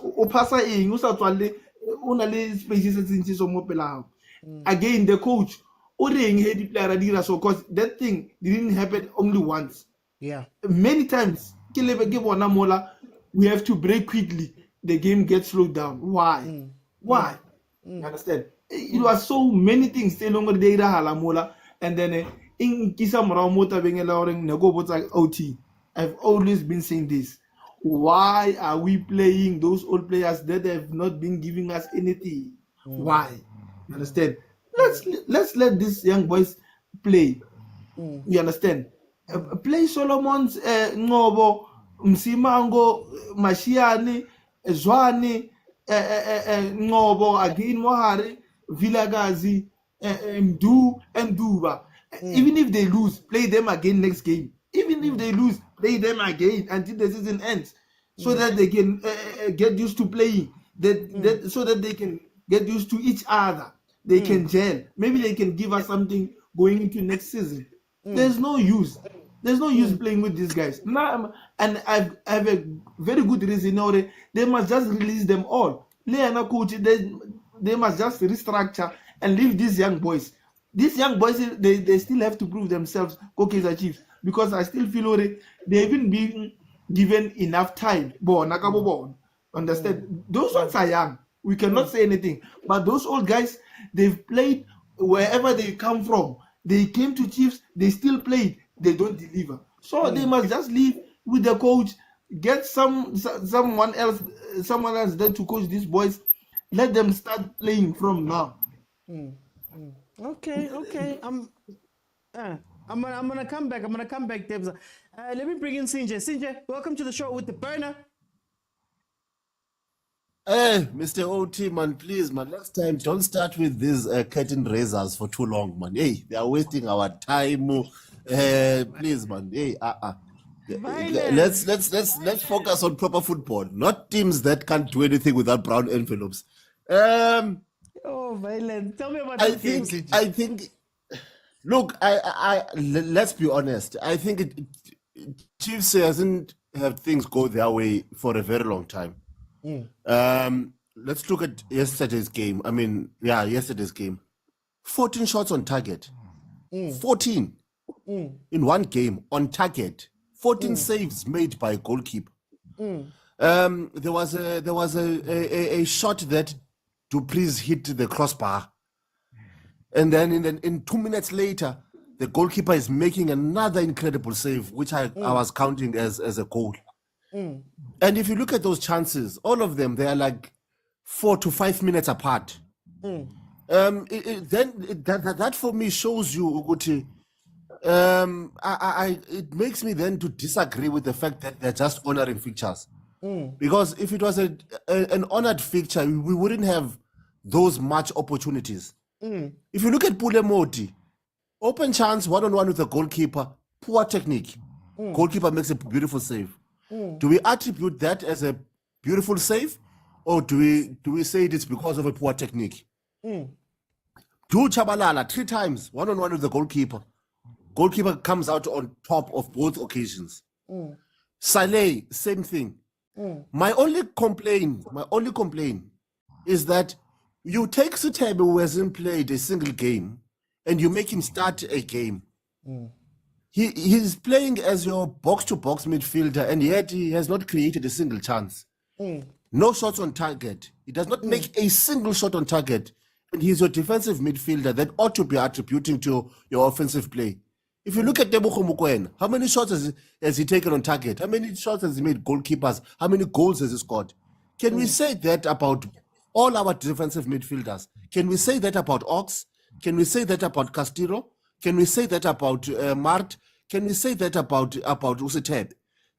J: Again, the coach because that thing didn't happen only once.
G: Yeah.
J: Many times, we have to break quickly. The game gets slowed down. Why? Why? You understand? It was so many things still longer day and then in OT. I've always been saying this. Why are we playing those old players that have not been giving us anything? Why? You understand? Let's let these young boys play. You understand? Play Solomon's Ngobo, Msimango, Mashiani, Zwane, Ngobo, again Mohari, Vilakazi, Mdu, and Duba. Even if they lose, play them again next game. Even if they lose, play them again until the season ends, so that they can get used to playing. So that they can get used to each other. They can gel. Maybe they can give us something going into next season. There's no use. There's no use playing with these guys. Now, and I have a very good reason now. They must just release them all. Coach, they must just restructure and leave these young boys. These young boys, they still have to prove themselves. Kaizer Chiefs, because I still feel they haven't been given enough time. Understand? Those ones are young. We cannot say anything. But those old guys, they've played wherever they come from. They came to Chiefs, they still played. They don't deliver. So they must just leave with the coach, get someone else there to coach these boys. Let them start playing from now.
G: Okay. I'm gonna come back. Debza. Let me bring in Sinje. Sinje, welcome to the show with the burner.
A: Hey, Mr. OT, man, please, man, next time don't start with these curtain raisers for too long, man. Hey, they are wasting our time. Please, man. Hey, let's focus on proper football, not teams that can't do anything without brown envelopes.
G: Oh, violent. Tell me about
A: I think. Look, let's be honest. I think Chiefs hasn't had things go their way for a very long time. Let's look at yesterday's game. Yesterday's game. 14 shots on target. 14 in one game on target. 14 saves made by a goalkeeper. There was a shot that Dupreez hit the crossbar, and then in 2 minutes later, the goalkeeper is making another incredible save, which I was counting as a goal. And if you look at those chances, all of them, they are like 4 to 5 minutes apart. That for me shows you, Uguti, it makes me then to disagree with the fact that they're just honoring fixtures. Because if it was an honored fixture, we wouldn't have those much opportunities. If you look at Pule Moti, open chance, one-on-one with the goalkeeper, poor technique. Goalkeeper makes a beautiful save. Do we attribute that as a beautiful save, or do we say it's because of a poor technique? Do Chabalala 3 times, one-on-one with the goalkeeper. Goalkeeper comes out on top of both occasions. Saleh, same thing. My only complaint is that you take Sutebe, who hasn't played a single game, and you make him start a game. He's playing as your box-to-box midfielder, and yet he has not created a single chance. No shots on target. He does not make a single shot on target. And he's your defensive midfielder that ought to be attributing to your offensive play. If you look at Mokwena, how many shots has he taken on target? How many shots has he made goalkeepers? How many goals has he scored? Can we say that about all our defensive midfielders? Can we say that about Ox? Can we say that about Castillo? Can we say that about Mart? Can we say that about Useteb?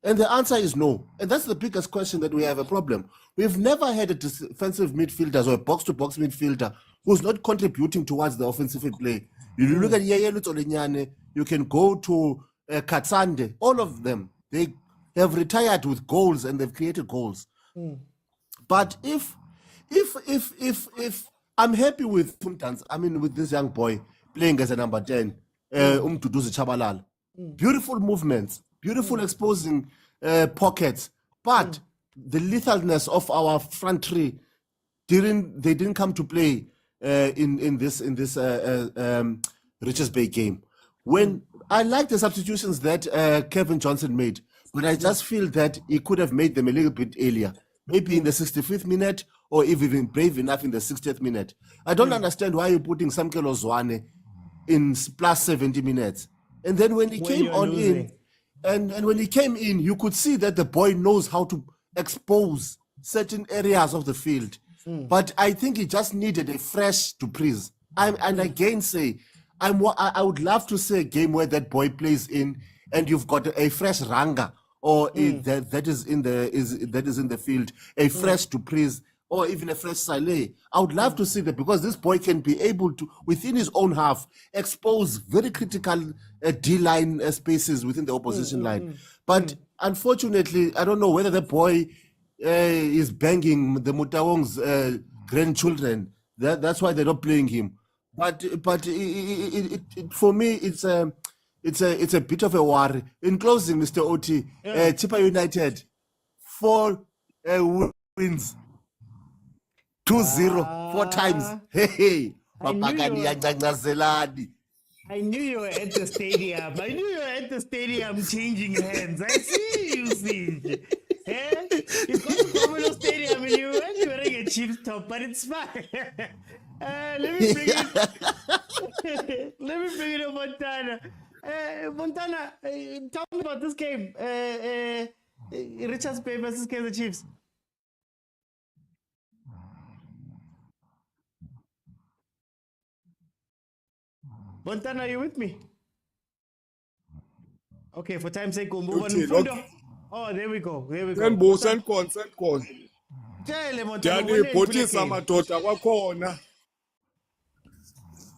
A: And the answer is no. And that's the biggest question that we have a problem. We've never had a defensive midfielder or a box-to-box midfielder who's not contributing towards the offensive play. You look at Yeye Lutsolinyane, you can go to Katsande, all of them, they have retired with goals and they've created goals. But if I'm happy with Sundowns, I mean with this young boy playing as a number 10, Umduduzi Chabalala. Beautiful movements, beautiful exposing pockets, but the lethalness of our front three didn't come to play in this Richards Bay game. When I like the substitutions that Kevin Johnson made, but I just feel that he could have made them a little bit earlier, maybe in the 65th minute or even brave enough in the 60th minute. I don't understand why you're putting Samkelo Zwane in plus 70 minutes. And then when he came on in, and when he came in, you could see that the boy knows how to expose certain areas of the field. But I think he just needed a fresh to breeze. And again say, I would love to see a game where that boy plays in, and you've got a fresh Ranga, or that is in the field, a fresh to breeze, or even a fresh Saleh. I would love to see that, because this boy can be able to, within his own half, expose very critical D-line spaces within the opposition line. But unfortunately, I don't know whether the boy is banging the Motaung's grandchildren. That's why they're not playing him. But for me, it's a bit of a worry. In closing, Mr. Oti, Chippa United, 4 wins. 2-0, 4 times. Hey,
G: I knew you were at the stadium. Changing hands. I see you, see. You've got to Commonwealth Stadium and you went wearing a Chiefs top, but it's fine. Let me bring it to Montana. Montana, tell me about this game. Richards Bay versus Kaizer Chiefs. Montana, are you with me? Okay, for time's sake, we'll move on. Fundo. Oh, there we go.
L: Ndiyaniibhotisa madoda kwakhona.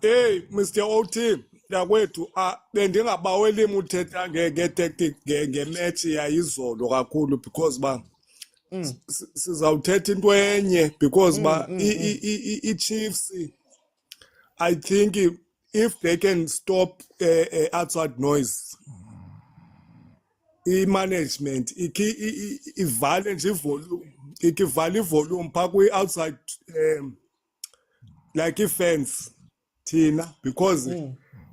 L: Hey, Mr. OT, yakwethu bendingabaweli muthetha nge-tactic nge-match yayizolo kakhulu, because sizawuthetha into enye, because i-Chiefs, I think if they can stop outside noise, i-management ivale nje ivolume, ivale ivolume phaa kwi-outside like i-fence thina, because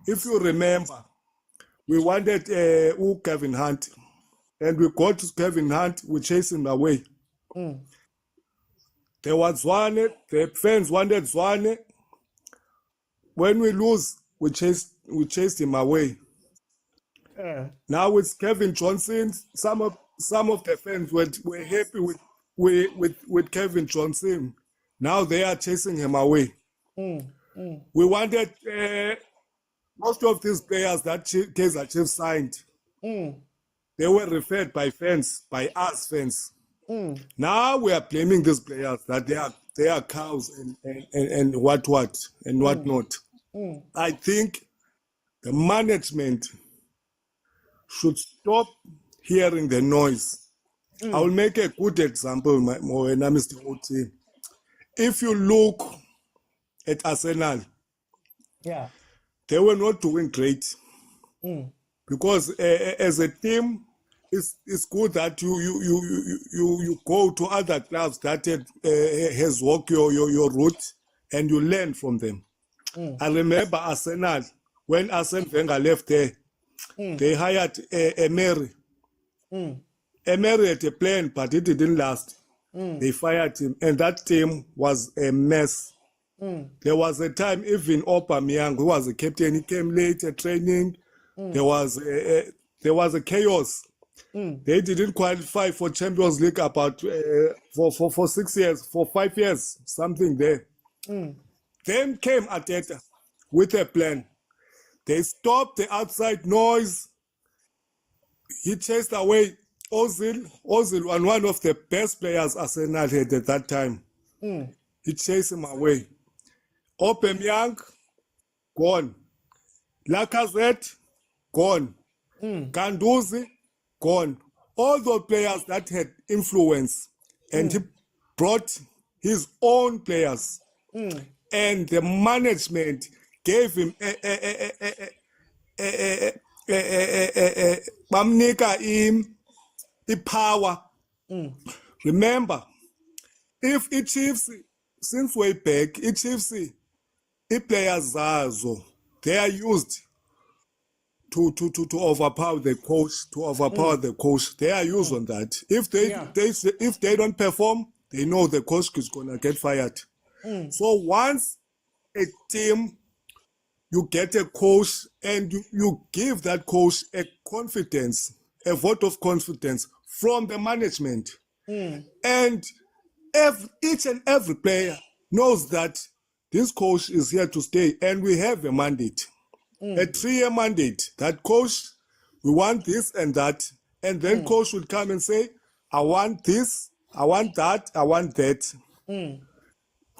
L: if you remember, we wanted Gavin Hunt, and we got to Gavin Hunt, we chased him away. There was Zwane, the fans wanted Zwane. When we lose, we chased him away. Now it's Kevin Johnson. Some some of the fans were happy with Kevin Johnson. Now they are chasing him away. We wanted most of these players that Kaizer Chiefs signed. They were referred by fans, by us fans. Now we are blaming these players that they are cows and what and whatnot. I think the management should stop hearing the noise. I will make a good example, Mokwena, Mr. OT. If you look at Arsenal,
G: Yeah.
L: they were not doing great because as a team, it's good that you go to other clubs that has walked your route and you learn from them. I remember Arsenal, when Arsene Wenger left there, they hired Emery. Emery had a plan, but it didn't last. They fired him, and that team was a mess. There was a time even Aubameyang, who was the captain, he came late at training. There was a chaos. They didn't qualify for Champions League about for 6 years, for 5 years, something there. Then came Arteta with a plan. They stopped the outside noise. He chased away Ozil was one of the best players Arsenal had at that time. He chased him away. Aubameyang, gone. Lacazette, gone. Ganduzi, gone. All those players that had influence, and he brought his own players. And the management gave him the power. Remember, if it Chiefs, since way back, it Chiefs, it players zazo, they are used to overpower the coach, the coach. They are used on that. If they don't perform, they know the coach is gonna get fired. So once a team, you get a coach and you give that coach a confidence, a vote of confidence from the management. And each and every player knows that this coach is here to stay, and we have a mandate, a 3-year mandate. That coach, we want this and that, and then coach will come and say, I want this, I want that, I want that.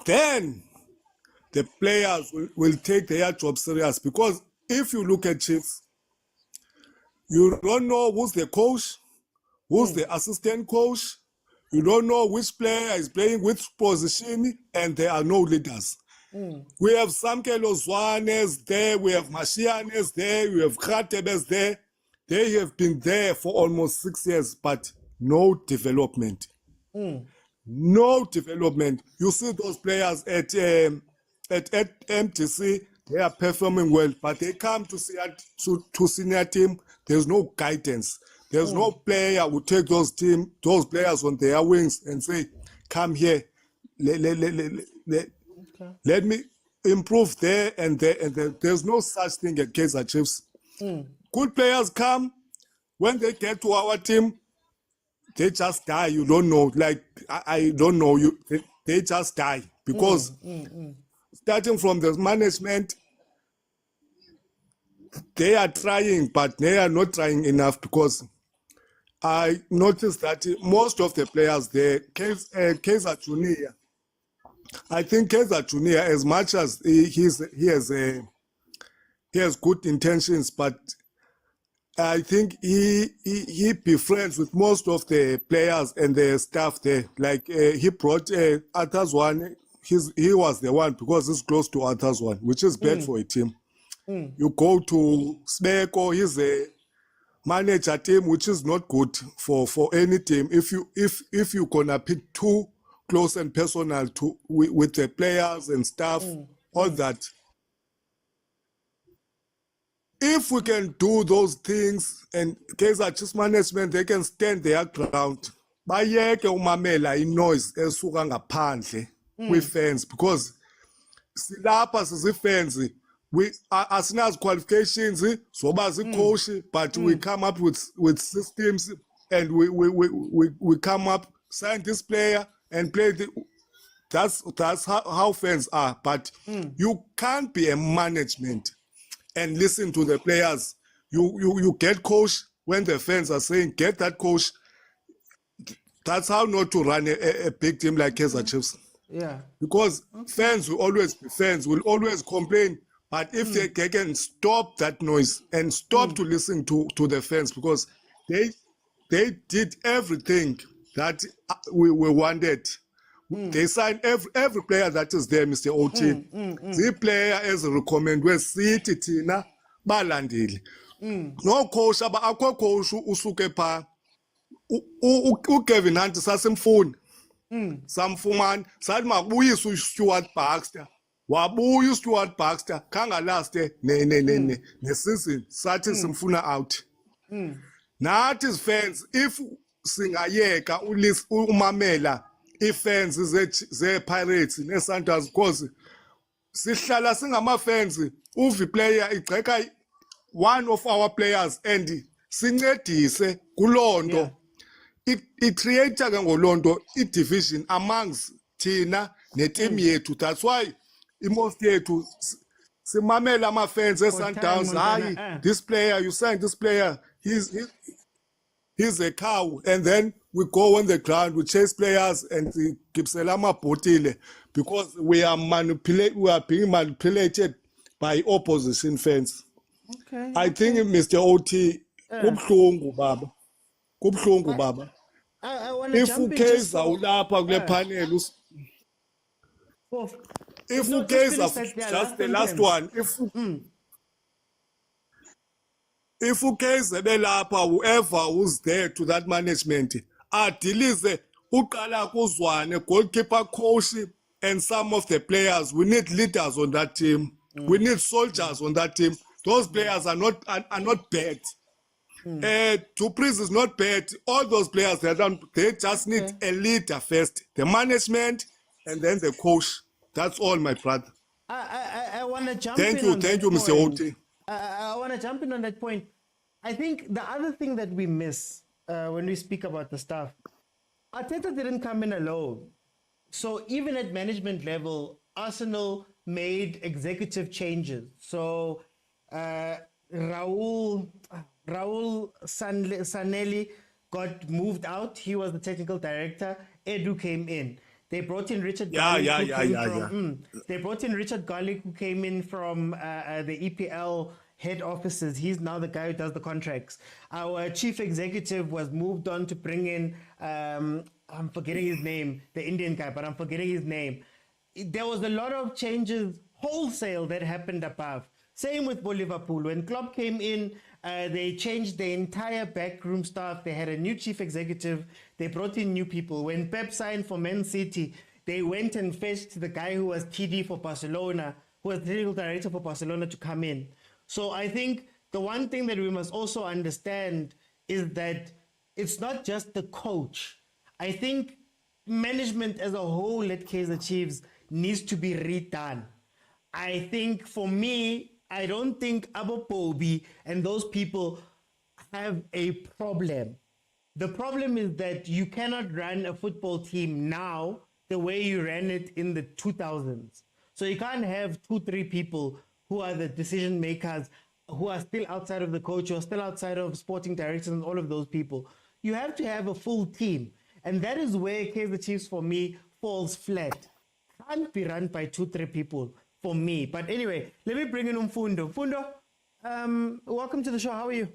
L: Then the players will take their job serious, because if you look at Chiefs, you don't know who's the coach, who's the assistant coach. You don't know which player is playing which position, and there are no leaders. We have Samkelo Zwanes there, we have Mashianes there, we have Khatebes there. They have been there for almost 6 years, but no development. No development. You see those players at MTC, they are performing well, but they come to senior team, there's no guidance. There's no player who take those players on their wings and say, come here, let me improve there and there and there. There's no such thing at Kaizer Chiefs. Good players come, when they get to our team, they just die. You don't know, like, I don't know, they just die. Because starting from the management, they are trying, but they are not trying enough, because I noticed that most of the players there, Kaizer Junior, I think Kaizer Junior, as much as he has good intentions, but I think he befriends with most of the players and the staff there. Like he brought Athazwane, he was the one, because he's close to Athazwane, which is bad for a team. You go to Smeko, he's a manager team, which is not good for any team. If you gonna pick too close and personal with the players and staff, all that. If we can do those things, and Kaizer Chiefs management, they can stand their ground. Bayeke umamela noise esuka ngaphandle with fans, because silapha fans. We asinazi qualifications, sobazi coach, but we come up with systems and we come up, sign this player and play the. That's how fans are. But you can't be a management and listen to the players. You get coach when the fans are saying get that coach. That's how not to run a big team like Kaizer Chiefs.
G: Yeah.
L: Because fans will always be fans, will always complain. But if they can stop that noise and stop to listen to the fans, because they did everything that we wanted. They signed every player that is there, Mr. OT. The player is recommended City Tina balandili. No coach, but akho coach usuke pha. Gavin Hunt sasimfuni. Samfumana sathi makubuyiswe uStuart Baxter. Wabuya uStuart Baxter khangalaste ne-season sathi simfuna out. Nathi as fans, if singayeka umamela i-fans ze-Pirates ne-Sundowns, because sihlala singama-fans, uvi player igceka one of our players and sincedise kuloo nto. It-create ke ngoloo nto i-division amongst thina netim yethu. That's why most yethu simamela ama-fans e-Sundowns, hayi, this player, you signed this player, he's a cow, and then we go on the ground, we chase players and gibsela amabhotile because we are being manipulated by opposition fans.
G: Okay.
L: I think Mr. OT, kubhlungu baba. Kubhlungu baba.
G: I want to
L: If
G: jump in just
L: ukeza
G: for-
L: ulapha kule panel, if
G: No, just
L: ukeza,
G: finish that
L: just the
G: last
L: last
G: sentence.
L: one, if ukeze belapha, whoever who's there to that management, adilize uqala kuzwane, goalkeeper, coach, and some of the players. We need leaders on that team. We need soldiers on that team. Those players are not bad. Dupreez is not bad. All those players, they just need a leader first. The management and then the coach. That's all, my brother.
G: I want to jump
L: Thank
G: in
L: you,
G: on
L: thank
G: that
L: you, Mr.
G: point.
L: Oti.
G: I want to jump in on that point. I think the other thing that we miss when we speak about the staff, Arteta didn't come in alone. So even at management level, Arsenal made executive changes. So Raul Sanelli got moved out. He was the technical director. Edu came in. They brought in Richard Garlick. They brought in Richard Garlick, who came in from the EPL head offices. He's now the guy who does the contracts. Our chief executive was moved on to bring in, I'm forgetting his name, the Indian guy, but I'm forgetting his name. There was a lot of changes wholesale that happened above. Same with Liverpool. When Klopp came in, they changed the entire backroom staff. They had a new chief executive. They brought in new people. When Pep signed for Man City, they went and fetched the guy who was TD for Barcelona, who was the technical director for Barcelona, to come in. So I think the one thing that we must also understand is that it's not just the coach. I think management as a whole at Kaizer Chiefs needs to be redone. I think for me, I don't think Abo Pobi and those people have a problem. The problem is that you cannot run a football team now the way you ran it in the 2000s. So you can't have 2-3 people who are the decision makers, who are still outside of the coach, or still outside of sporting directors and all of those people. You have to have a full team. And that is where Kaizer Chiefs, for me, falls flat. Can't be run by 2-3 people for me. But anyway, let me bring in Umfundo. Fundo, welcome to the show. How are you?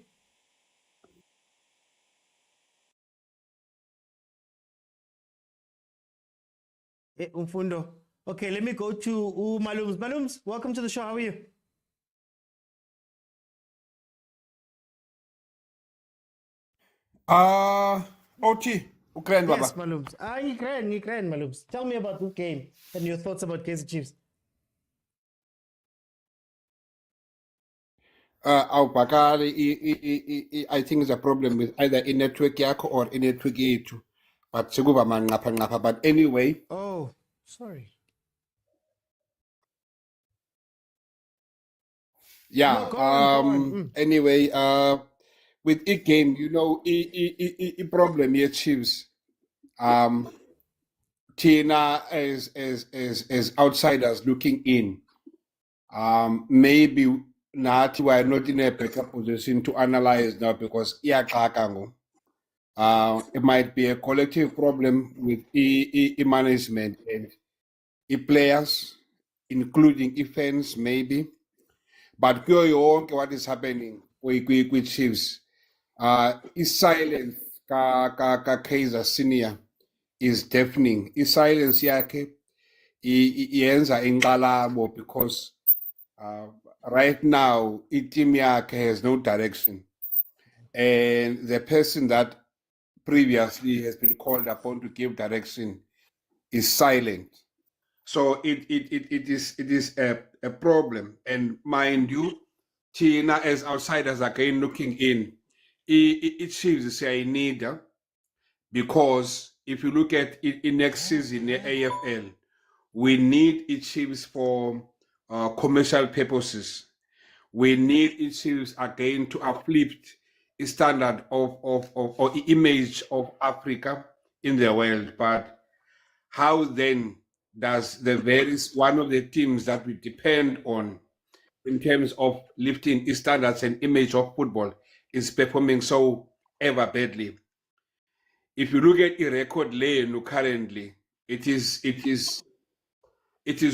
G: Hey, Umfundo. Okay, let me go to Malums. Malums, welcome to the show. How are you?
T: OT, Ukraine, Baba.
G: Yes, Malums. Ukraine, Malums. Tell me about this game and your thoughts about Kaizer Chiefs.
T: Awubhakali, I think there's a problem with either in network yakho or in network yethu. But sekuba manqapha. But anyway,
G: Oh, sorry.
T: yeah.
G: No, go on.
T: Anyway, with a game, you know, a problem here, Chiefs. Tina as outsiders looking in. Maybe not we are not in a better position to analyze now because it might be a collective problem with management and players, including fans maybe. But what is happening with Chiefs, is silence Kaizer Senior is deafening. Is silence yakhe iyenza inqalabo because right now team yakhe has no direction, and the person that previously has been called upon to give direction is silent. So it is a problem. And mind you, Tina as outsiders again looking in, it seems to say need, because if you look at it in next season, the AFL, we need it Chiefs for commercial purposes. We need it Chiefs again to uplift the standard of or image of Africa in the world. But how then does the various one of the teams that we depend on in terms of lifting its standards and image of football is performing so ever badly? If you look at the record lane currently, it is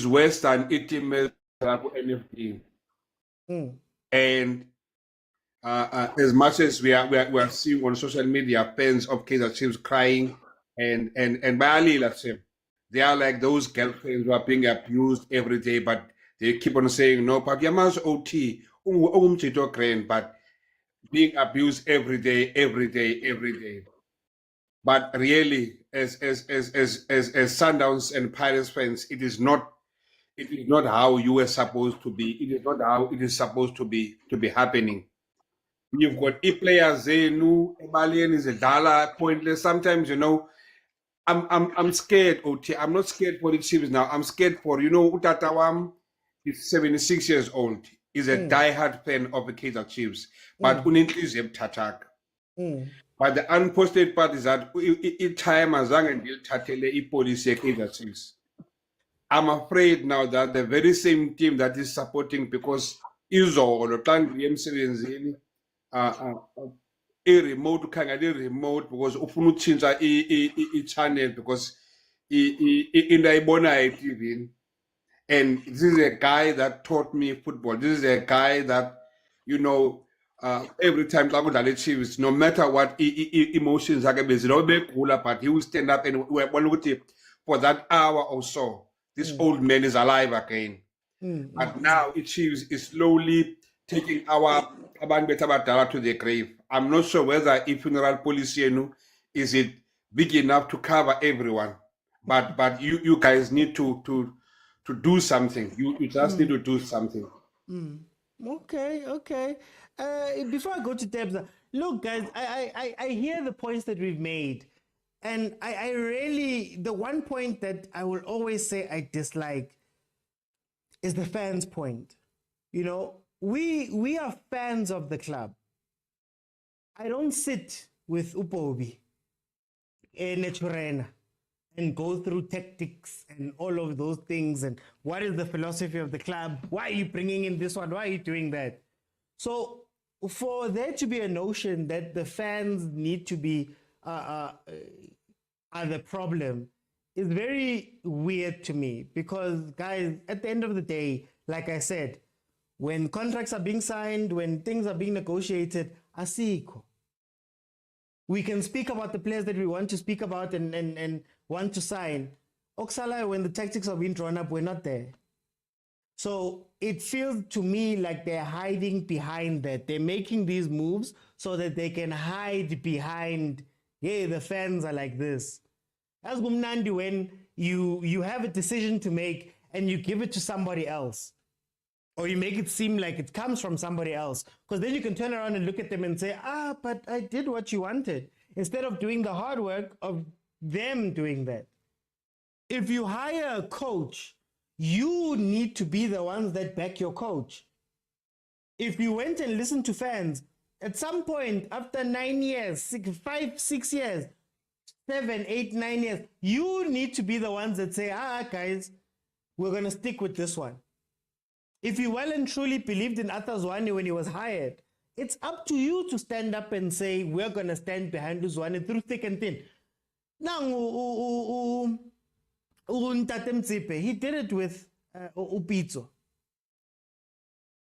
T: worse than NFD. And as much as we are seeing on social media fans of Kaizer Chiefs crying and by Ahly, let's say, they are like those girlfriends who are being abused every day, but they keep on saying no, but Yaman's OT, but being abused every day. But really, as Sundowns and Pirates fans, it is not how you were supposed to be. It is not how it is supposed to be happening. You've got players there, Ebalian is a dollar pointless. Sometimes, you know, I'm scared, OT. I'm not scared for the Chiefs now. I'm scared for, you know, Utatawam is 76 years old. He's a diehard fan of the Kaizer Chiefs. But unintliziyo tatak. But the unposted part is that time azange ndilithathele ipolicy yeKaizer Chiefs. I'm afraid now that the very same team that is supporting, because izolo xa ndiye emsebenzini remote ukhangela remote because ufuna utshintsha i-channel because into ayibonayo eTV. And this is a guy that taught me football. This is a guy that, you know, every time I go to the Chiefs, no matter what emotions are going to be, but he will stand up and for that hour or so, this old man is alive again. But now it Chiefs is slowly taking our Abanbetabadala to the grave. I'm not sure whether a funeral policy is it big enough to cover everyone. But you guys need to do something. You just need to do something.
G: Okay. Before I go to Debs, look, guys, I hear the points that we've made, and I really, the one point that I will always say I dislike is the fans' point. You know, we are fans of the club. I don't sit with Upobi and Naturena and go through tactics and all of those things and what is the philosophy of the club? Why are you bringing in this one? Why are you doing that? So for there to be a notion that the fans need to be are the problem is very weird to me, because guys, at the end of the day, like I said, when contracts are being signed, when things are being negotiated, asiko. We can speak about the players that we want to speak about and want to sign. Oksala, when the tactics are being drawn up, we're not there. So it feels to me like they're hiding behind that. They're making these moves so that they can hide behind, yeah, the fans are like this. As Gumnandi, when you have a decision to make and you give it to somebody else, or you make it seem like it comes from somebody else, because then you can turn around and look at them and say, but I did what you wanted, instead of doing the hard work of them doing that. If you hire a coach, you need to be the ones that back your coach. If you went and listened to fans, at some point, after 9 years, 6 years, 7, 8, 9 years, you need to be the ones that say, guys, we're going to stick with this one. If you well and truly believed in Arthur Zwane when he was hired, it's up to you to stand up and say, we're going to stand behind Zwane through thick and thin. Now, Ntate Motsepe, he did it with Pitso.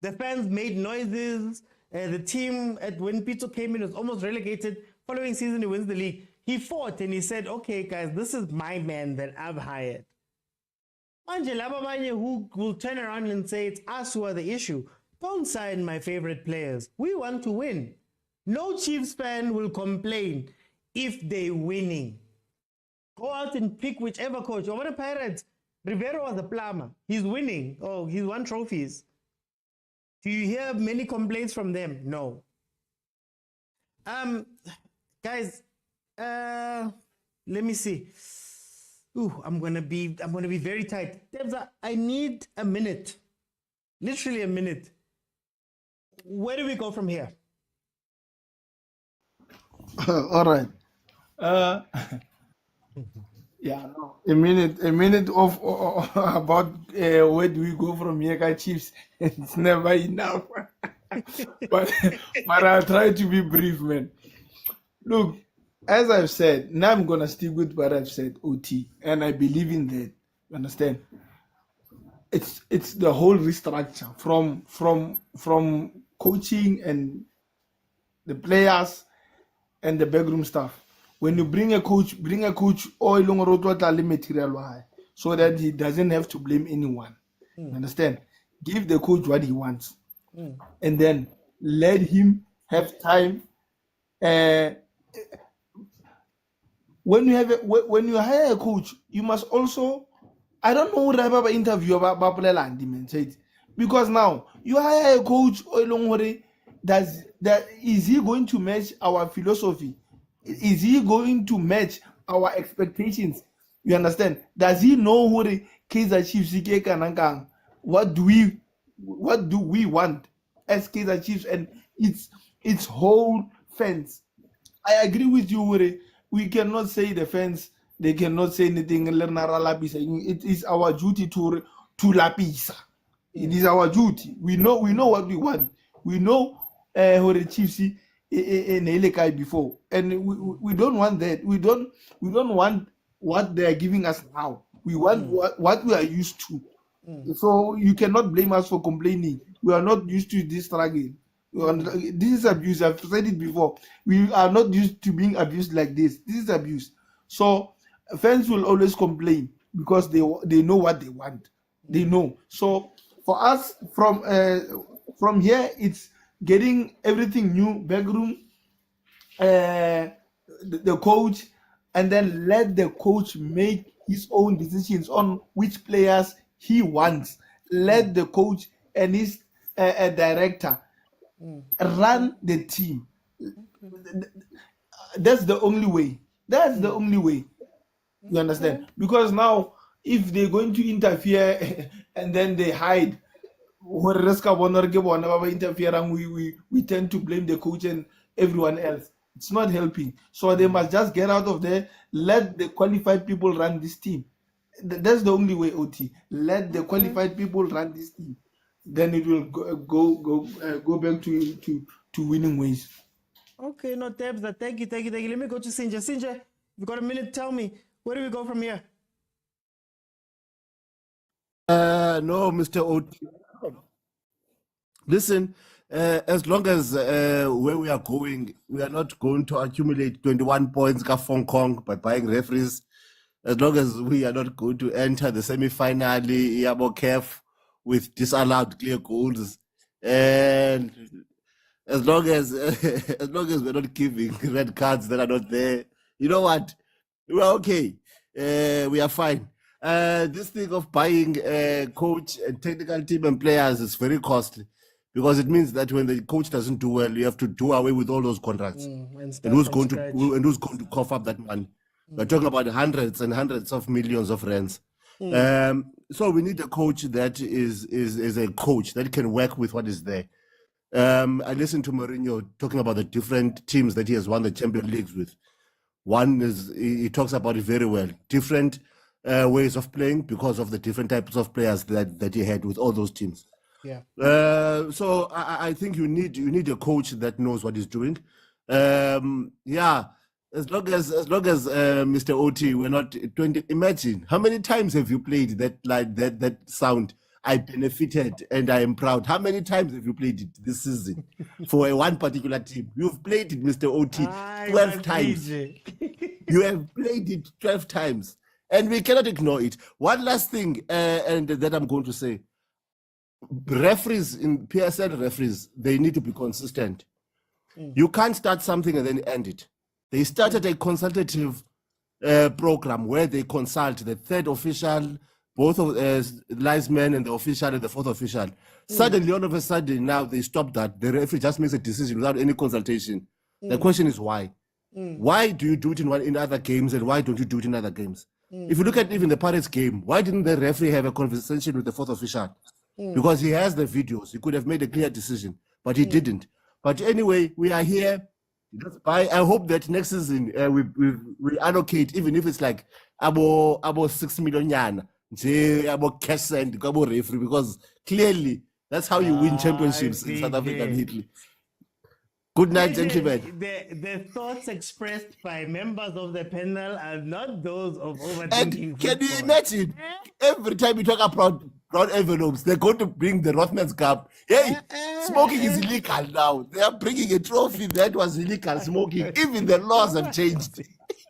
G: The fans made noises. The team, when Pitso came in, was almost relegated. Following season, he wins the league. He fought and he said, okay, guys, this is my man that I've hired. Manje laba abanye who will turn around and say it's us who are the issue. Don't sign my favorite players. We want to win. No Chiefs fan will complain if they're winning. Go out and pick whichever coach. Over the Pirates, Rivero was a plumber. He's winning. Oh, he's won trophies. Do you hear many complaints from them? No. Guys, let me see. Ooh, I'm gonna be very tight. Debza, I need a minute. Literally a minute. Where do we go from here?
N: All right. Yeah, no. A minute of about where do we go from here, Kaizer Chiefs? It's never enough. but I'll try to be brief, man. Look, as I've said, now I'm gonna stick with what I've said, OT, and I believe in that. You understand? It's the whole restructure from coaching and the players and the backroom staff. When you bring a coach or material so that he doesn't have to blame anyone. You understand? Give the coach what he wants, and then let him have time. When you hire a coach, you must also, I don't know what I interview about man said, because now you hire a coach is he going to match our philosophy? Is he going to match our expectations? You understand? Does he know who the Kaizer Chiefs are? What do we want as Kaizer Chiefs and its whole fans? I agree with you, Uri. We cannot say the fans, they cannot say anything. It is our duty to lapisa. It is our duty. We know what we want. We know who the Chiefs before, and we don't want that. We don't want what they are giving us now. We want what we are used to. So you cannot blame us for complaining. We are not used to this struggle. This is abuse. I've said it before. We are not used to being abused like this. This is abuse. So fans will always complain because they know what they want. They know. So for us, from here, it's getting everything new, backroom, the coach, and then let the coach make his own decisions on which players he wants. Let the coach and his director run the team. That's the only way. That's the only way. You understand? Because now, if they're going to interfere and then they hide, we tend to blame the coach and everyone else. It's not helping. So they must just get out of there. Let the qualified people run this team. That's the only way, OT. Let the qualified people run this team. Then it will go back to winning ways.
G: Okay, no, Debza, thank you. Let me go to Sinja. Sinja, you've got a minute. Tell me, where do we go from here?
A: No, Mr. OT. Listen, as long as where we are going, we are not going to accumulate 21 points Hong Kong by buying referees. As long as we are not going to enter the semi-final, CAF with disallowed clear goals, and as long as we're not giving red cards that are not there, you know what? We are okay. We are fine. This thing of buying coach and technical team and players is very costly, because it means that when the coach doesn't do well, you have to do away with all those contracts. And who's going to cough up that money? We're talking about hundreds and hundreds of millions of rands. So we need a coach that is a coach that can work with what is there. I listened to Mourinho talking about the different teams that he has won the Champions Leagues with. One is, he talks about it very well, different ways of playing because of the different types of players that he had with all those teams.
G: Yeah.
A: So I think you need a coach that knows what he's doing. Yeah, as long as Mr. OT, we're not 20. Imagine how many times have you played that sound? I benefited and I am proud. How many times have you played it this season for one particular team? You've played it, Mr. OT, 12 times. You have played it 12 times, and we cannot ignore it. One last thing, and that I'm going to say. Referees in PSL referees, they need to be consistent. You can't start something and then end it. They started a consultative program where they consult the third official, both of linesmen and the official and the fourth official. Suddenly, all of a sudden, now they stop that. The referee just makes a decision without any consultation. The question is why? Why do you do it in other games and why don't you do it in other games? If you look at even the Pirates game, why didn't the referee have a conversation with the fourth official? Because he has the videos. He could have made a clear decision, but he didn't. But anyway, we are here. I hope that next season we allocate, even if it's like about 6 million yan, about cash and referee, because clearly that's how you win championships in South Africa and Italy. Good night, gentlemen.
G: The thoughts expressed by members of the panel are not those of overthinking.
A: And can you imagine? Every time we talk about brown envelopes, they're going to bring the Rothmans Cup. Hey, smoking is illegal now. They are bringing a trophy that was illegal smoking. Even the laws have changed.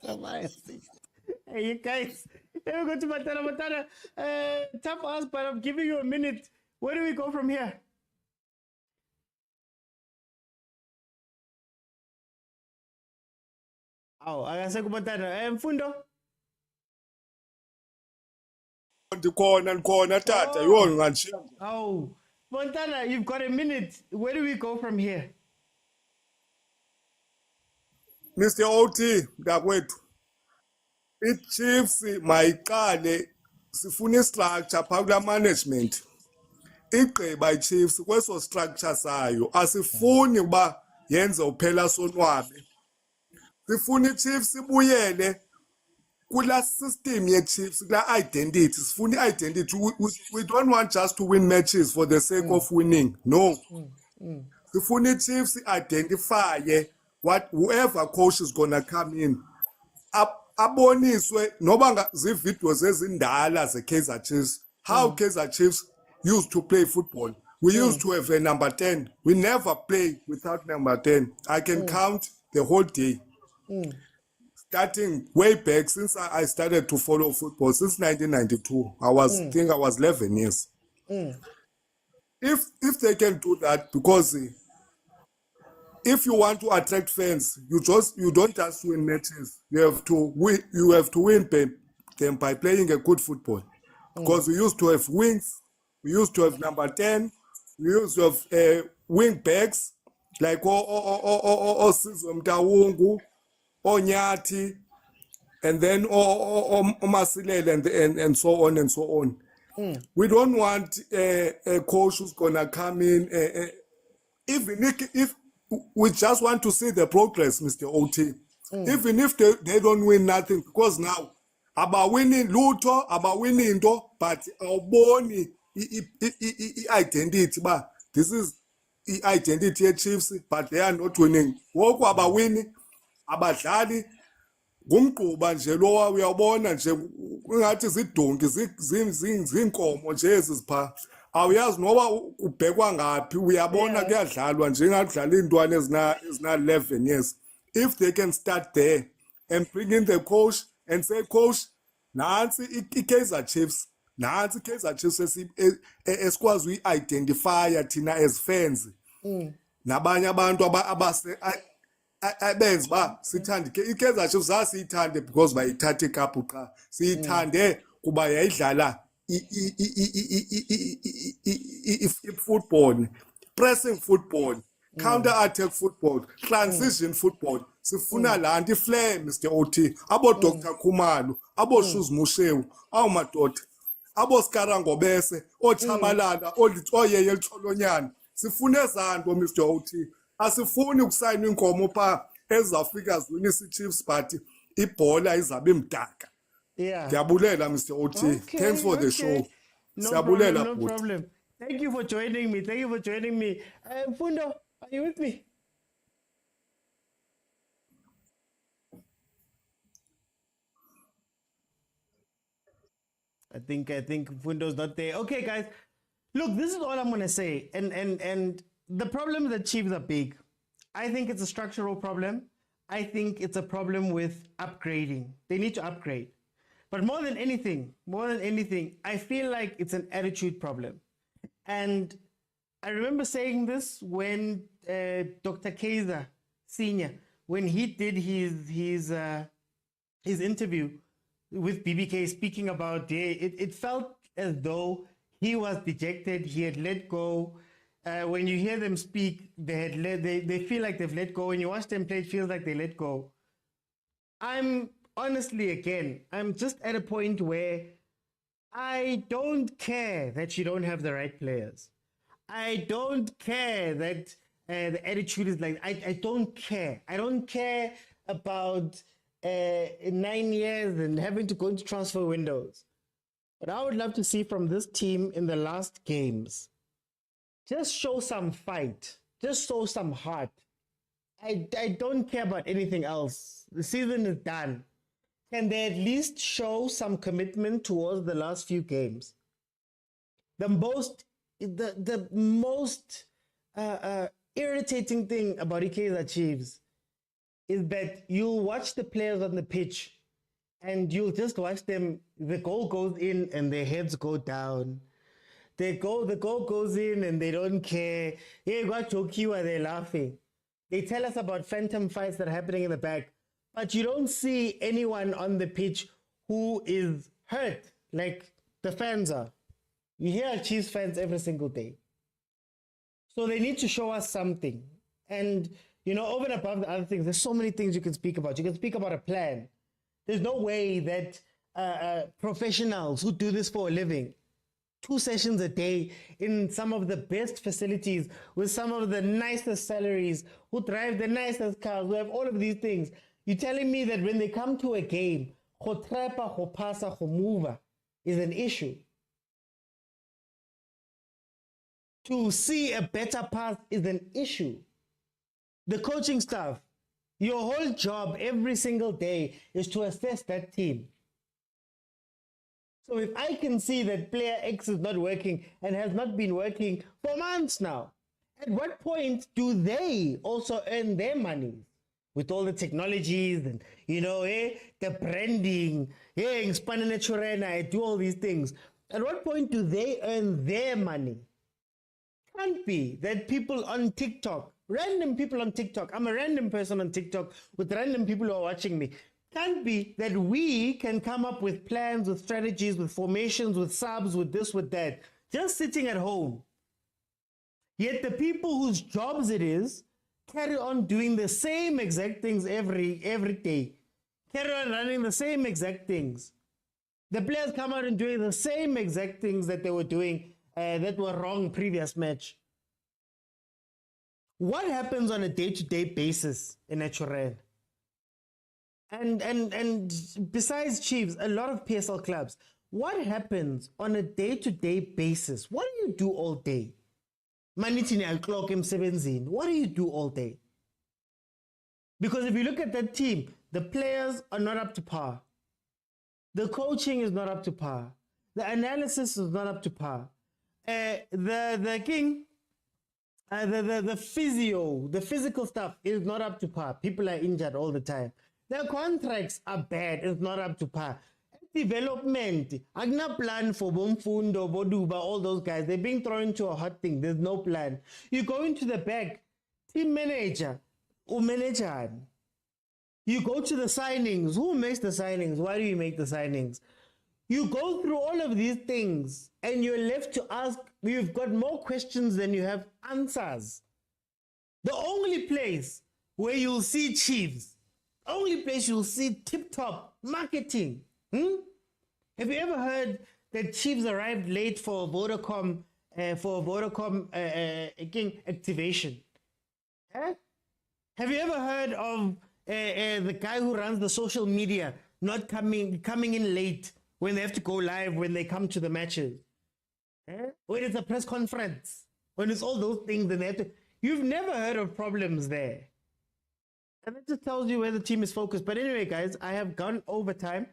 G: Hey, you guys, let me go to Matana. Tough ask, but I'm giving you a minute. Where do we go from here? Oh, akase kumatana. Mfundo.
L: Ndikhona tata yona nganishiya.
G: Oh, Montana, you've got a minute. Where do we go from here?
L: Mr. OT mntakwethu. iChiefs mayiqale sifuna istructure phaa kula management. Igqiba iChiefs kweso structure sayo asifuni uba yenze uphela sonwabe. Sifuna iChiefs ibuyele kula system yeChiefs, kula identity. Sifuna identity. We don't want just to win matches for the sake of winning. No. Sifuna iChiefs identify what whoever coach is gonna come in. Aboniswe noba zivideos ezindala ze-Kaizer Chiefs. How Kaizer Chiefs used to play football. We used to have a number 10. We never play without number 10. I can count the whole day. Starting way back since I started to follow football since 1992. I think I was 11 years. If they can do that, because if you want to attract fans, you don't just win matches. You have to win them by playing a good football. Because we used to have wings, we used to have number 10, we used to have wing backs like Sizwe Mtawungu, Onyati, and then Masilele and so on and so on. We don't want a coach who's gonna come in. Even if we just want to see the progress, Mr. OT. Even if they don't win nothing, because now about winning Luto, about winning into, but our bony identity, but this is identity Chiefs, but they are not winning. Walk about winning, about Dali, ngumgquba nje lowa uyabona nje ungathi zidonki zinkomo nje ezipha awuyazi noba ubhekwa ngapi uyabona kuyadlalwa nje ngadlala indwane ezina 11 years. If they can start there and bring in the coach and say, coach, nansi iKaizer Chiefs, nansi iKaizer Chiefs esikwazi uyi-identifya thina as fans nabanye abantu abenzi ba sithande iKaizer Chiefs zasiyithande because bayithatha ikaphu qha siyithande kuba yayidlala football, pressing football, counter attack football, transition football. Sifuna lanti flame, Mr. OT, abo Dr. Khumalo, abo Shoes Mushewu, awu madoda, abo Skarango Bese, o Chabalala, o Yeye Cholonyana. sifune ezanto Mr. OT asifuni ukusayina inkomo pha ezafika ziwinisa Chiefs but ibhola izabe imdaka.
G: Yeah.
L: Ndiyabulela Mr. OT.
G: Okay,
L: Thanks for the show.
G: No
L: Siyabulela,
G: problem, no
L: bhuti.
G: problem. Thank you for joining me. Thank you for joining me. Fundo, are you with me? I think Fundo's not there. Okay, guys. Look, this is all I'm gonna say. And the problem that Chiefs are big. I think it's a structural problem. I think it's a problem with upgrading. They need to upgrade. But more than anything, I feel like it's an attitude problem. And I remember saying this when Dr. Kaizer Senior, when he did his interview with BBK, speaking about it felt as though he was dejected. He had let go. When you hear them speak, they feel like they've let go. When you watch them play, it feels like they let go. I'm just at a point where I don't care that you don't have the right players. I don't care that the attitude is like, I don't care. I don't care about 9 years and having to go into transfer windows. But I would love to see from this team in the last games, just show some fight. Just show some heart. I don't care about anything else. The season is done. Can they at least show some commitment towards the last few games? The most irritating thing about Kaizer Chiefs is that you'll watch the players on the pitch and you'll just watch them. The goal goes in and their heads go down. The goal goes in and they don't care. Hey, got Jokiwa, they're laughing. They tell us about phantom fights that are happening in the back, but you don't see anyone on the pitch who is hurt like the fans are. You hear Chiefs fans every single day. So they need to show us something. And, over and above the other things, there's so many things you can speak about. You can speak about a plan. There's no way that professionals who do this for a living, 2 sessions a day in some of the best facilities with some of the nicest salaries, who drive the nicest cars, who have all of these things. You're telling me that when they come to a game, go trepa, go pasa, go move is an issue. To see a better path is an issue. The coaching staff, your whole job every single day is to assess that team. So if I can see that player X is not working and has not been working for months now, at what point do they also earn their money? With all the technologies and, the branding, I do all these things. At what point do they earn their money? Can't be that people on TikTok, random people on TikTok, I'm a random person on TikTok with random people who are watching me. Can't be that we can come up with plans, with strategies, with formations, with subs, with this, with that, just sitting at home. Yet the people whose jobs it is carry on doing the same exact things every day. Carry on running the same exact things. The players come out and doing the same exact things that they were doing that were wrong previous match. What happens on a day-to-day basis in Naturel? And besides Chiefs, a lot of PSL clubs, what happens on a day-to-day basis? What do you do all day? Manitini al-clock emsebenzini. What do you do all day? Because if you look at that team, the players are not up to par. The coaching is not up to par. The analysis is not up to par. The physio, the physical stuff is not up to par. People are injured all the time. Their contracts are bad. It's not up to par. Development, agna plan for Bomfundo, Boduba, all those guys. They're being thrown into a hot thing. There's no plan. You go into the back, team manager, or manager. You go to the signings. Who makes the signings? Why do you make the signings? You go through all of these things and you're left to ask, you've got more questions than you have answers. The only place where you'll see Chiefs, only place you'll see tip-top marketing. Have you ever heard that Chiefs arrived late for Vodacom for Vodacom King activation. Huh? Have you ever heard of the guy who runs the social media not coming in late when they have to go live when they come to the matches? Huh? When it's a press conference, when it's all those things, then they have to. You've never heard of problems there. And that just tells you where the team is focused. But anyway, guys, I have gone over time.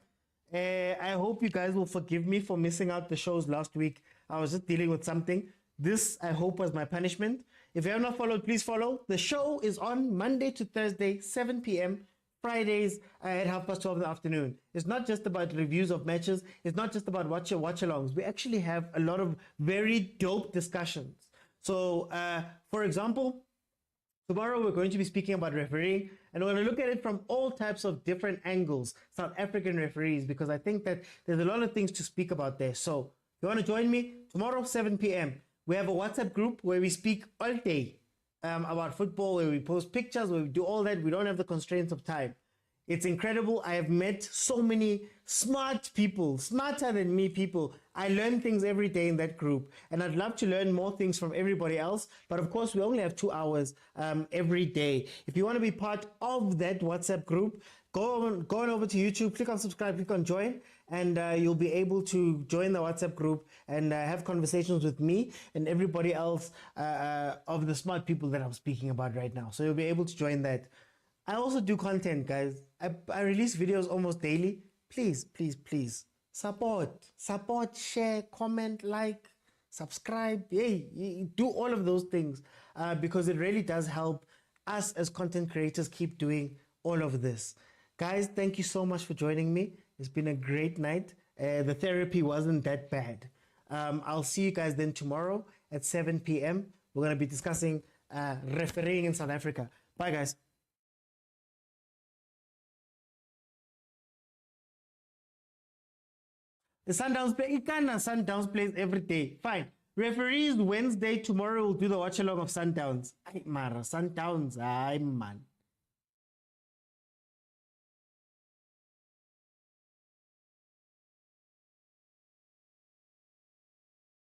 G: I hope you guys will forgive me for missing out the shows last week. I was just dealing with something. This, I hope, was my punishment. If you have not followed, please follow. The show is on Monday to Thursday, 7 p.m. Fridays at 12:30 in the afternoon. It's not just about reviews of matches. It's not just about watch-alongs. We actually have a lot of very dope discussions. So, for example, tomorrow we're going to be speaking about refereeing, and we're going to look at it from all types of different angles, South African referees, because I think that there's a lot of things to speak about there. So if you want to join me, tomorrow, 7 p.m., we have a WhatsApp group where we speak all day about football, where we post pictures, where we do all that. We don't have the constraints of time. It's incredible. I have met so many smart people, smarter than me people. I learn things every day in that group, and I'd love to learn more things from everybody else. But of course, we only have 2 hours every day. If you want to be part of that WhatsApp group, go on over to YouTube, click on subscribe, click on join, and you'll be able to join the WhatsApp group and have conversations with me and everybody else of the smart people that I'm speaking about right now. So you'll be able to join that. I also do content, guys. I release videos almost daily. Please, please, please support, share, comment, like, subscribe. Hey, do all of those things because it really does help us as content creators keep doing all of this. Guys, thank you so much for joining me. It's been a great night. The therapy wasn't that bad. I'll see you guys then tomorrow at 7 p.m. We're going to be discussing refereeing in South Africa. Bye, guys. The Sundowns play. Sundowns plays every day. Fine. Referees Wednesday. Tomorrow we'll do the watch along of Sundowns. Ay, Mara, Sundowns. Ay, man.